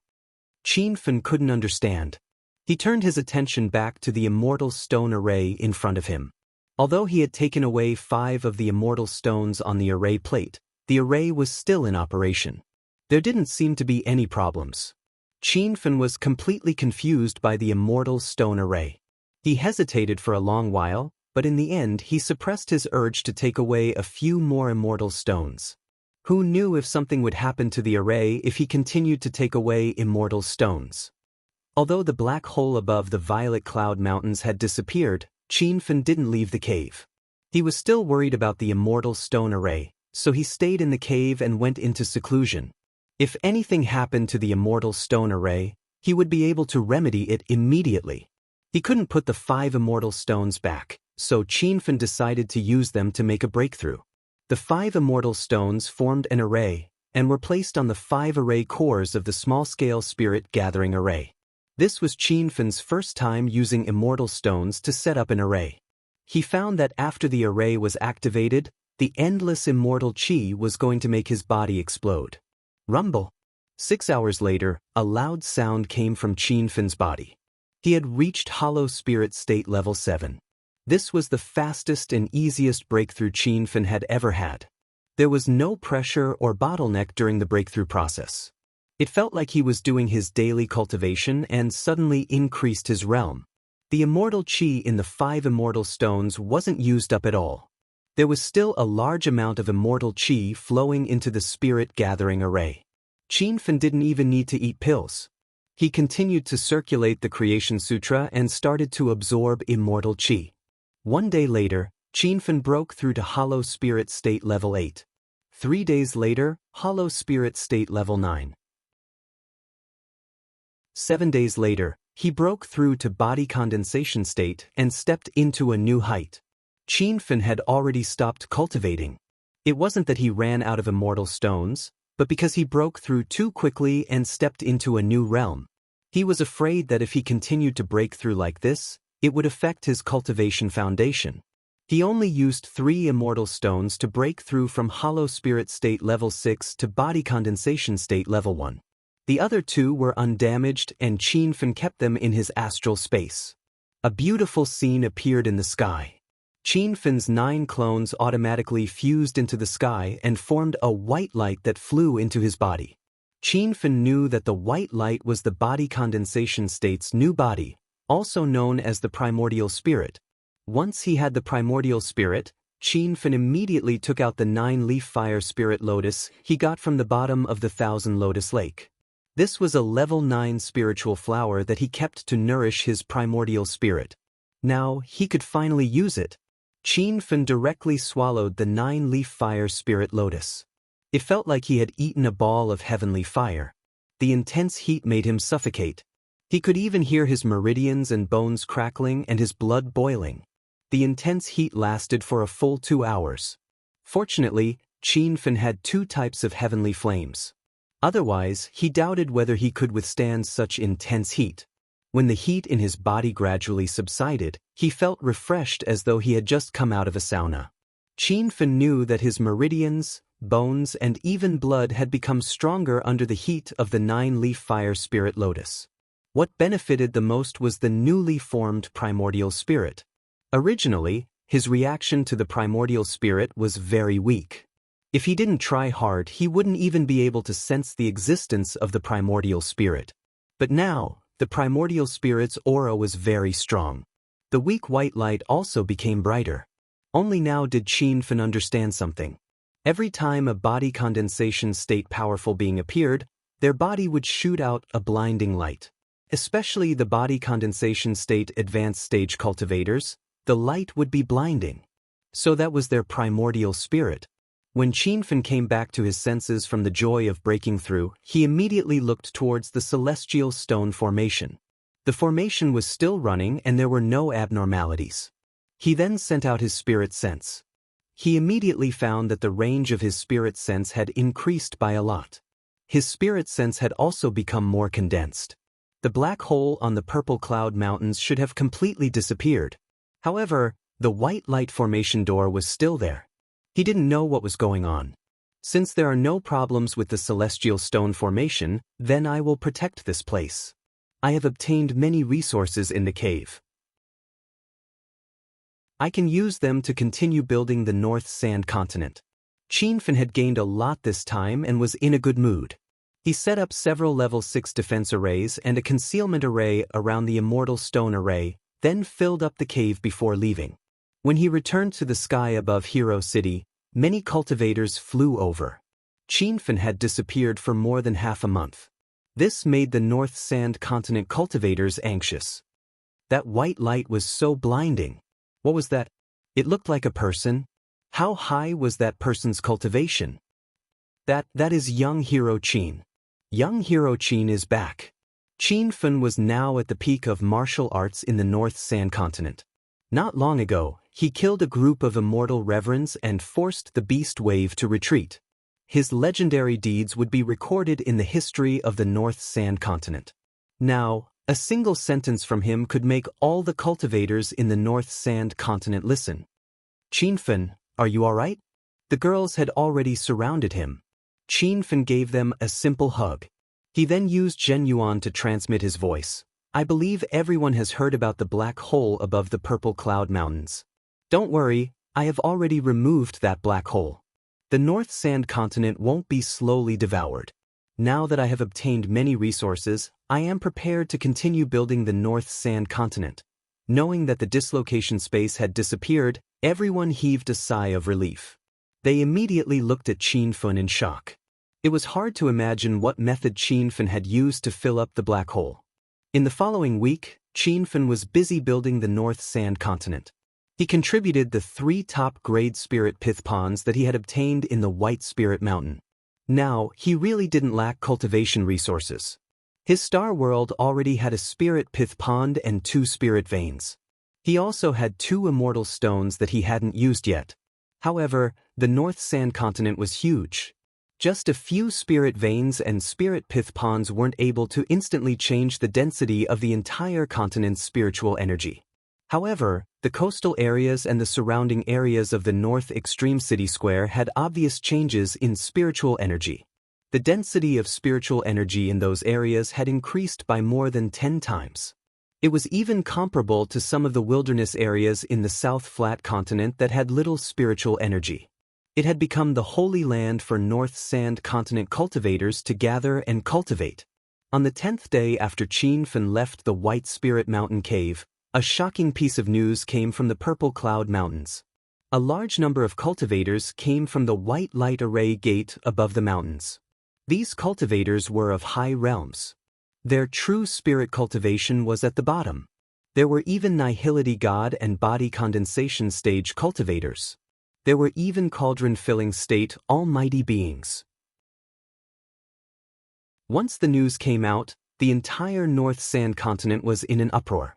Qin couldn't understand. He turned his attention back to the immortal stone array in front of him. Although he had taken away 5 of the immortal stones on the array plate, the array was still in operation. There didn't seem to be any problems. Qin was completely confused by the immortal stone array. He hesitated for a long while, but in the end he suppressed his urge to take away a few more immortal stones. Who knew if something would happen to the array if he continued to take away immortal stones? Although the black hole above the violet cloud mountains had disappeared, Qin didn't leave the cave. He was still worried about the immortal stone array, so he stayed in the cave and went into seclusion. If anything happened to the immortal stone array, he would be able to remedy it immediately. He couldn't put the 5 immortal stones back, so Qin decided to use them to make a breakthrough. The 5 immortal stones formed an array, and were placed on the 5 array cores of the small-scale spirit gathering array. This was Qin's first time using immortal stones to set up an array. He found that after the array was activated, the endless immortal qi was going to make his body explode. Rumble. 6 hours later, a loud sound came from Qin's body. He had reached hollow spirit state level 7. This was the fastest and easiest breakthrough Qin had ever had. There was no pressure or bottleneck during the breakthrough process. It felt like he was doing his daily cultivation and suddenly increased his realm. The immortal qi in the 5 immortal stones wasn't used up at all. There was still a large amount of immortal qi flowing into the spirit gathering array. Qin didn't even need to eat pills. He continued to circulate the Creation Sutra and started to absorb immortal qi. One day later, Qin broke through to hollow spirit state level 8. 3 days later, hollow spirit state level 9. 7 days later, he broke through to body condensation state and stepped into a new height. Qin had already stopped cultivating. It wasn't that he ran out of immortal stones, but because he broke through too quickly and stepped into a new realm. He was afraid that if he continued to break through like this, it would affect his cultivation foundation. He only used 3 immortal stones to break through from hollow spirit state level 6 to body condensation state level 1. The other 2 were undamaged and Qin kept them in his astral space. A beautiful scene appeared in the sky. Qin's 9 clones automatically fused into the sky and formed a white light that flew into his body. Qin knew that the white light was the body condensation state's new body, also known as the primordial spirit. Once he had the primordial spirit, Qin immediately took out the 9-leaf fire spirit lotus he got from the bottom of the 1,000 lotus lake. This was a level 9 spiritual flower that he kept to nourish his primordial spirit. Now he could finally use it. Qin directly swallowed the 9-leaf fire spirit lotus. It felt like he had eaten a ball of heavenly fire. The intense heat made him suffocate. He could even hear his meridians and bones crackling and his blood boiling. The intense heat lasted for a full 2 hours. Fortunately, Fen had two types of heavenly flames. Otherwise, he doubted whether he could withstand such intense heat. When the heat in his body gradually subsided, he felt refreshed as though he had just come out of a sauna. Fen knew that his meridians, bones, and even blood had become stronger under the heat of the 9-leaf fire spirit lotus. What benefited the most was the newly formed primordial spirit. Originally, his reaction to the primordial spirit was very weak. If he didn't try hard, he wouldn't even be able to sense the existence of the primordial spirit. But now, the primordial spirit's aura was very strong. The weak white light also became brighter. Only now did Fen understand something. Every time a body condensation state powerful being appeared, their body would shoot out a blinding light. Especially the body condensation state advanced stage cultivators, the light would be blinding. So that was their primordial spirit. When Fen came back to his senses from the joy of breaking through, he immediately looked towards the celestial stone formation. The formation was still running and there were no abnormalities. He then sent out his spirit sense. He immediately found that the range of his spirit sense had increased by a lot. His spirit sense had also become more condensed. The black hole on the purple cloud mountains should have completely disappeared. However, the white light formation door was still there. He didn't know what was going on. Since there are no problems with the celestial stone formation, then I will protect this place. I have obtained many resources in the cave. I can use them to continue building the North Sand Continent. Fen had gained a lot this time and was in a good mood. He set up several level 6 defense arrays and a concealment array around the immortal stone array, then filled up the cave before leaving. When he returned to the sky above Hero City, many cultivators flew over. Fen had disappeared for more than half a month. This made the North Sand Continent cultivators anxious. That white light was so blinding. What was that? It looked like a person. How high was that person's cultivation? That is young Hero Chen. Young Hero Chen is back. Fen was now at the peak of martial arts in the North Sand Continent. Not long ago, he killed a group of immortal reverends and forced the beast wave to retreat. His legendary deeds would be recorded in the history of the North Sand Continent. Now, a single sentence from him could make all the cultivators in the North Sand Continent listen. Fen, are you all right? The girls had already surrounded him. Fen gave them a simple hug. He then used Zhenyuan to transmit his voice. I believe everyone has heard about the black hole above the purple cloud mountains. Don't worry, I have already removed that black hole. The North Sand Continent won't be slowly devoured. Now that I have obtained many resources, I am prepared to continue building the North Sand Continent. Knowing that the dislocation space had disappeared, everyone heaved a sigh of relief. They immediately looked at Fen in shock. It was hard to imagine what method Fen had used to fill up the black hole. In the following week, Fen was busy building the North Sand Continent. He contributed the 3 top-grade spirit pith ponds that he had obtained in the White Spirit Mountain. Now, he really didn't lack cultivation resources. His star world already had a spirit pith pond and 2 spirit veins. He also had 2 immortal stones that he hadn't used yet. However, the North Sand Continent was huge. Just a few spirit veins and spirit pith ponds weren't able to instantly change the density of the entire continent's spiritual energy. However, the coastal areas and the surrounding areas of the North Extreme City Square had obvious changes in spiritual energy. The density of spiritual energy in those areas had increased by more than 10 times. It was even comparable to some of the wilderness areas in the South Flat Continent that had little spiritual energy. It had become the holy land for North Sand Continent cultivators to gather and cultivate. On the 10th day after Fen left the White Spirit Mountain Cave, a shocking piece of news came from the Purple Cloud Mountains. A large number of cultivators came from the White Light Array Gate above the mountains. These cultivators were of high realms. Their true spirit cultivation was at the bottom. There were even Nihility God and Body Condensation Stage cultivators. There were even Cauldron-filling state almighty beings. Once the news came out, the entire North Sand Continent was in an uproar.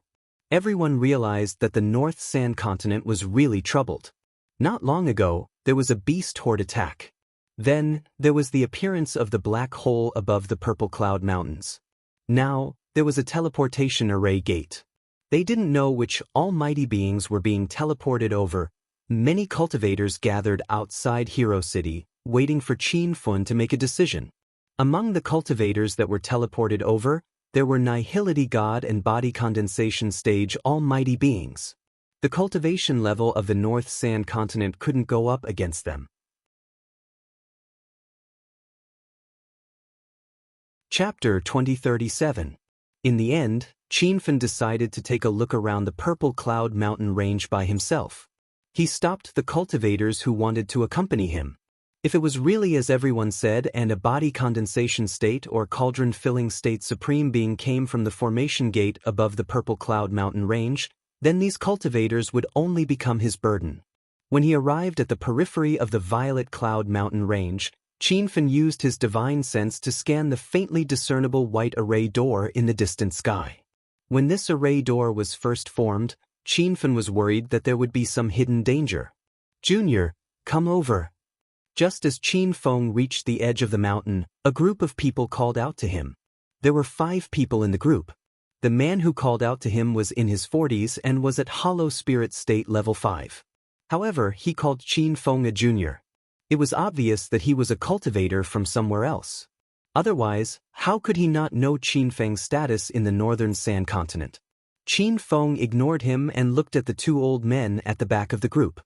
Everyone realized that the North Sand Continent was really troubled. Not long ago, there was a beast horde attack. Then, there was the appearance of the black hole above the purple cloud mountains. Now, there was a teleportation array gate. They didn't know which almighty beings were being teleported over. Many cultivators gathered outside Hero City, waiting for Qin Fun to make a decision. Among the cultivators that were teleported over, there were Nihility God and Body Condensation Stage almighty beings. The cultivation level of the North Sand continent couldn't go up against them. Chapter 2037. In the end, Qin Fun decided to take a look around the Purple Cloud Mountain range by himself. He stopped the cultivators who wanted to accompany him. If it was really as everyone said and a body condensation state or cauldron-filling state supreme being came from the formation gate above the Purple Cloud Mountain range, then these cultivators would only become his burden. When he arrived at the periphery of the Violet Cloud Mountain range, Qin Fun used his divine sense to scan the faintly discernible white array door in the distant sky. When this array door was first formed, Qin Fun was worried that there would be some hidden danger. "Junior, come over." Just as Qin Feng reached the edge of the mountain, a group of people called out to him. There were 5 people in the group. The man who called out to him was in his 40s and was at Hollow Spirit State Level 5. However, he called Qin Feng a junior. It was obvious that he was a cultivator from somewhere else. Otherwise, how could he not know Qin Feng's status in the Northern Sand Continent? Qin Feng ignored him and looked at the 2 old men at the back of the group.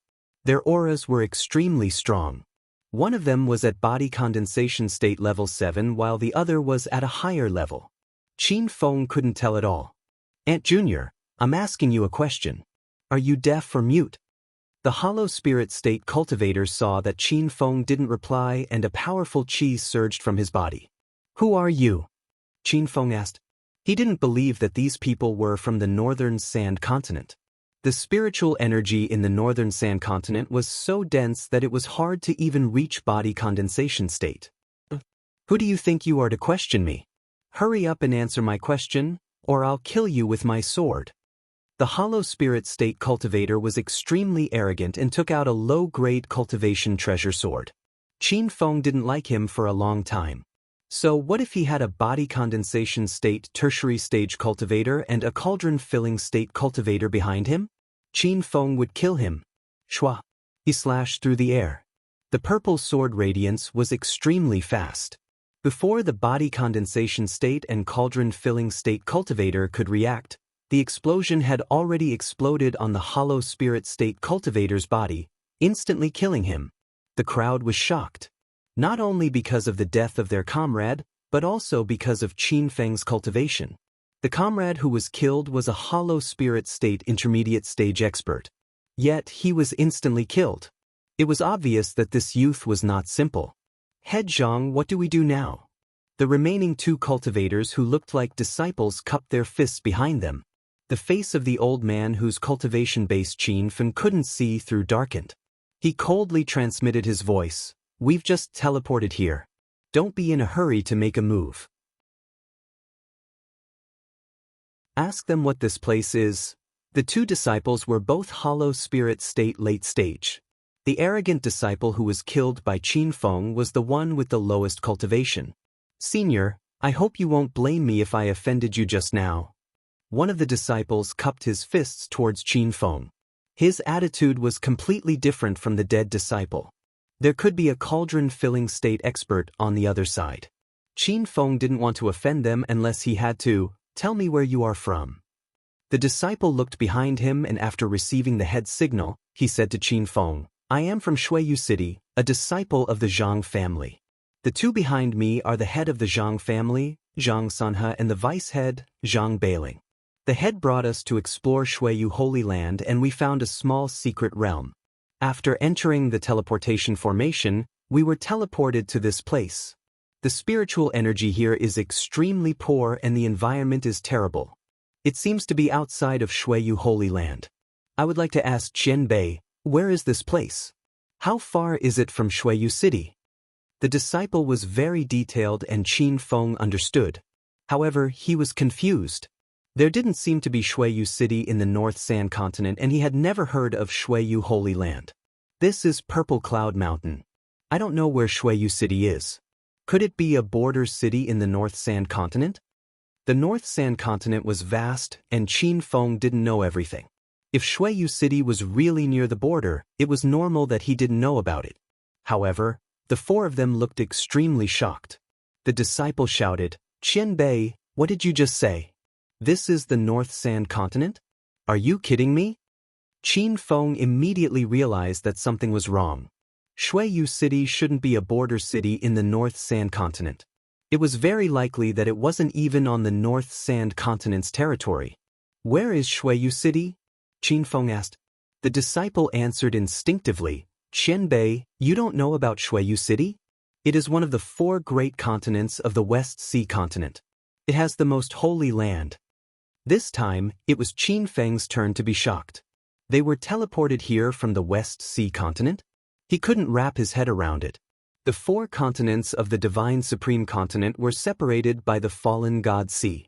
Their auras were extremely strong. One of them was at Body Condensation State Level 7 while the other was at a higher level. Qin Feng couldn't tell at all. "Aunt Junior, I'm asking you a question. Are you deaf or mute?" The Hollow Spirit State cultivator saw that Qin Feng didn't reply and a powerful qi surged from his body. "Who are you?" Qin Feng asked. He didn't believe that these people were from the Northern Sand Continent. The spiritual energy in the Northern Sand Continent was so dense that it was hard to even reach body condensation state. "Who do you think you are to question me? Hurry up and answer my question, or I'll kill you with my sword." The Hollow Spirit State cultivator was extremely arrogant and took out a low-grade cultivation treasure sword. Qin Feng didn't like him for a long time. So what if he had a body condensation state tertiary stage cultivator and a cauldron-filling state cultivator behind him? Qin Feng would kill him. Shwa! He slashed through the air. The purple sword radiance was extremely fast. Before the body condensation state and cauldron-filling state cultivator could react, the explosion had already exploded on the Hollow Spirit State cultivator's body, instantly killing him. The crowd was shocked. Not only because of the death of their comrade, but also because of Qin Feng's cultivation. The comrade who was killed was a Hollow Spirit State intermediate stage expert. Yet he was instantly killed. It was obvious that this youth was not simple. "Head Zhang, what do we do now?" The remaining 2 cultivators who looked like disciples cupped their fists behind them. The face of the old man whose cultivation base Qin Feng couldn't see through darkened. He coldly transmitted his voice. "We've just teleported here. Don't be in a hurry to make a move. Ask them what this place is." The 2 disciples were both Hollow Spirit State late stage. The arrogant disciple who was killed by Qin Feng was the one with the lowest cultivation. "Senior, I hope you won't blame me if I offended you just now." One of the disciples cupped his fists towards Qin Feng. His attitude was completely different from the dead disciple. There could be a cauldron-filling state expert on the other side. Qin Feng didn't want to offend them unless he had to. "Tell me where you are from." The disciple looked behind him and after receiving the head signal, he said to Qin Feng, "I am from Shuiyu City, a disciple of the Zhang family. The 2 behind me are the head of the Zhang family, Zhang Sanhe, and the vice head, Zhang Bailing. The head brought us to explore Shuiyu Holy Land and we found a small secret realm. After entering the teleportation formation, we were teleported to this place. The spiritual energy here is extremely poor and the environment is terrible. It seems to be outside of Shuiyu Holy Land. I would like to ask Qian Bei, where is this place? How far is it from Shuiyu City?" The disciple was very detailed and Qin Feng understood. However, he was confused. There didn't seem to be Shuiyu City in the North Sand Continent and he had never heard of Shuiyu Holy Land. "This is Purple Cloud Mountain. I don't know where Shuiyu City is. Could it be a border city in the North Sand Continent? The North Sand Continent was vast, and Qin Feng didn't know everything. If Shuiyu City was really near the border, it was normal that he didn't know about it. However, the four of them looked extremely shocked. The disciple shouted, "Qian Bei, what did you just say? This is the North Sand Continent? Are you kidding me?" Qin Feng immediately realized that something was wrong. Shuiyu City shouldn't be a border city in the North Sand Continent. It was very likely that it wasn't even on the North Sand Continent's territory. "Where is Shuiyu City?" Qin Feng asked. The disciple answered instinctively, "Qian Bei, you don't know about Shuiyu City? It is one of the 4 great continents of the West Sea Continent. It has the most holy land." This time, it was Qin Feng's turn to be shocked. They were teleported here from the West Sea Continent? He couldn't wrap his head around it. The 4 continents of the Divine Supreme Continent were separated by the fallen God Sea.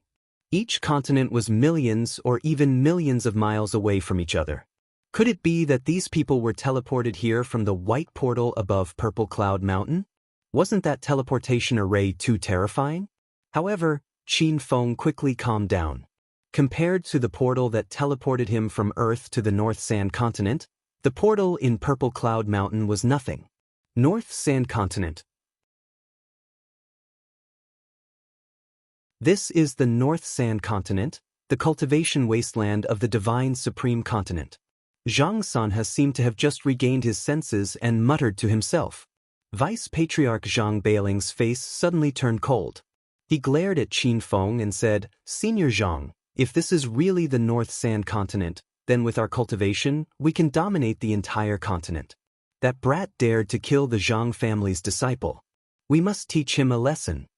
Each continent was millions or even millions of miles away from each other. Could it be that these people were teleported here from the white portal above Purple Cloud Mountain? Wasn't that teleportation array too terrifying? However, Qin Feng quickly calmed down. Compared to the portal that teleported him from Earth to the North Sand Continent, the portal in Purple Cloud Mountain was nothing. North Sand Continent. This is the North Sand Continent, the cultivation wasteland of the Divine Supreme Continent. Zhang Sanhe seemed to have just regained his senses and muttered to himself. Vice Patriarch Zhang Beiling's face suddenly turned cold. He glared at Qin Feng and said, "Senior Zhang, if this is really the North Sand Continent, then with our cultivation, we can dominate the entire continent. That brat dared to kill the Zhang family's disciple. We must teach him a lesson."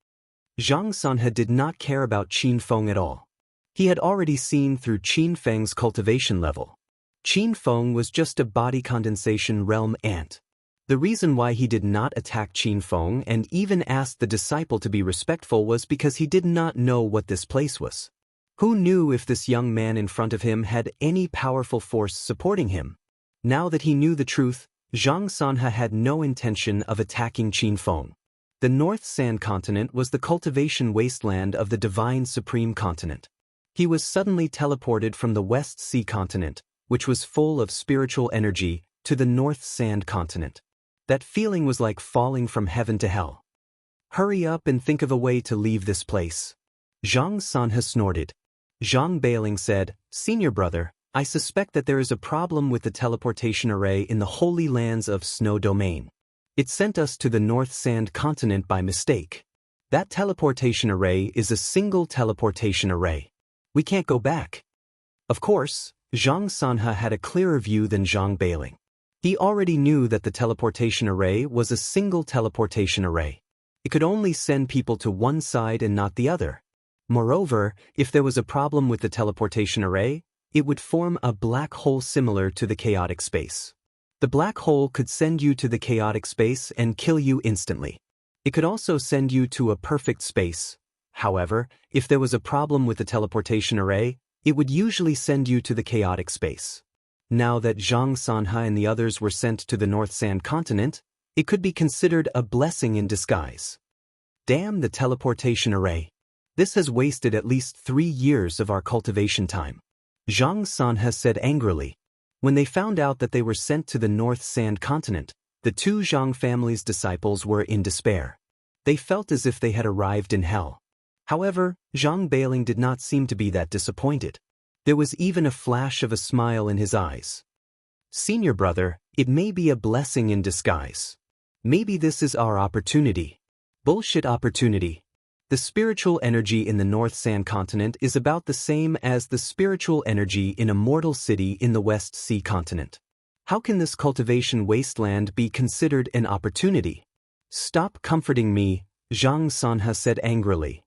Zhang Sanhe did not care about Qin Feng at all. He had already seen through Qin Feng's cultivation level. Qin Feng was just a body condensation realm ant. The reason why he did not attack Qin Feng and even asked the disciple to be respectful was because he did not know what this place was. Who knew if this young man in front of him had any powerful force supporting him? Now that he knew the truth, Zhang Sanhe had no intention of attacking Qin Feng. The North Sand Continent was the cultivation wasteland of the Divine Supreme Continent. He was suddenly teleported from the West Sea Continent, which was full of spiritual energy, to the North Sand Continent. That feeling was like falling from heaven to hell. "Hurry up and think of a way to leave this place." Zhang Sanhe snorted. Zhang Beiling said, "Senior brother, I suspect that there is a problem with the teleportation array in the holy lands of Snow Domain. It sent us to the North Sand Continent by mistake. That teleportation array is a single teleportation array. We can't go back." Of course, Zhang Sanhe had a clearer view than Zhang Beiling. He already knew that the teleportation array was a single teleportation array. It could only send people to one side and not the other. Moreover, if there was a problem with the teleportation array, it would form a black hole similar to the chaotic space. The black hole could send you to the chaotic space and kill you instantly. It could also send you to a perfect space. However, if there was a problem with the teleportation array, it would usually send you to the chaotic space. Now that Zhang Sanhe and the others were sent to the North Sand Continent, it could be considered a blessing in disguise. Damn the teleportation array. This has wasted at least 3 years of our cultivation time. Zhang Sanhe said angrily. When they found out that they were sent to the North Sand Continent, the 2 Zhang family's disciples were in despair. They felt as if they had arrived in hell. However, Zhang Beiling did not seem to be that disappointed. There was even a flash of a smile in his eyes. "Senior brother, it may be a blessing in disguise. Maybe this is our opportunity." Bullshit opportunity. The spiritual energy in the North Sand Continent is about the same as the spiritual energy in a mortal city in the West Sea Continent. How can this cultivation wasteland be considered an opportunity? "Stop comforting me," Zhang Sanhe said angrily.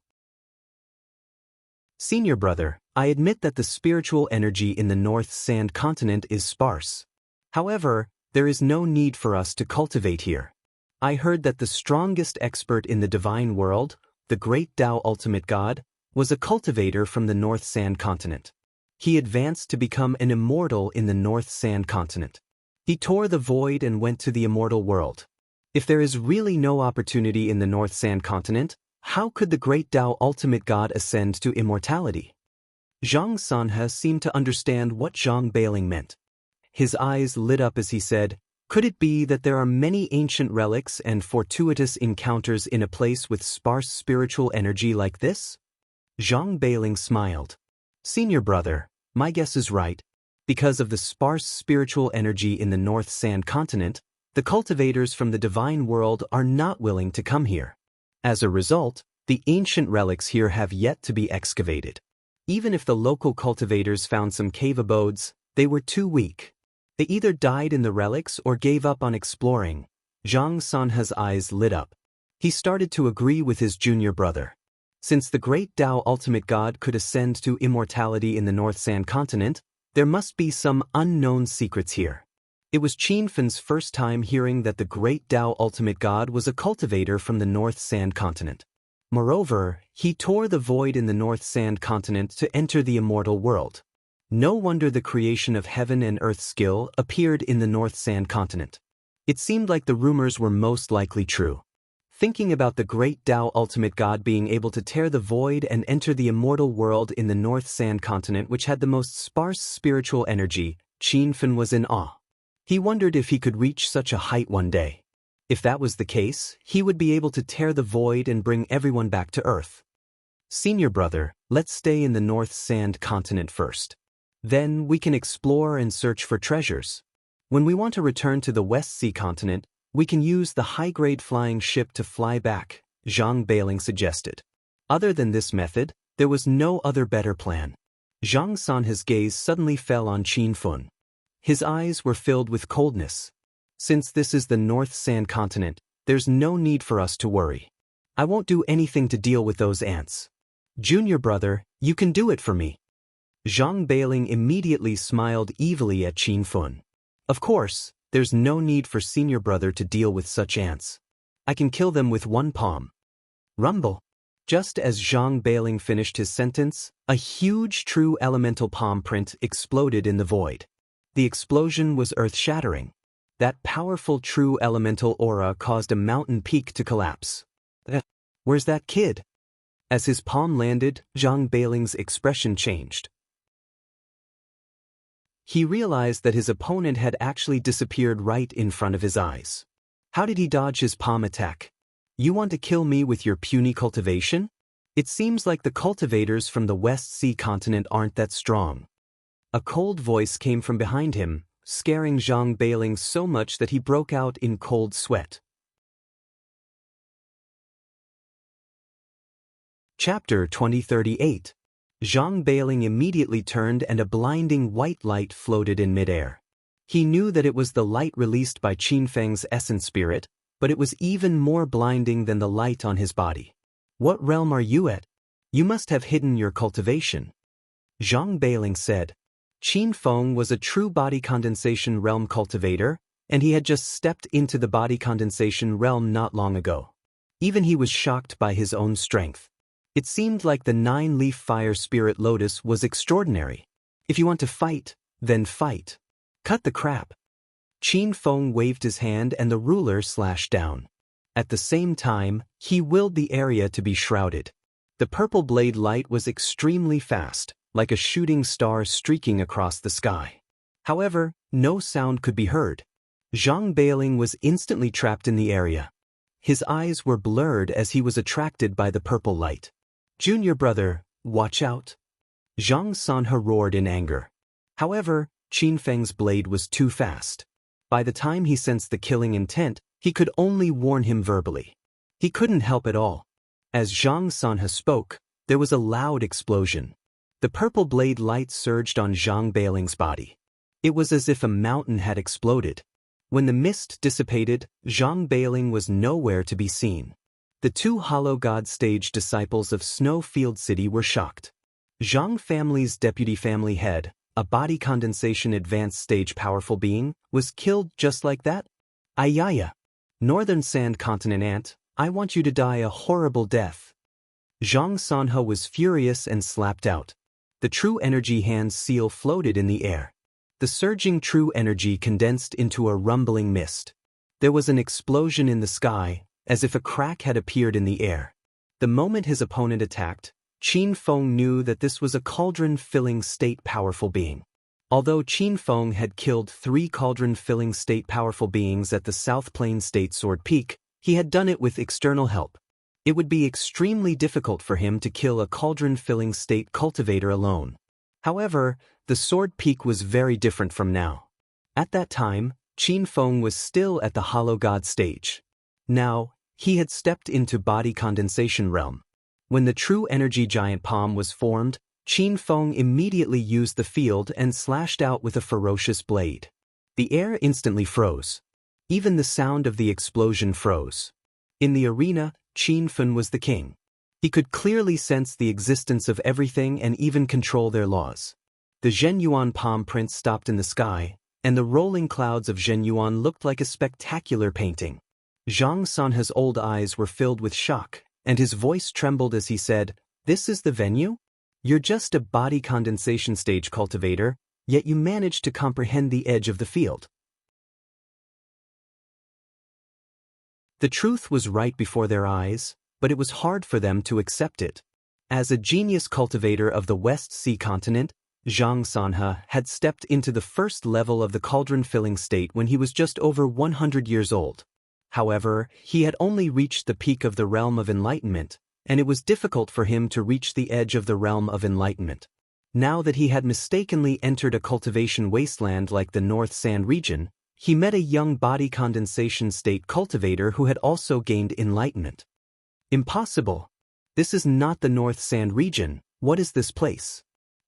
"Senior brother, I admit that the spiritual energy in the North Sand Continent is sparse. However, there is no need for us to cultivate here. I heard that the strongest expert in the divine world, the great Tao Ultimate God, was a cultivator from the North Sand Continent. He advanced to become an immortal in the North Sand Continent. He tore the void and went to the immortal world. If there is really no opportunity in the North Sand continent, how could the great Tao ultimate God ascend to immortality? Zhang Sanhe seemed to understand what Zhang Bailing meant. His eyes lit up as he said, "Could it be that there are many ancient relics and fortuitous encounters in a place with sparse spiritual energy like this?" Zhang Bailing smiled. "Senior brother, my guess is right. Because of the sparse spiritual energy in the North Sand continent, the cultivators from the divine world are not willing to come here. As a result, the ancient relics here have yet to be excavated. Even if the local cultivators found some cave abodes, they were too weak. They either died in the relics or gave up on exploring." Zhang Sanhe's eyes lit up. He started to agree with his junior brother. Since the great Tao ultimate God could ascend to immortality in the North Sand continent, there must be some unknown secrets here. It was Qin Fen's first time hearing that the great Tao ultimate God was a cultivator from the North Sand continent. Moreover, he tore the void in the North Sand continent to enter the immortal world. No wonder the creation of heaven and earth skill appeared in the North Sand continent. It seemed like the rumors were most likely true. Thinking about the great Tao ultimate God being able to tear the void and enter the immortal world in the North Sand continent, which had the most sparse spiritual energy, Qin Fen was in awe. He wondered if he could reach such a height one day. If that was the case, he would be able to tear the void and bring everyone back to Earth. "Senior brother, let's stay in the North Sand continent first. Then we can explore and search for treasures. When we want to return to the West Sea continent, we can use the high-grade flying ship to fly back," Zhang Bailing suggested. Other than this method, there was no other better plan. Zhang Sanhe's gaze suddenly fell on Qin Fen. His eyes were filled with coldness. "Since this is the North Sand continent, there's no need for us to worry. I won't do anything to deal with those ants. Junior brother, you can do it for me." Zhang Bailing immediately smiled evilly at Qin Fen. "Of course, there's no need for senior brother to deal with such ants. I can kill them with one palm." Rumble. Just as Zhang Bailing finished his sentence, a huge true elemental palm print exploded in the void. The explosion was earth-shattering. That powerful true elemental aura caused a mountain peak to collapse. "Where's that kid?" As his palm landed, Zhang Bailing's expression changed. He realized that his opponent had actually disappeared right in front of his eyes. How did he dodge his palm attack? "You want to kill me with your puny cultivation? It seems like the cultivators from the West Sea continent aren't that strong." A cold voice came from behind him, scaring Zhang Bailing so much that he broke out in cold sweat. Chapter 2038. Zhang Bailing immediately turned and a blinding white light floated in midair. He knew that it was the light released by Qin Feng's essence spirit, but it was even more blinding than the light on his body. "What realm are you at? You must have hidden your cultivation," Zhang Bailing said. Qin Feng was a true body condensation realm cultivator, and he had just stepped into the body condensation realm not long ago. Even he was shocked by his own strength. It seemed like the 9-leaf fire spirit lotus was extraordinary. "If you want to fight, then fight. Cut the crap." Qin Feng waved his hand and the ruler slashed down. At the same time, he willed the area to be shrouded. The purple blade light was extremely fast, like a shooting star streaking across the sky. However, no sound could be heard. Zhang Bailing was instantly trapped in the area. His eyes were blurred as he was attracted by the purple light. "Junior brother, watch out." Zhang Sanhe roared in anger. However, Qin Feng's blade was too fast. By the time he sensed the killing intent, he could only warn him verbally. He couldn't help at all. As Zhang Sanhe spoke, there was a loud explosion. The purple blade light surged on Zhang Bailing's body. It was as if a mountain had exploded. When the mist dissipated, Zhang Bailing was nowhere to be seen. The two Hollow God stage disciples of Snowfield City were shocked. Zhang family's deputy family head, a body condensation advanced stage powerful being, was killed just like that? Ayaya. Northern Sand Continent Ant, I want you to die a horrible death. Zhang Sanhe was furious and slapped out. The true energy hand seal floated in the air. The surging true energy condensed into a rumbling mist. There was an explosion in the sky, as if a crack had appeared in the air. The moment his opponent attacked, Qin Feng knew that this was a cauldron-filling state powerful being. Although Qin Feng had killed 3 cauldron-filling state powerful beings at the South Plain State Sword Peak, he had done it with external help. It would be extremely difficult for him to kill a cauldron-filling state cultivator alone. However, the Sword Peak was very different from now. At that time, Qin Feng was still at the Hollow God stage. Now, he had stepped into body condensation realm. When the true energy giant palm was formed, Qin Feng immediately used the field and slashed out with a ferocious blade. The air instantly froze. Even the sound of the explosion froze. In the arena, Qin Feng was the king. He could clearly sense the existence of everything and even control their laws. The Zhenyuan palm prints stopped in the sky, and the rolling clouds of Zhenyuan looked like a spectacular painting. Zhang Sanhe's old eyes were filled with shock, and his voice trembled as he said, "This is the venue? You're just a body condensation stage cultivator, yet you managed to comprehend the edge of the field." The truth was right before their eyes, but it was hard for them to accept it. As a genius cultivator of the West Sea continent, Zhang Sanhe had stepped into the first level of the cauldron-filling state when he was just over 100 years old. However, he had only reached the peak of the realm of enlightenment, and it was difficult for him to reach the edge of the realm of enlightenment. Now that he had mistakenly entered a cultivation wasteland like the North Sand region, he met a young body condensation state cultivator who had also gained enlightenment. "Impossible! This is not the North Sand region. What is this place?"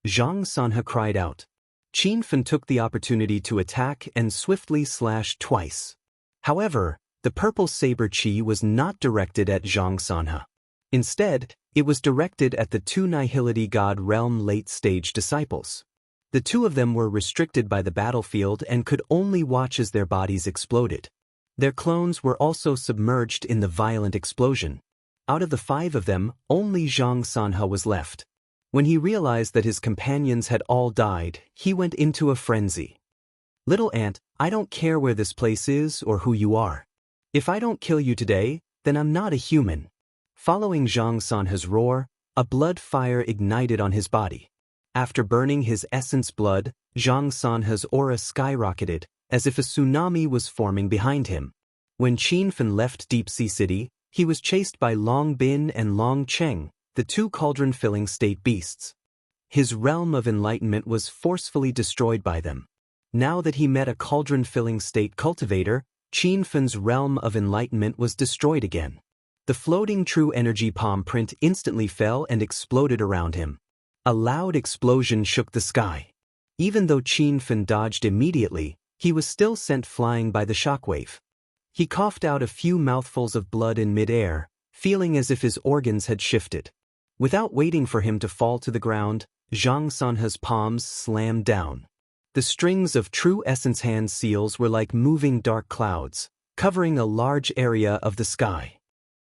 Zhang Sanhe cried out. Qin Feng took the opportunity to attack and swiftly slashed twice. However, the purple saber chi was not directed at Zhang Sanhe. Instead, it was directed at the 2 Nihility God Realm late-stage disciples. The 2 of them were restricted by the battlefield and could only watch as their bodies exploded. Their clones were also submerged in the violent explosion. Out of the 5 of them, only Zhang Sanhe was left. When he realized that his companions had all died, he went into a frenzy. "Little ant, I don't care where this place is or who you are. If I don't kill you today, then I'm not a human." Following Zhang Sanhe's roar, a blood fire ignited on his body. After burning his essence blood, Zhang Sanhe's aura skyrocketed, as if a tsunami was forming behind him. When Qin Feng left Deep Sea City, he was chased by Long Bin and Long Cheng, the 2 cauldron-filling state beasts. His realm of enlightenment was forcefully destroyed by them. Now that he met a cauldron-filling state cultivator, Qin Feng's realm of enlightenment was destroyed again. The floating true energy palm print instantly fell and exploded around him. A loud explosion shook the sky. Even though Qin Feng dodged immediately, he was still sent flying by the shockwave. He coughed out a few mouthfuls of blood in midair, feeling as if his organs had shifted. Without waiting for him to fall to the ground, Zhang Sanhe's palms slammed down. The strings of true essence hand seals were like moving dark clouds, covering a large area of the sky.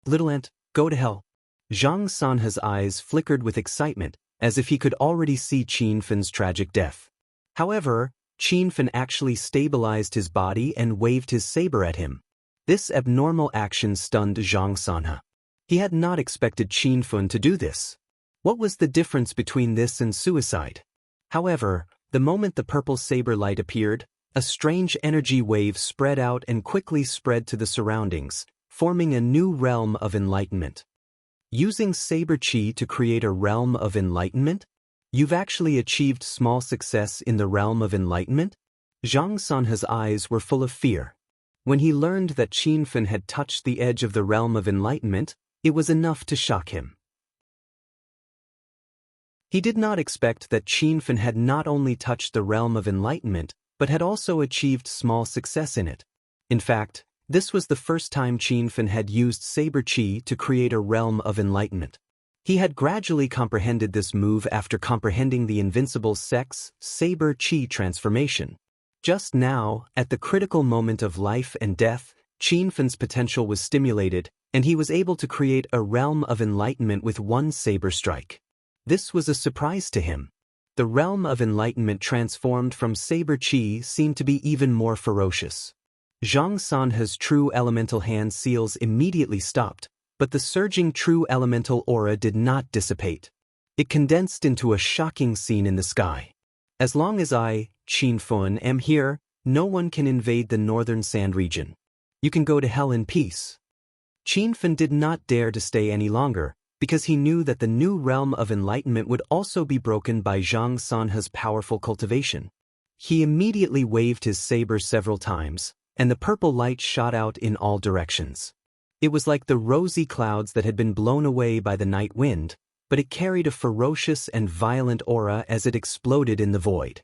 "Little ant, go to hell." Zhang Sanhe's eyes flickered with excitement, as if he could already see Qin Feng's tragic death. However, Qin Feng actually stabilized his body and waved his saber at him. This abnormal action stunned Zhang Sanhe. He had not expected Qin Feng to do this. What was the difference between this and suicide? However, the moment the purple saber light appeared, a strange energy wave spread out and quickly spread to the surroundings, forming a new realm of enlightenment. Using saber chi to create a realm of enlightenment? You've actually achieved small success in the realm of enlightenment? Zhang Sanhe's eyes were full of fear. When he learned that Qin Feng had touched the edge of the realm of enlightenment, it was enough to shock him. He did not expect that Qin Feng had not only touched the realm of enlightenment, but had also achieved small success in it. In fact, this was the first time Qin Feng had used saber chi to create a realm of enlightenment. He had gradually comprehended this move after comprehending the invincible sex, saber chi transformation. Just now, at the critical moment of life and death, Qin Feng's potential was stimulated, and he was able to create a realm of enlightenment with one saber strike. This was a surprise to him. The realm of enlightenment transformed from saber chi seemed to be even more ferocious. Zhang Sanhe's true elemental hand seals immediately stopped, but the surging true elemental aura did not dissipate. It condensed into a shocking scene in the sky. As long as I, Qin Fun, am here, no one can invade the northern sand region. You can go to hell in peace. Qin Fun did not dare to stay any longer, because he knew that the new realm of enlightenment would also be broken by Zhang Sanhe's powerful cultivation. He immediately waved his saber several times, and the purple light shot out in all directions. It was like the rosy clouds that had been blown away by the night wind, but it carried a ferocious and violent aura as it exploded in the void.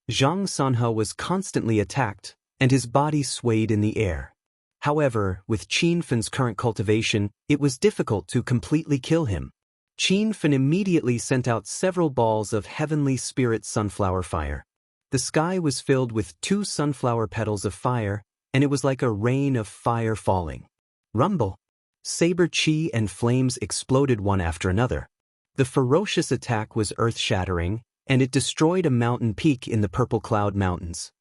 Zhang Sanhe was constantly attacked, and his body swayed in the air. However, with Qin Fun's current cultivation, it was difficult to completely kill him. Qin Fun immediately sent out several balls of heavenly spirit sunflower fire. The sky was filled with 2 sunflower petals of fire, and it was like a rain of fire falling. Rumble! Saber chi and flames exploded one after another. The ferocious attack was earth-shattering, and it destroyed a mountain peak in the Purple Cloud Mountains.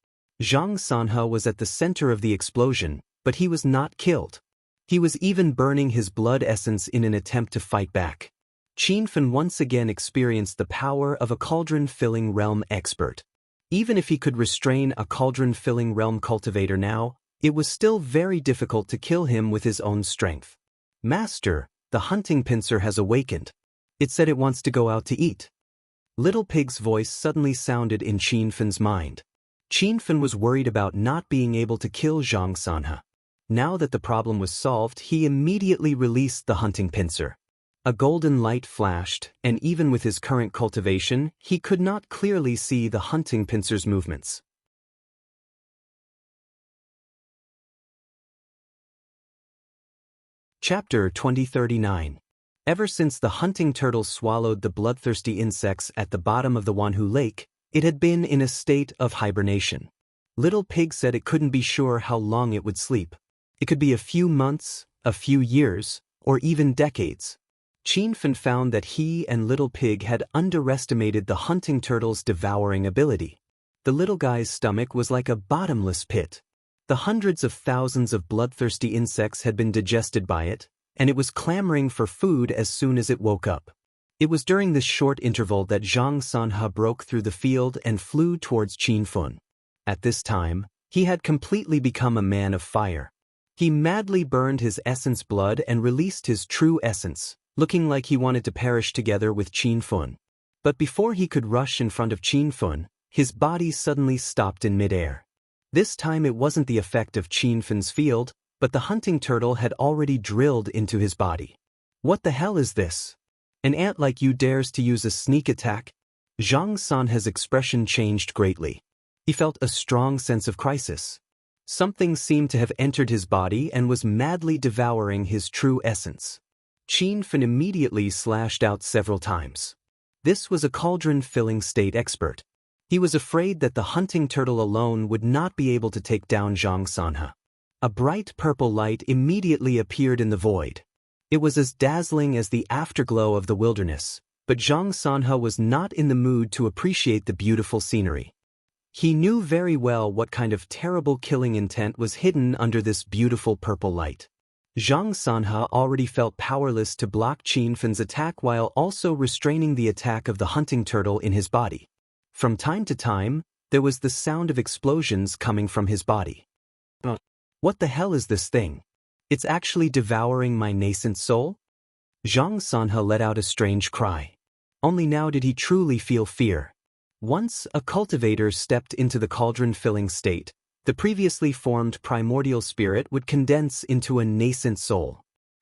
Zhang Sanhe was at the center of the explosion, but he was not killed. He was even burning his blood essence in an attempt to fight back. Qin Fun once again experienced the power of a cauldron-filling realm expert. Even if he could restrain a cauldron-filling realm cultivator now, it was still very difficult to kill him with his own strength. Master, the hunting pincer has awakened. It said it wants to go out to eat. Little Pig's voice suddenly sounded in Qin Fun's mind. Qin Fun was worried about not being able to kill Zhang Sanhe. Now that the problem was solved, he immediately released the hunting pincer. A golden light flashed, and even with his current cultivation, he could not clearly see the hunting pincer's movements. Chapter 2039. Ever since the hunting turtle swallowed the bloodthirsty insects at the bottom of the Wanhu Lake, it had been in a state of hibernation. Little Pig said it couldn't be sure how long it would sleep. It could be a few months, a few years, or even decades. Qin Fun found that he and Little Pig had underestimated the hunting turtle's devouring ability. The little guy's stomach was like a bottomless pit. The hundreds of thousands of bloodthirsty insects had been digested by it, and it was clamoring for food as soon as it woke up. It was during this short interval that Zhang Sanhe broke through the field and flew towards Qin Fun. At this time, he had completely become a man of fire. He madly burned his essence blood and released his true essence, looking like he wanted to perish together with Qin Fun. But before he could rush in front of Qin Fun, his body suddenly stopped in midair. This time it wasn't the effect of Qin Fun's field, but the hunting turtle had already drilled into his body. What the hell is this? An ant like you dares to use a sneak attack? Zhang Sanhe's expression changed greatly. He felt a strong sense of crisis. Something seemed to have entered his body and was madly devouring his true essence. Qin Fun immediately slashed out several times. This was a cauldron-filling state expert. He was afraid that the hunting turtle alone would not be able to take down Zhang Sanhe. A bright purple light immediately appeared in the void. It was as dazzling as the afterglow of the wilderness, but Zhang Sanhe was not in the mood to appreciate the beautiful scenery. He knew very well what kind of terrible killing intent was hidden under this beautiful purple light. Zhang Sanhe already felt powerless to block Qin Fun's attack while also restraining the attack of the hunting turtle in his body. From time to time, there was the sound of explosions coming from his body. What the hell is this thing? It's actually devouring my nascent soul? Zhang Sanhe let out a strange cry. Only now did he truly feel fear. Once a cultivator stepped into the cauldron-filling state, the previously formed primordial spirit would condense into a nascent soul.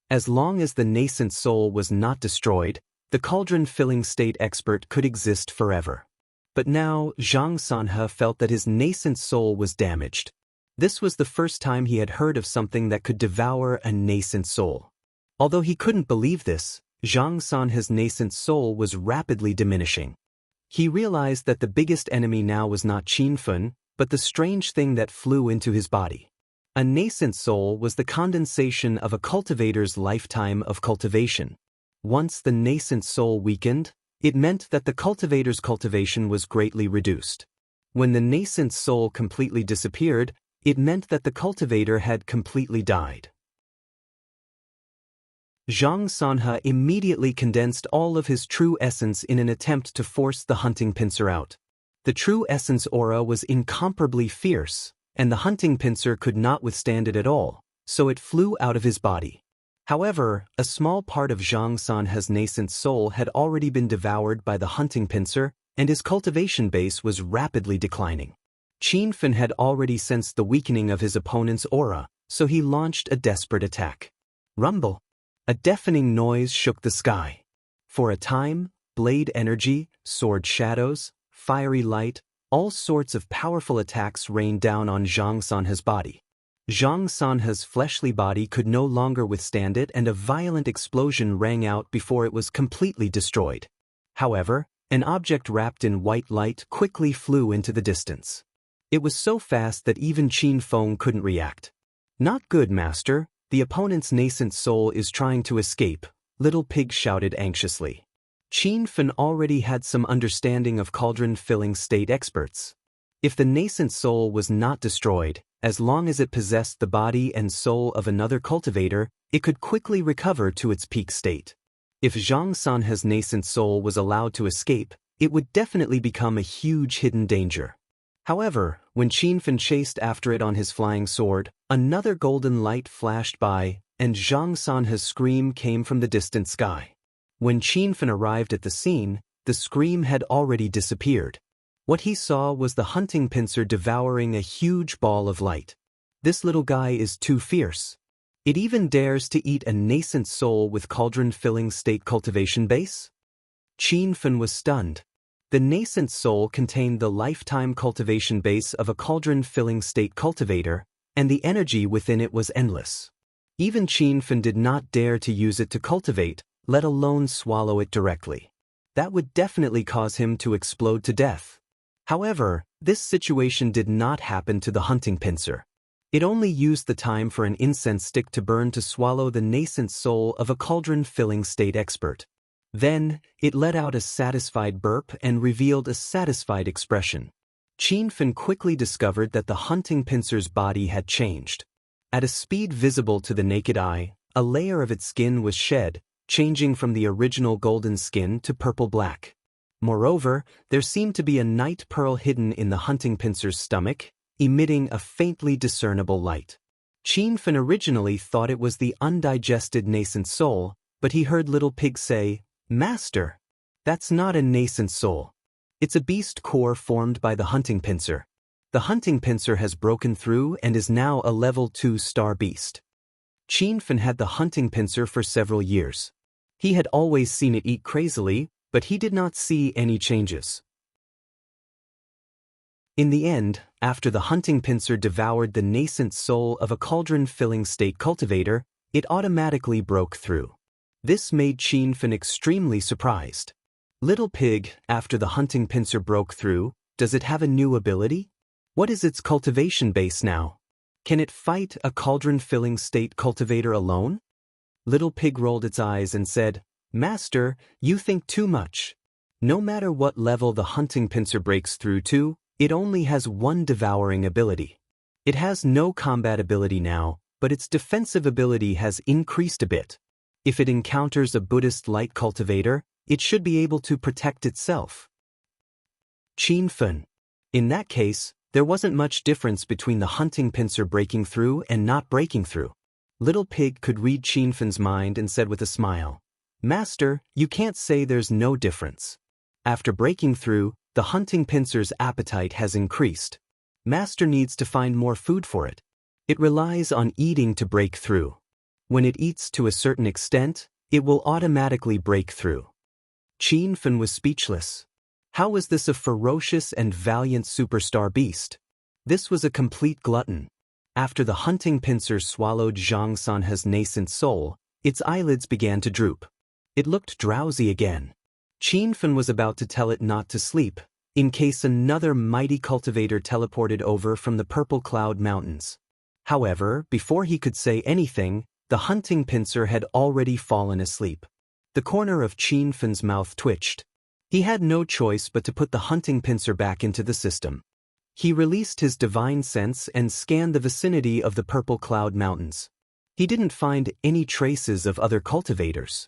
As long as the nascent soul was not destroyed, the cauldron-filling state expert could exist forever. But now, Zhang Sanhe felt that his nascent soul was damaged. This was the first time he had heard of something that could devour a nascent soul. Although he couldn't believe this, Zhang Sanhe's nascent soul was rapidly diminishing. He realized that the biggest enemy now was not Qin Fun, but the strange thing that flew into his body. A nascent soul was the condensation of a cultivator's lifetime of cultivation. Once the nascent soul weakened, it meant that the cultivator's cultivation was greatly reduced. When the nascent soul completely disappeared, It meant that the cultivator had completely died. Zhang Sanhe immediately condensed all of his true essence in an attempt to force the hunting pincer out. The true essence aura was incomparably fierce, and the hunting pincer could not withstand it at all, so it flew out of his body. However, a small part of Zhang Sanhe's nascent soul had already been devoured by the hunting pincer, and his cultivation base was rapidly declining. Qin Fan had already sensed the weakening of his opponent's aura, so he launched a desperate attack. Rumble! A deafening noise shook the sky. For a time, blade energy, sword shadows, fiery light, all sorts of powerful attacks rained down on Zhang Sanhe's body. Zhang Sanhe's fleshly body could no longer withstand it, and a violent explosion rang out before it was completely destroyed. However, an object wrapped in white light quickly flew into the distance. It was so fast that even Qin Feng couldn't react. "Not good, master. The opponent's nascent soul is trying to escape," Little Pig shouted anxiously. Qin Fan already had some understanding of cauldron-filling state experts. If the nascent soul was not destroyed, as long as it possessed the body and soul of another cultivator, it could quickly recover to its peak state. If Zhang Sanhe's nascent soul was allowed to escape, it would definitely become a huge hidden danger. However, when Qin Fan chased after it on his flying sword, another golden light flashed by, and Zhang Sanhe's scream came from the distant sky. When Qin Fan arrived at the scene, the scream had already disappeared. What he saw was the hunting pincer devouring a huge ball of light. This little guy is too fierce. It even dares to eat a nascent soul with cauldron-filling state cultivation base? Qin Fan was stunned. The nascent soul contained the lifetime cultivation base of a cauldron-filling state cultivator, and the energy within it was endless. Even Qin Fan did not dare to use it to cultivate, let alone swallow it directly. That would definitely cause him to explode to death. However, this situation did not happen to the hunting pincer. It only used the time for an incense stick to burn to swallow the nascent soul of a cauldron-filling state expert. Then, it let out a satisfied burp and revealed a satisfied expression. Qin Fan quickly discovered that the hunting pincer's body had changed. At a speed visible to the naked eye, a layer of its skin was shed, changing from the original golden skin to purple-black. Moreover, there seemed to be a night pearl hidden in the hunting pincer's stomach, emitting a faintly discernible light. Qin Fan originally thought it was the undigested nascent soul, but he heard Little Pig say, "Master, that's not a nascent soul. It's a beast core formed by the hunting pincer. The hunting pincer has broken through and is now a level 2 star beast." Qin Fan had the hunting pincer for several years. He had always seen it eat crazily, but he did not see any changes. In the end, after the hunting pincer devoured the nascent soul of a cauldron-filling state cultivator, it automatically broke through. This made Qin Fan extremely surprised. Little Pig, after the hunting pincer broke through, does it have a new ability? What is its cultivation base now? Can it fight a cauldron-filling state cultivator alone? Little Pig rolled its eyes and said, "Master, you think too much. No matter what level the hunting pincer breaks through to, it only has one devouring ability. It has no combat ability now, but its defensive ability has increased a bit. If it encounters a Buddhist light cultivator, it should be able to protect itself." Qin Fan. In that case, there wasn't much difference between the hunting pincer breaking through and not breaking through. Little Pig could read Qin Fan's mind and said with a smile, "Master, you can't say there's no difference. After breaking through, the hunting pincer's appetite has increased. Master needs to find more food for it. It relies on eating to break through. When it eats to a certain extent, it will automatically break through." Qin Fan was speechless. How was this a ferocious and valiant superstar beast? This was a complete glutton. After the hunting pincer swallowed Zhang Sanhe's nascent soul, its eyelids began to droop. It looked drowsy again. Qin Fan was about to tell it not to sleep, in case another mighty cultivator teleported over from the Purple Cloud Mountains. However, before he could say anything, the hunting pincer had already fallen asleep. The corner of Qin Fan's mouth twitched. He had no choice but to put the hunting pincer back into the system. He released his divine sense and scanned the vicinity of the Purple Cloud Mountains. He didn't find any traces of other cultivators.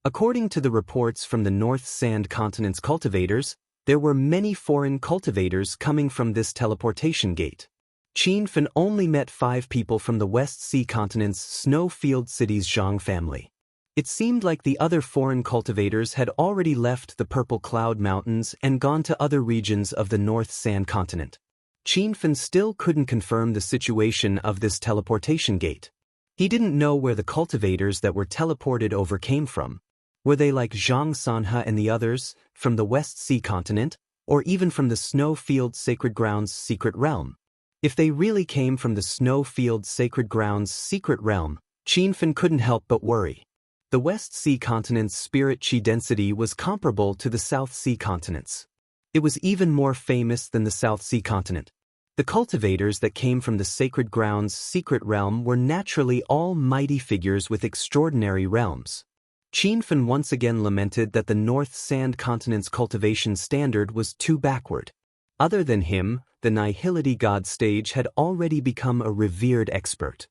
According to the reports from the North Sand Continent's cultivators, there were many foreign cultivators coming from this teleportation gate. Qianfen only met 5 people from the West Sea Continent's snow-filled city's Zhang family. It seemed like the other foreign cultivators had already left the Purple Cloud Mountains and gone to other regions of the North Sand Continent. Qianfen still couldn't confirm the situation of this teleportation gate. He didn't know where the cultivators that were teleported over came from. Were they like Zhang Sanhe and the others, from the West Sea Continent, or even from the Snow-Field Sacred Grounds' secret realm? If they really came from the Snow-Field Sacred Grounds' secret realm, Qianfen couldn't help but worry. The West Sea Continent's spirit chi density was comparable to the South Sea Continent's. It was even more famous than the South Sea Continent. The cultivators that came from the Sacred Grounds' secret realm were naturally all mighty figures with extraordinary realms. Qianfen once again lamented that the North Sand Continent's cultivation standard was too backward. Other than him, the Nihility God stage had already become a revered expert.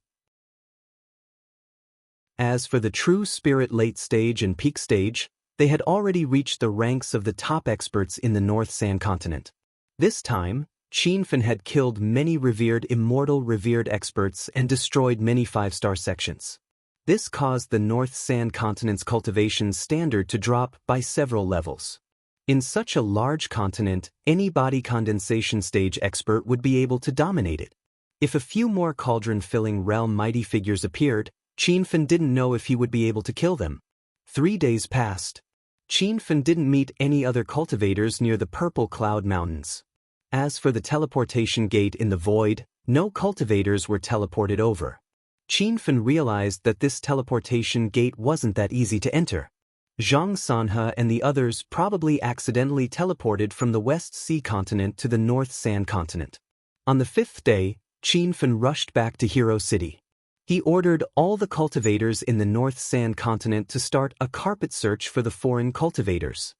As for the true spirit late stage and peak stage, they had already reached the ranks of the top experts in the North Sand Continent. This time, Qianfen had killed many revered experts and destroyed many 5-star sections. This caused the North Sand Continent's cultivation standard to drop by several levels. In such a large continent, any body condensation stage expert would be able to dominate it. If a few more cauldron-filling realm mighty figures appeared, Qianfen didn't know if he would be able to kill them. 3 days passed. Qianfen didn't meet any other cultivators near the Purple Cloud Mountains. As for the teleportation gate in the void, no cultivators were teleported over. Qianfen realized that this teleportation gate wasn't that easy to enter. Zhang Sanhe and the others probably accidentally teleported from the West Sea Continent to the North Sand Continent. On the 5th day, Qianfen rushed back to Hero City. He ordered all the cultivators in the North Sand Continent to start a carpet search for the foreign cultivators.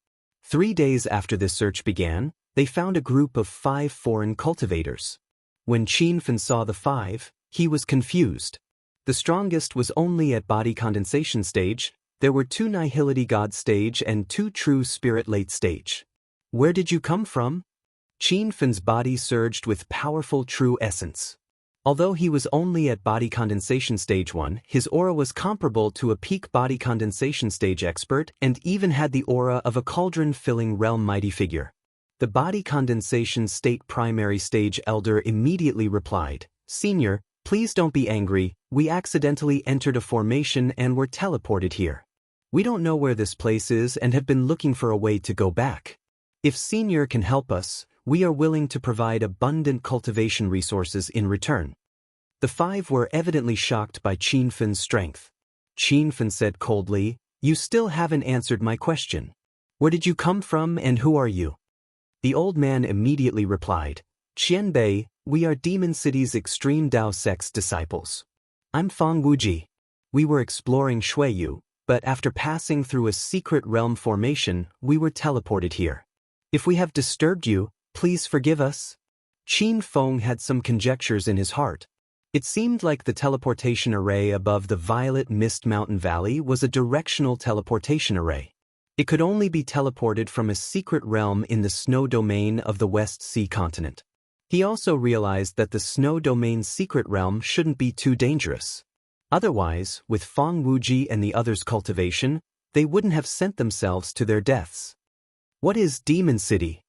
3 days after this search began, they found a group of 5 foreign cultivators. When Qianfen saw the 5, he was confused. The strongest was only at body condensation stage. There were 2 Nihility God stage and 2 true spirit late stage. Where did you come from? Qianfen's body surged with powerful true essence. Although he was only at body condensation stage 1, his aura was comparable to a peak body condensation stage expert and even had the aura of a cauldron-filling realm mighty figure. The body condensation state primary stage elder immediately replied, "Senior, please don't be angry, we accidentally entered a formation and were teleported here. We don't know where this place is and have been looking for a way to go back. If Senior can help us, we are willing to provide abundant cultivation resources in return." The 5 were evidently shocked by Qianfen's strength. Qianfen said coldly, "You still haven't answered my question. Where did you come from and who are you?" The old man immediately replied, "Qianbei, we are Demon City's extreme Dao sect's disciples. I'm Fang Wuji. We were exploring Shuiyu, but after passing through a secret realm formation, we were teleported here. If we have disturbed you, please forgive us." Qin Feng had some conjectures in his heart. It seemed like the teleportation array above the Violet Mist Mountain Valley was a directional teleportation array. It could only be teleported from a secret realm in the snow domain of the West Sea Continent. He also realized that the snow domain's secret realm shouldn't be too dangerous. Otherwise, with Fang Wuji and the others' cultivation, they wouldn't have sent themselves to their deaths. "What is Demon City?"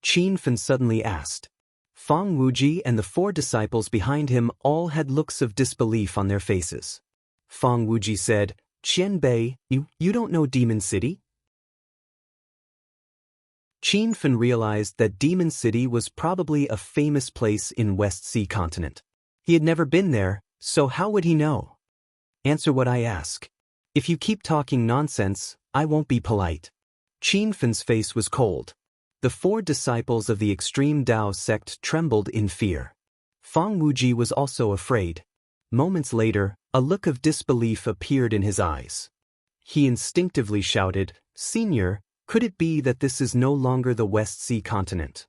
Qianfen suddenly asked. Fang Wuji and the 4 disciples behind him all had looks of disbelief on their faces. Fang Wuji said, "Qianbei, you don't know Demon City?" Qianfen realized that Demon City was probably a famous place in West Sea Continent. He had never been there, so how would he know? "Answer what I ask. If you keep talking nonsense, I won't be polite." Qianfen's face was cold. The 4 disciples of the extreme Dao sect trembled in fear. Fang Wuji was also afraid. Moments later, a look of disbelief appeared in his eyes. He instinctively shouted, "Senior, could it be that this is no longer the West Sea Continent?"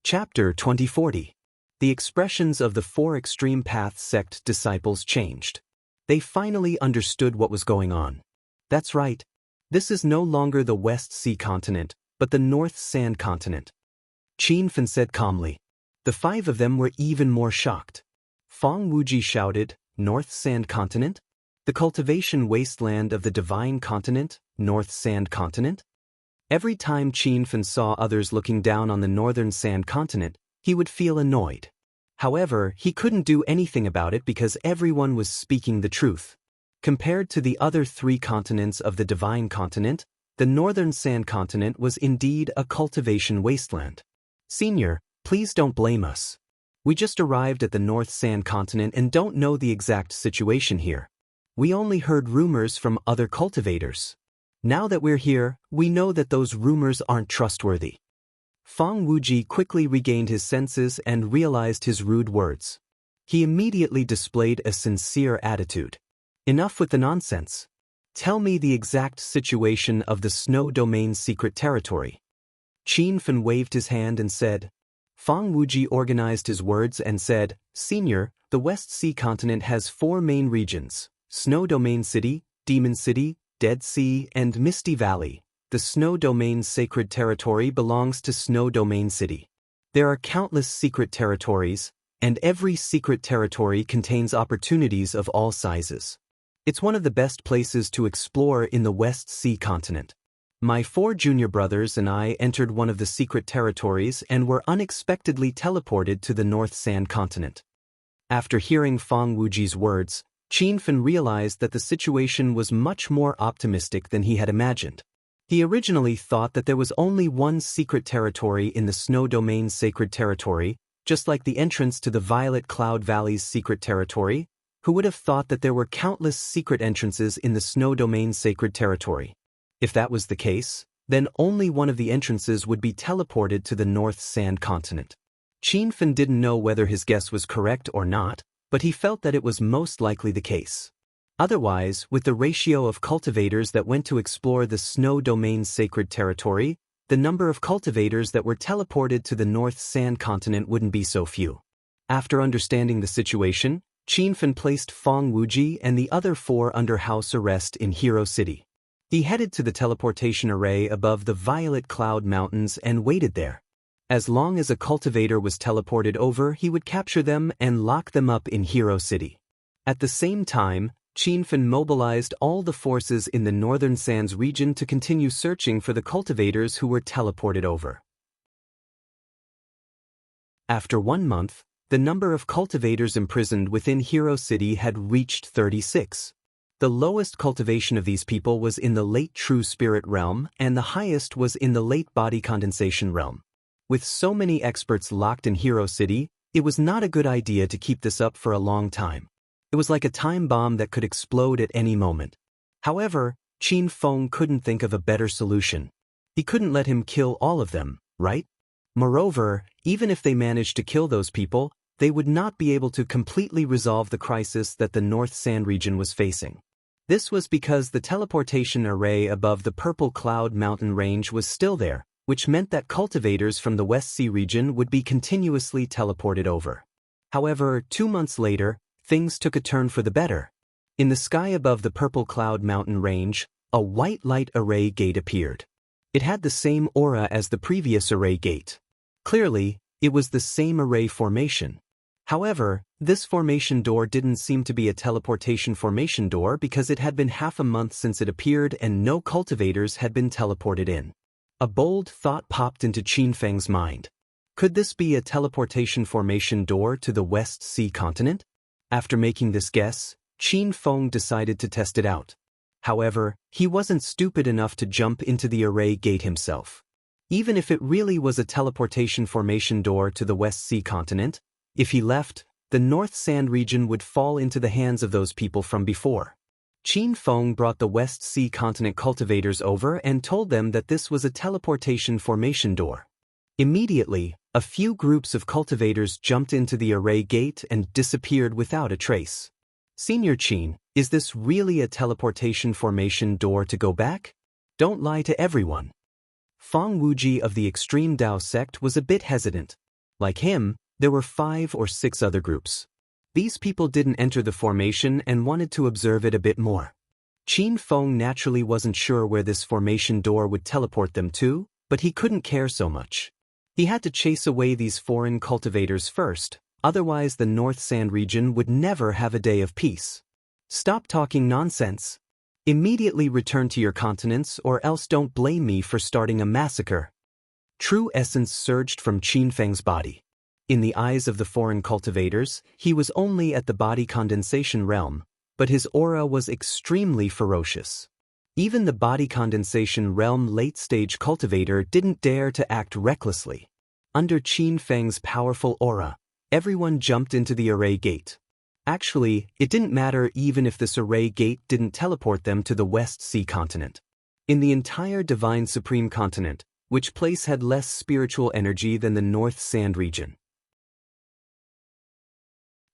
Chapter 2040. The expressions of the four extreme path sect disciples changed. They finally understood what was going on. That's right. This is no longer the West Sea continent, but the North Sand continent. Qin Fan said calmly. The five of them were even more shocked. Feng Wuji shouted, North Sand continent? The cultivation wasteland of the divine continent, North Sand continent? Every time Qin Fan saw others looking down on the northern sand continent, he would feel annoyed. However, he couldn't do anything about it because everyone was speaking the truth. Compared to the other three continents of the divine continent, the northern sand continent was indeed a cultivation wasteland. Senior, please don't blame us. We just arrived at the North Sand continent and don't know the exact situation here. We only heard rumors from other cultivators. Now that we're here, we know that those rumors aren't trustworthy. Feng Wuji quickly regained his senses and realized his rude words. He immediately displayed a sincere attitude. Enough with the nonsense. Tell me the exact situation of the Snow Domain's secret territory. Qin Fan waved his hand and said. Feng Wuji organized his words and said, Senior, the West Sea continent has four main regions, Snow Domain City, Demon City, Dead Sea, and Misty Valley. The Snow Domain's sacred territory belongs to Snow Domain City. There are countless secret territories, and every secret territory contains opportunities of all sizes. It's one of the best places to explore in the West Sea continent. My four junior brothers and I entered one of the secret territories and were unexpectedly teleported to the North Sand continent. After hearing Feng Wuji's words, Qin Fan realized that the situation was much more optimistic than he had imagined. He originally thought that there was only one secret territory in the Snow Domain's sacred territory, just like the entrance to the Violet Cloud Valley's secret territory. Who would have thought that there were countless secret entrances in the Snow Domain's sacred territory? If that was the case, then only one of the entrances would be teleported to the North Sand continent. Qin Fan didn't know whether his guess was correct or not, but he felt that it was most likely the case. Otherwise, with the ratio of cultivators that went to explore the Snow Domain's sacred territory, the number of cultivators that were teleported to the North Sand continent wouldn't be so few. After understanding the situation, Qin Fan placed Feng Wuji and the other four under house arrest in Hero City. He headed to the teleportation array above the Violet Cloud Mountains and waited there. As long as a cultivator was teleported over, he would capture them and lock them up in Hero City. At the same time, Qin Fan mobilized all the forces in the Northern Sands region to continue searching for the cultivators who were teleported over. After 1 month, the number of cultivators imprisoned within Hero City had reached 36. The lowest cultivation of these people was in the late True Spirit realm, and the highest was in the late Body Condensation realm. With so many experts locked in Hero City, it was not a good idea to keep this up for a long time. It was like a time bomb that could explode at any moment. However, Qin Feng couldn't think of a better solution. He couldn't let him kill all of them, right? Moreover, even if they managed to kill those people, they would not be able to completely resolve the crisis that the North Sand region was facing. This was because the teleportation array above the Purple Cloud Mountain range was still there, which meant that cultivators from the West Sea region would be continuously teleported over. However, 2 months later, things took a turn for the better. In the sky above the Purple Cloud Mountain range, a white light array gate appeared. It had the same aura as the previous array gate. Clearly, it was the same array formation. However, this formation door didn't seem to be a teleportation formation door because it had been half a month since it appeared and no cultivators had been teleported in. A bold thought popped into Qin Feng's mind. Could this be a teleportation formation door to the West Sea continent? After making this guess, Qin Feng decided to test it out. However, he wasn't stupid enough to jump into the array gate himself. Even if it really was a teleportation formation door to the West Sea continent, if he left, the North Sand region would fall into the hands of those people from before. Qin Feng brought the West Sea continent cultivators over and told them that this was a teleportation formation door. Immediately, a few groups of cultivators jumped into the array gate and disappeared without a trace. Senior Qin, is this really a teleportation formation door to go back? Don't lie to everyone. Feng Wuji of the Extreme Dao sect was a bit hesitant. Like him, there were 5 or 6 other groups. These people didn't enter the formation and wanted to observe it a bit more. Qin Feng naturally wasn't sure where this formation door would teleport them to, but he couldn't care so much. He had to chase away these foreign cultivators first, otherwise the North Sand region would never have a day of peace. Stop talking nonsense. Immediately return to your continents or else don't blame me for starting a massacre. True essence surged from Qin Feng's body. In the eyes of the foreign cultivators, he was only at the body condensation realm, but his aura was extremely ferocious. Even the body condensation realm late-stage cultivator didn't dare to act recklessly. Under Qin Feng's powerful aura, everyone jumped into the array gate. Actually, it didn't matter even if this array gate didn't teleport them to the West Sea continent. In the entire Divine Supreme continent, which place had less spiritual energy than the North Sand region.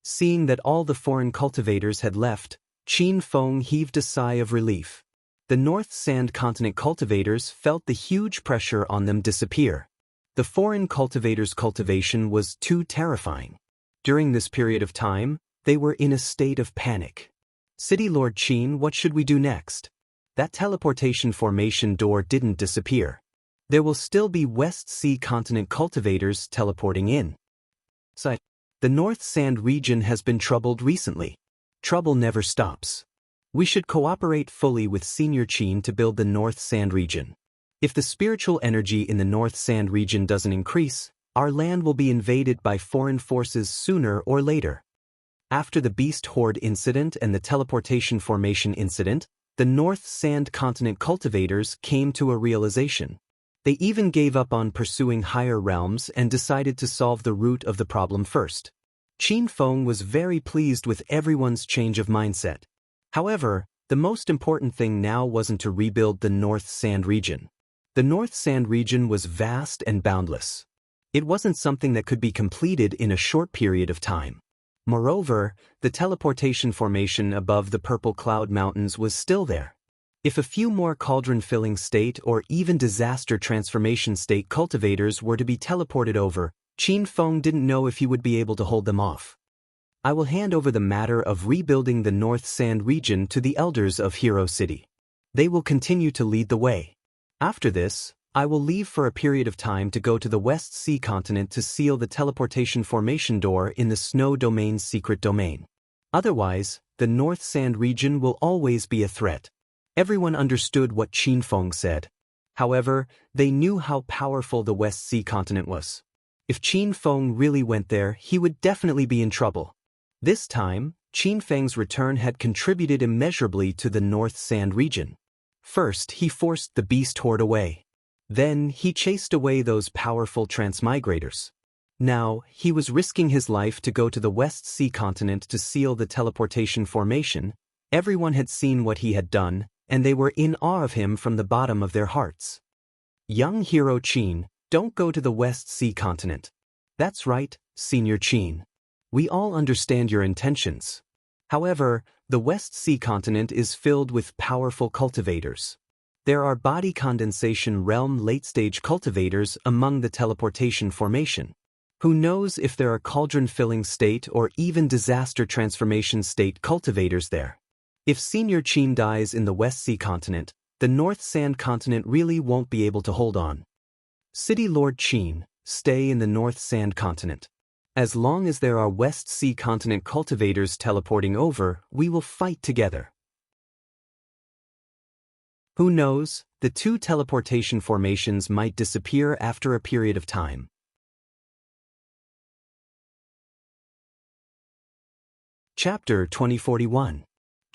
Seeing that all the foreign cultivators had left, Qin Feng heaved a sigh of relief. The North Sand continent cultivators felt the huge pressure on them disappear. The foreign cultivators' cultivation was too terrifying. During this period of time, they were in a state of panic. City Lord Qin, what should we do next? That teleportation formation door didn't disappear. There will still be West Sea continent cultivators teleporting in. The North Sand region has been troubled recently. Trouble never stops. We should cooperate fully with Senior Qin to build the North Sand region. If the spiritual energy in the North Sand region doesn't increase, our land will be invaded by foreign forces sooner or later. After the Beast Horde incident and the teleportation formation incident, the North Sand continent cultivators came to a realization. They even gave up on pursuing higher realms and decided to solve the root of the problem first. Qin Feng was very pleased with everyone's change of mindset. However, the most important thing now wasn't to rebuild the North Sand region. The North Sand region was vast and boundless. It wasn't something that could be completed in a short period of time. Moreover, the teleportation formation above the Purple Cloud Mountains was still there. If a few more cauldron-filling state or even disaster transformation state cultivators were to be teleported over, Qin Feng didn't know if he would be able to hold them off. I will hand over the matter of rebuilding the North Sand region to the elders of Hero City. They will continue to lead the way. After this, I will leave for a period of time to go to the West Sea continent to seal the teleportation formation door in the Snow Domain's secret domain. Otherwise, the North Sand region will always be a threat. Everyone understood what Qin Feng said. However, they knew how powerful the West Sea continent was. If Qin Feng really went there, he would definitely be in trouble. This time, Qin Feng's return had contributed immeasurably to the North Sand region. First, he forced the Beast Horde away. Then, he chased away those powerful transmigrators. Now, he was risking his life to go to the West Sea continent to seal the teleportation formation. Everyone had seen what he had done, and they were in awe of him from the bottom of their hearts. Young hero Qin, don't go to the West Sea continent. That's right, Senior Qin. We all understand your intentions. However, the West Sea continent is filled with powerful cultivators. There are body condensation realm late-stage cultivators among the teleportation formation. Who knows if there are cauldron-filling state or even disaster transformation state cultivators there? If Senior Qin dies in the West Sea continent, the North Sand continent really won't be able to hold on. City Lord Qin, stay in the North Sand continent. As long as there are West Sea continent cultivators teleporting over, we will fight together. Who knows, the two teleportation formations might disappear after a period of time. Chapter 2041.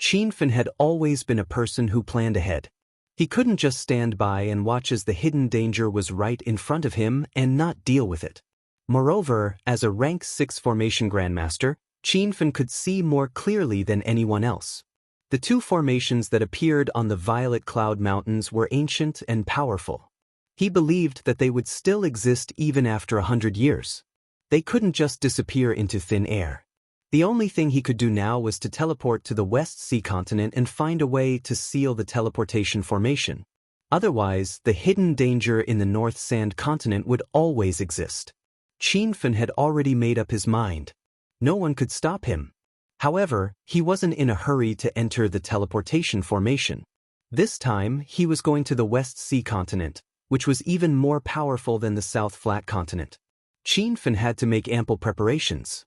Qin Feng had always been a person who planned ahead. He couldn't just stand by and watch as the hidden danger was right in front of him and not deal with it. Moreover, as a rank 6 formation grandmaster, Qin Feng could see more clearly than anyone else. The two formations that appeared on the Violet Cloud Mountains were ancient and powerful. He believed that they would still exist even after 100 years. They couldn't just disappear into thin air. The only thing he could do now was to teleport to the West Sea continent and find a way to seal the teleportation formation. Otherwise, the hidden danger in the North Sand continent would always exist. Qin Fen had already made up his mind. No one could stop him. However, he wasn't in a hurry to enter the teleportation formation. This time, he was going to the West Sea continent, which was even more powerful than the South Flat continent. Qin Fen had to make ample preparations.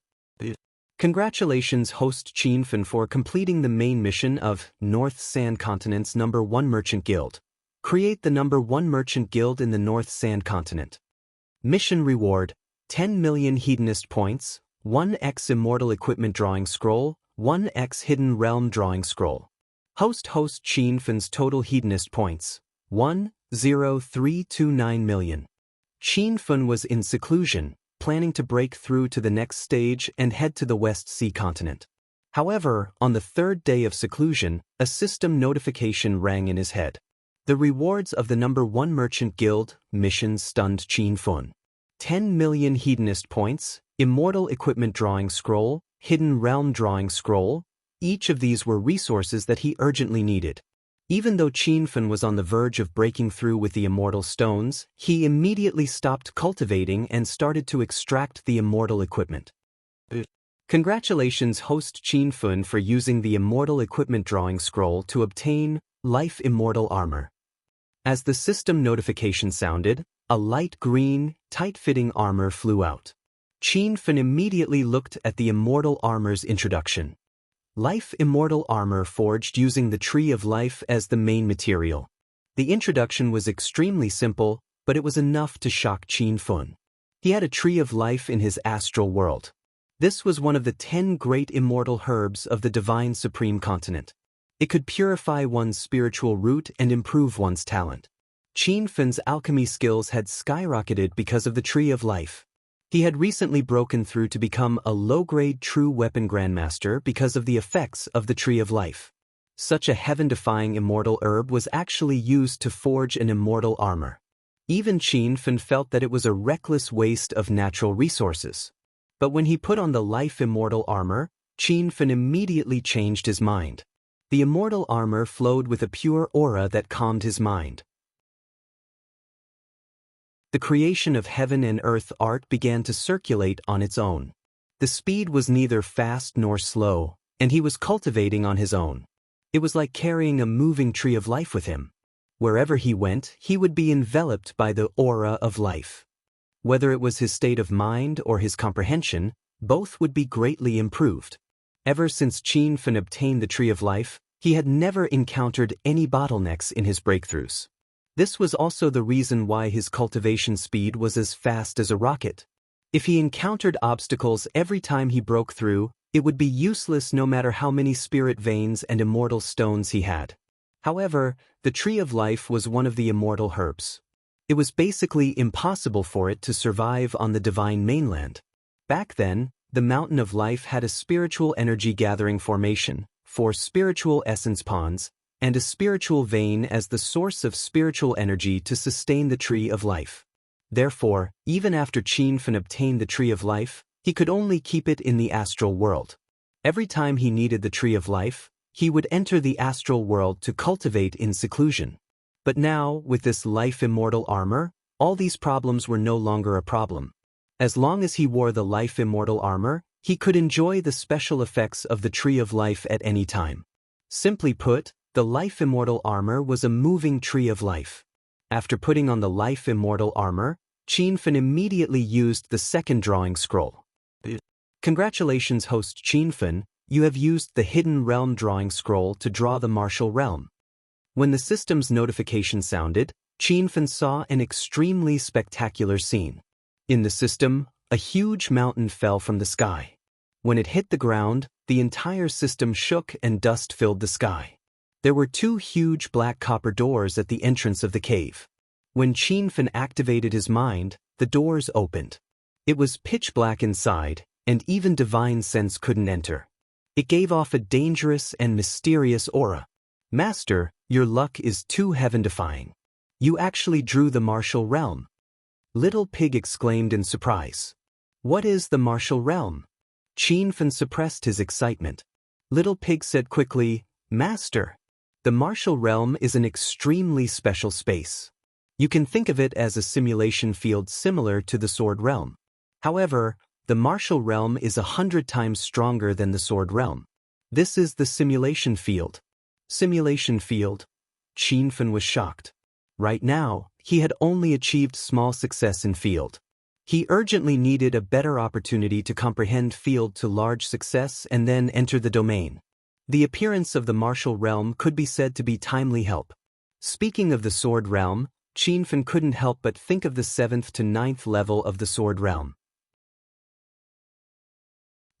Congratulations, host Qin Fen, for completing the main mission of North Sand Continent's #1 Merchant Guild. Create the #1 Merchant Guild in the North Sand Continent. Mission reward: 10 million Hedonist points, 1x Immortal Equipment Drawing Scroll, 1x Hidden Realm Drawing Scroll. Host Qin Fen's total Hedonist points: 1,0329 million. Qin Fen was in seclusion, planning to break through to the next stage and head to the West Sea continent. However, on the third day of seclusion, a system notification rang in his head. The rewards of the #1 Merchant Guild mission stunned Qin Fen. 10 million Hedonist points, Immortal Equipment Drawing Scroll, Hidden Realm Drawing Scroll. Each of these were resources that he urgently needed. Even though Qin Fen was on the verge of breaking through with the immortal stones, he immediately stopped cultivating and started to extract the immortal equipment. Congratulations, host Qin Fen, for using the Immortal Equipment Drawing Scroll to obtain Life Immortal Armor. As the system notification sounded, a light green, tight-fitting armor flew out. Qin Fen immediately looked at the immortal armor's introduction. Life Immortal Armor forged using the Tree of Life as the main material. The introduction was extremely simple, but it was enough to shock Qin Fen. He had a Tree of Life in his astral world. This was one of the 10 great immortal herbs of the Divine Supreme Continent. It could purify one's spiritual root and improve one's talent. Qin Fen's alchemy skills had skyrocketed because of the Tree of Life. He had recently broken through to become a low-grade true weapon grandmaster because of the effects of the Tree of Life. Such a heaven-defying immortal herb was actually used to forge an immortal armor. Even Qin Fen felt that it was a reckless waste of natural resources. But when he put on the Life Immortal Armor, Qin Fen immediately changed his mind. The immortal armor flowed with a pure aura that calmed his mind. The creation of heaven and earth art began to circulate on its own. The speed was neither fast nor slow, and he was cultivating on his own. It was like carrying a moving tree of life with him. Wherever he went, he would be enveloped by the aura of life. Whether it was his state of mind or his comprehension, both would be greatly improved. Ever since Qin Fen obtained the Tree of Life, he had never encountered any bottlenecks in his breakthroughs. This was also the reason why his cultivation speed was as fast as a rocket. If he encountered obstacles every time he broke through, it would be useless no matter how many spirit veins and immortal stones he had. However, the Tree of Life was one of the immortal herbs. It was basically impossible for it to survive on the divine mainland. Back then, the Mountain of Life had a spiritual energy gathering formation, 4 spiritual essence ponds, and a spiritual vein as the source of spiritual energy to sustain the Tree of Life. Therefore, even after Qin Fen obtained the Tree of Life, he could only keep it in the astral world. Every time he needed the Tree of Life, he would enter the astral world to cultivate in seclusion. But now, with this Life Immortal Armor, all these problems were no longer a problem. As long as he wore the Life Immortal Armor, he could enjoy the special effects of the Tree of Life at any time. Simply put, the Life Immortal Armor was a moving Tree of Life. After putting on the Life Immortal Armor, Qin Fen immediately used the second drawing scroll. Congratulations, host Qin Fen, you have used the Hidden Realm Drawing Scroll to draw the martial realm. When the system's notification sounded, Qin Fen saw an extremely spectacular scene. In the system, a huge mountain fell from the sky. When it hit the ground, the entire system shook and dust filled the sky. There were 2 huge black copper doors at the entrance of the cave. When Qin Fen activated his mind, the doors opened. It was pitch black inside, and even divine sense couldn't enter. It gave off a dangerous and mysterious aura. Master, your luck is too heaven-defying. You actually drew the martial realm. Little Pig exclaimed in surprise. What is the martial realm? Qin Fen suppressed his excitement. Little Pig said quickly, Master, the martial realm is an extremely special space. You can think of it as a simulation field similar to the sword realm. However, the martial realm is 100 times stronger than the sword realm. This is the simulation field. Simulation field? Qin Fen was shocked. Right now, he had only achieved small success in field. He urgently needed a better opportunity to comprehend field to large success and then enter the domain. The appearance of the martial realm could be said to be timely help. Speaking of the sword realm, Qin Fen couldn't help but think of the 7th to 9th level of the sword realm.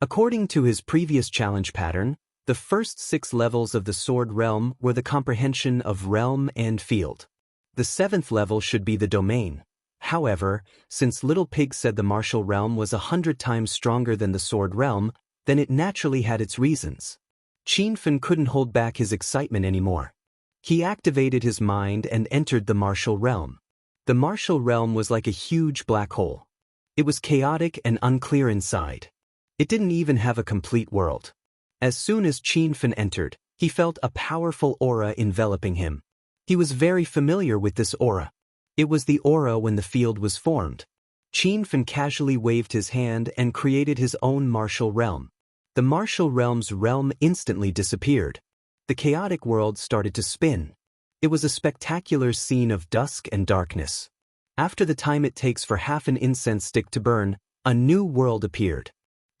According to his previous challenge pattern, the first 6 levels of the sword realm were the comprehension of realm and field. The 7th level should be the domain. However, since Little Pig said the martial realm was 100 times stronger than the sword realm, then it naturally had its reasons. Qin Fen couldn't hold back his excitement anymore. He activated his mind and entered the martial realm. The martial realm was like a huge black hole. It was chaotic and unclear inside. It didn't even have a complete world. As soon as Qin Fen entered, he felt a powerful aura enveloping him. He was very familiar with this aura. It was the aura when the field was formed. Qin Fen casually waved his hand and created his own martial realm. The martial realm's realm instantly disappeared. The chaotic world started to spin. It was a spectacular scene of dusk and darkness. After the time it takes for half an incense stick to burn, a new world appeared.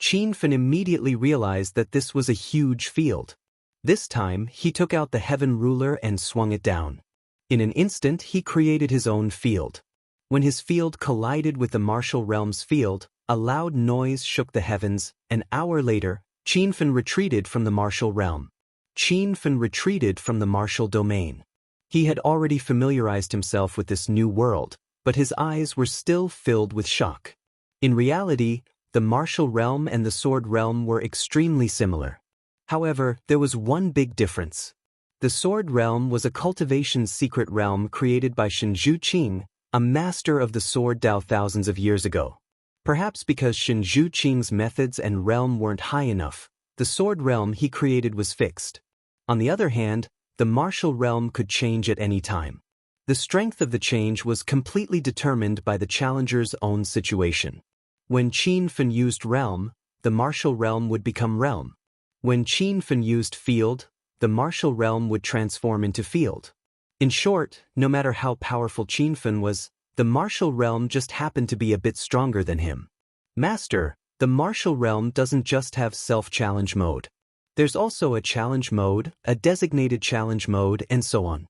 Qin Fen immediately realized that this was a huge field. This time, he took out the heaven ruler and swung it down. In an instant, he created his own field. When his field collided with the martial realm's field, a loud noise shook the heavens. An hour later, Qin Fen retreated from the martial realm. Qin Fen retreated from the martial domain. He had already familiarized himself with this new world, but his eyes were still filled with shock. In reality, the martial realm and the sword realm were extremely similar. However, there was one big difference. The sword realm was a cultivation secret realm created by Shenju Qing, a master of the sword Dao thousands of years ago. Perhaps because Shenju Qing's methods and realm weren't high enough, the sword realm he created was fixed. On the other hand, the martial realm could change at any time. The strength of the change was completely determined by the challenger's own situation. When Qin Fen used realm, the martial realm would become realm. When Qin Fen used field, the martial realm would transform into field. In short, no matter how powerful Qin Fen was, the martial realm just happened to be a bit stronger than him. Master, the martial realm doesn't just have self-challenge mode. There's also a challenge mode, a designated challenge mode, and so on.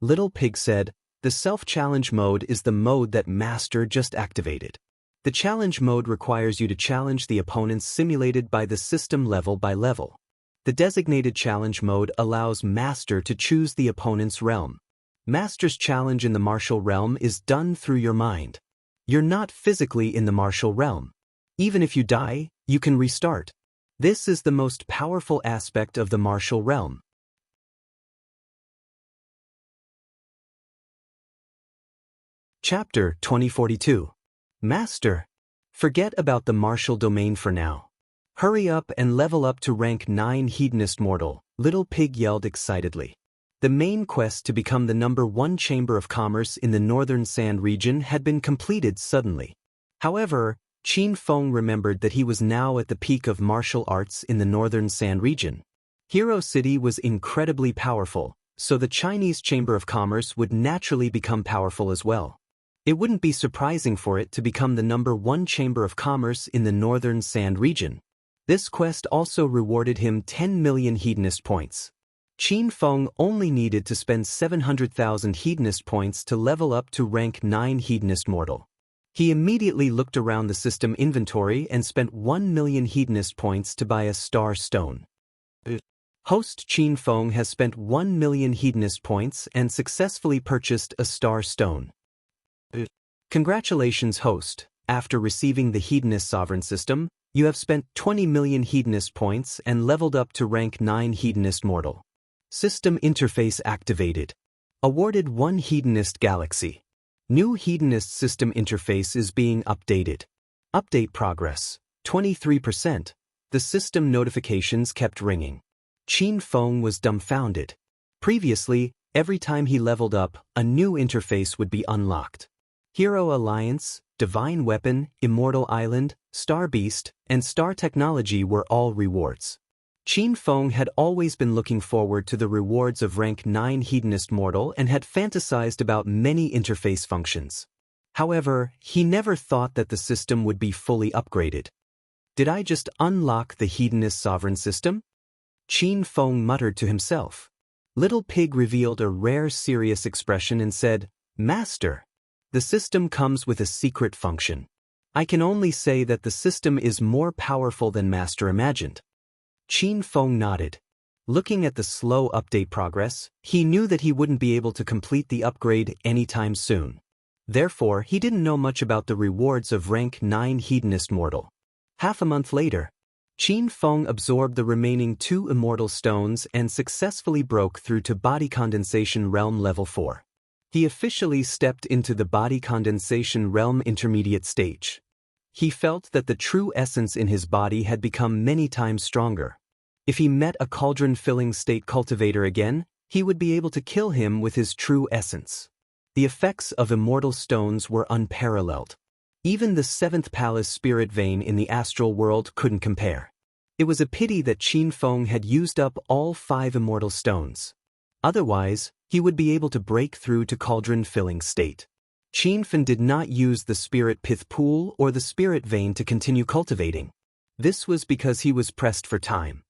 Little Pig said, the self-challenge mode is the mode that Master just activated. The challenge mode requires you to challenge the opponents simulated by the system level by level. The designated challenge mode allows Master to choose the opponent's realm. Master's challenge in the martial realm is done through your mind. You're not physically in the martial realm. Even if you die, you can restart. This is the most powerful aspect of the martial realm. Chapter 2042. Master, forget about the martial domain for now. Hurry up and level up to rank 9 Hedonist Mortal, Little Pig yelled excitedly. The main quest to become the #1 Chamber of Commerce in the Northern Sand region had been completed suddenly. However, Qin Feng remembered that he was now at the peak of martial arts in the Northern Sand region. Hero City was incredibly powerful, so the Chinese Chamber of Commerce would naturally become powerful as well. It wouldn't be surprising for it to become the #1 Chamber of Commerce in the Northern Sand region. This quest also rewarded him 10 million Hedonist points. Qin Feng only needed to spend 700,000 Hedonist points to level up to rank 9 Hedonist Mortal. He immediately looked around the system inventory and spent 1 million Hedonist points to buy a star stone. Host Qin Feng has spent 1 million Hedonist points and successfully purchased a star stone. Congratulations, host. After receiving the Hedonist Sovereign System, you have spent 20 million Hedonist points and leveled up to rank 9 Hedonist Mortal. System interface activated. Awarded 1 Hedonist Galaxy. New Hedonist system interface is being updated. Update progress, 23%. The system notifications kept ringing. Qin Feng was dumbfounded. Previously, every time he leveled up, a new interface would be unlocked. Hero Alliance, Divine Weapon, Immortal Island, Star Beast, and Star Technology were all rewards. Qin Feng had always been looking forward to the rewards of rank 9 Hedonist Mortal and had fantasized about many interface functions. However, he never thought that the system would be fully upgraded. Did I just unlock the Hedonist Sovereign System? Qin Feng muttered to himself. Little Pig revealed a rare serious expression and said, "Master, the system comes with a secret function. I can only say that the system is more powerful than Master imagined." Qin Feng nodded. Looking at the slow update progress, he knew that he wouldn't be able to complete the upgrade anytime soon. Therefore, he didn't know much about the rewards of rank 9 Hedonist Mortal. Half a month later, Qin Feng absorbed the remaining 2 Immortal Stones and successfully broke through to Body Condensation Realm Level 4. He officially stepped into the Body Condensation Realm Intermediate stage. He felt that the true essence in his body had become many times stronger. If he met a cauldron-filling state cultivator again, he would be able to kill him with his true essence. The effects of Immortal Stones were unparalleled. Even the 7th Palace Spirit Vein in the astral world couldn't compare. It was a pity that Qin Feng had used up all 5 Immortal Stones. Otherwise, he would be able to break through to cauldron-filling state. Qin Feng did not use the Spirit Pith Pool or the Spirit Vein to continue cultivating. This was because he was pressed for time.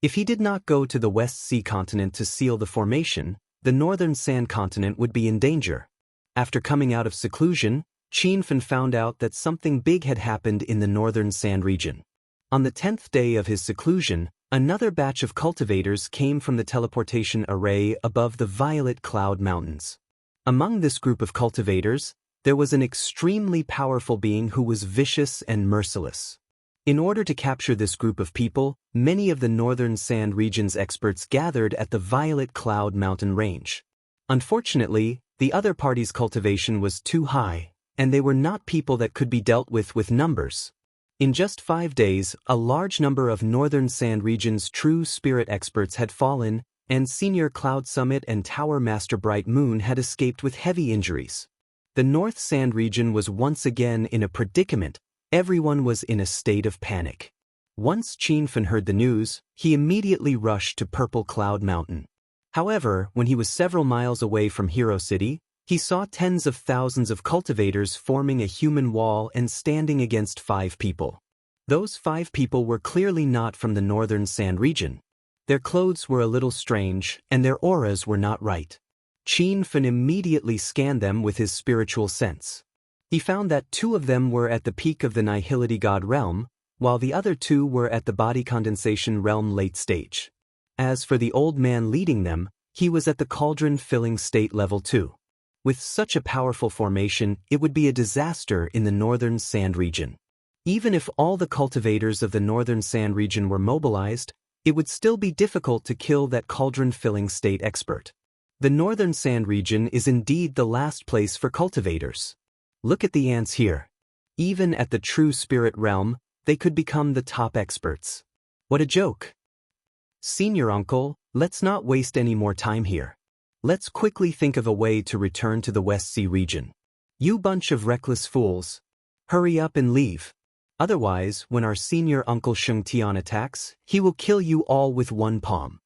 If he did not go to the West Sea continent to seal the formation, the Northern Sand continent would be in danger. After coming out of seclusion, Qin Feng found out that something big had happened in the Northern Sand region. On the 10th day of his seclusion, another batch of cultivators came from the teleportation array above the Violet Cloud Mountains. Among this group of cultivators, there was an extremely powerful being who was vicious and merciless. In order to capture this group of people, many of the Northern Sand region's experts gathered at the Violet Cloud Mountain range. Unfortunately, the other party's cultivation was too high, and they were not people that could be dealt with numbers. In just 5 days, a large number of Northern Sand region's true spirit experts had fallen, and Senior Cloud Summit and Tower Master Bright Moon had escaped with heavy injuries. The North Sand region was once again in a predicament. Everyone was in a state of panic. Once Qin Feng heard the news, he immediately rushed to Purple Cloud Mountain. However, when he was several miles away from Hero City, he saw tens of thousands of cultivators forming a human wall and standing against 5 people. Those 5 people were clearly not from the Northern Sand region. Their clothes were a little strange, and their auras were not right. Qin Feng immediately scanned them with his spiritual sense. He found that 2 of them were at the peak of the Nihility God realm, while the other 2 were at the Body Condensation realm late stage. As for the old man leading them, he was at the cauldron-filling state level 2. With such a powerful formation, it would be a disaster in the Northern Sand region. Even if all the cultivators of the Northern Sand region were mobilized, it would still be difficult to kill that cauldron-filling state expert. The Northern Sand region is indeed the last place for cultivators. Look at the ants here. Even at the true spirit realm, they could become the top experts. What a joke. Senior Uncle, let's not waste any more time here. Let's quickly think of a way to return to the West Sea region. You bunch of reckless fools. Hurry up and leave. Otherwise, when our senior Uncle Sheng Tian attacks, he will kill you all with one palm.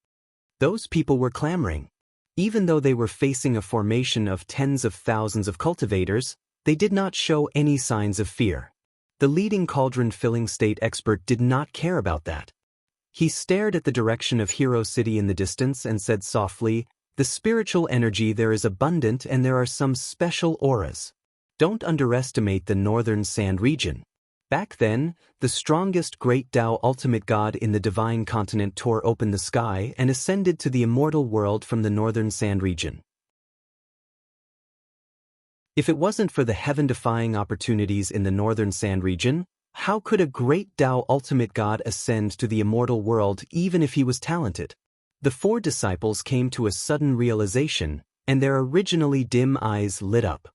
Those people were clamoring. Even though they were facing a formation of tens of thousands of cultivators, they did not show any signs of fear. The leading cauldron-filling state expert did not care about that. He stared at the direction of Hero City in the distance and said softly, "The spiritual energy there is abundant and there are some special auras. Don't underestimate the Northern Sand region." Back then, the strongest Great Tao Ultimate God in the Divine Continent tore open the sky and ascended to the immortal world from the Northern Sand region. If it wasn't for the heaven-defying opportunities in the Northern Sand region, how could a Great Tao Ultimate God ascend to the immortal world even if he was talented? The 4 disciples came to a sudden realization, and their originally dim eyes lit up.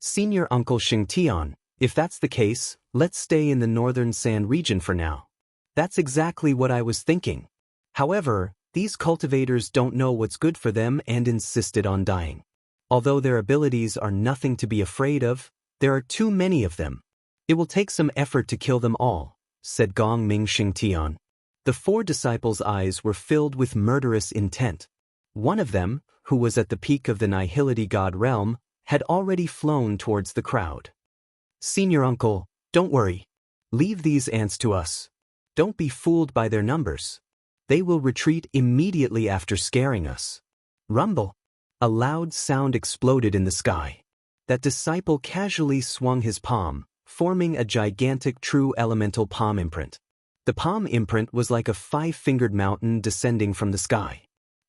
Senior Uncle Sheng Tian, if that's the case, let's stay in the Northern Sand region for now. That's exactly what I was thinking. However, these cultivators don't know what's good for them and insisted on dying. Although their abilities are nothing to be afraid of, there are too many of them. It will take some effort to kill them all, said Gong Ming Xingtian. The 4 disciples' eyes were filled with murderous intent. One of them, who was at the peak of the Nihility God realm, had already flown towards the crowd. Senior uncle, don't worry. Leave these ants to us. Don't be fooled by their numbers. They will retreat immediately after scaring us. Rumble. A loud sound exploded in the sky. That disciple casually swung his palm, forming a gigantic true elemental palm imprint. The palm imprint was like a 5-fingered mountain descending from the sky.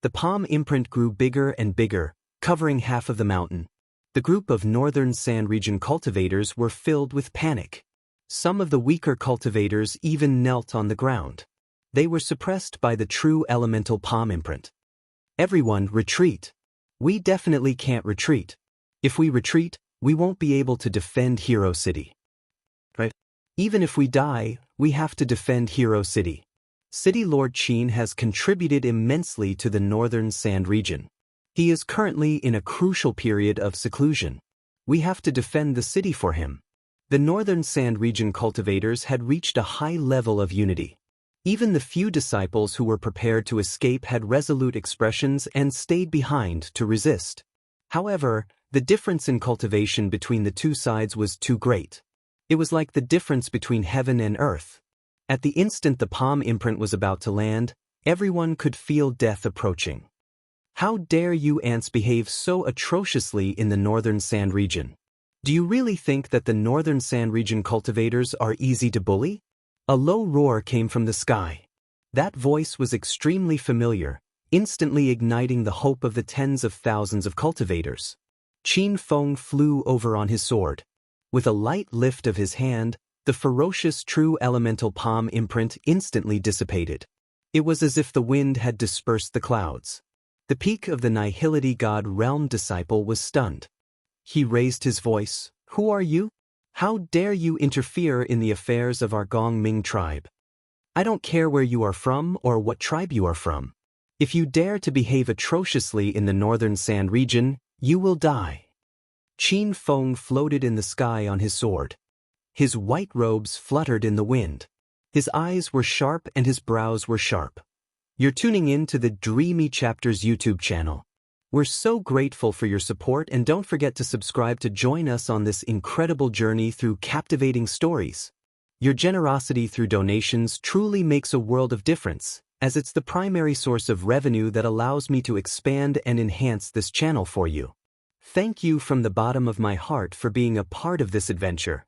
The palm imprint grew bigger and bigger, covering half of the mountain. The group of Northern Sand Region cultivators were filled with panic. Some of the weaker cultivators even knelt on the ground. They were suppressed by the true elemental palm imprint. Everyone, retreat. We definitely can't retreat. If we retreat, we won't be able to defend Hero City. Right? Even if we die, we have to defend Hero City. City Lord Qin has contributed immensely to the Northern Sand Region. He is currently in a crucial period of seclusion. We have to defend the city for him. The Northern Sand Region cultivators had reached a high level of unity. Even the few disciples who were prepared to escape had resolute expressions and stayed behind to resist. However, the difference in cultivation between the two sides was too great. It was like the difference between heaven and earth. At the instant the palm imprint was about to land, everyone could feel death approaching. How dare you ants behave so atrociously in the Northern Sand Region? Do you really think that the Northern Sand Region cultivators are easy to bully? A low roar came from the sky. That voice was extremely familiar, instantly igniting the hope of the tens of thousands of cultivators. Qin Feng flew over on his sword. With a light lift of his hand, the ferocious true elemental palm imprint instantly dissipated. It was as if the wind had dispersed the clouds. The peak of the Nihility God realm disciple was stunned. He raised his voice. Who are you? How dare you interfere in the affairs of our Gong Ming tribe? I don't care where you are from or what tribe you are from. If you dare to behave atrociously in the Northern Sand Region, you will die. Qin Feng floated in the sky on his sword. His white robes fluttered in the wind. His eyes were sharp and his brows were sharp. You're tuning in to the Dreamy Chapters YouTube channel. We're so grateful for your support, and don't forget to subscribe to join us on this incredible journey through captivating stories. Your generosity through donations truly makes a world of difference, as it's the primary source of revenue that allows me to expand and enhance this channel for you. Thank you from the bottom of my heart for being a part of this adventure.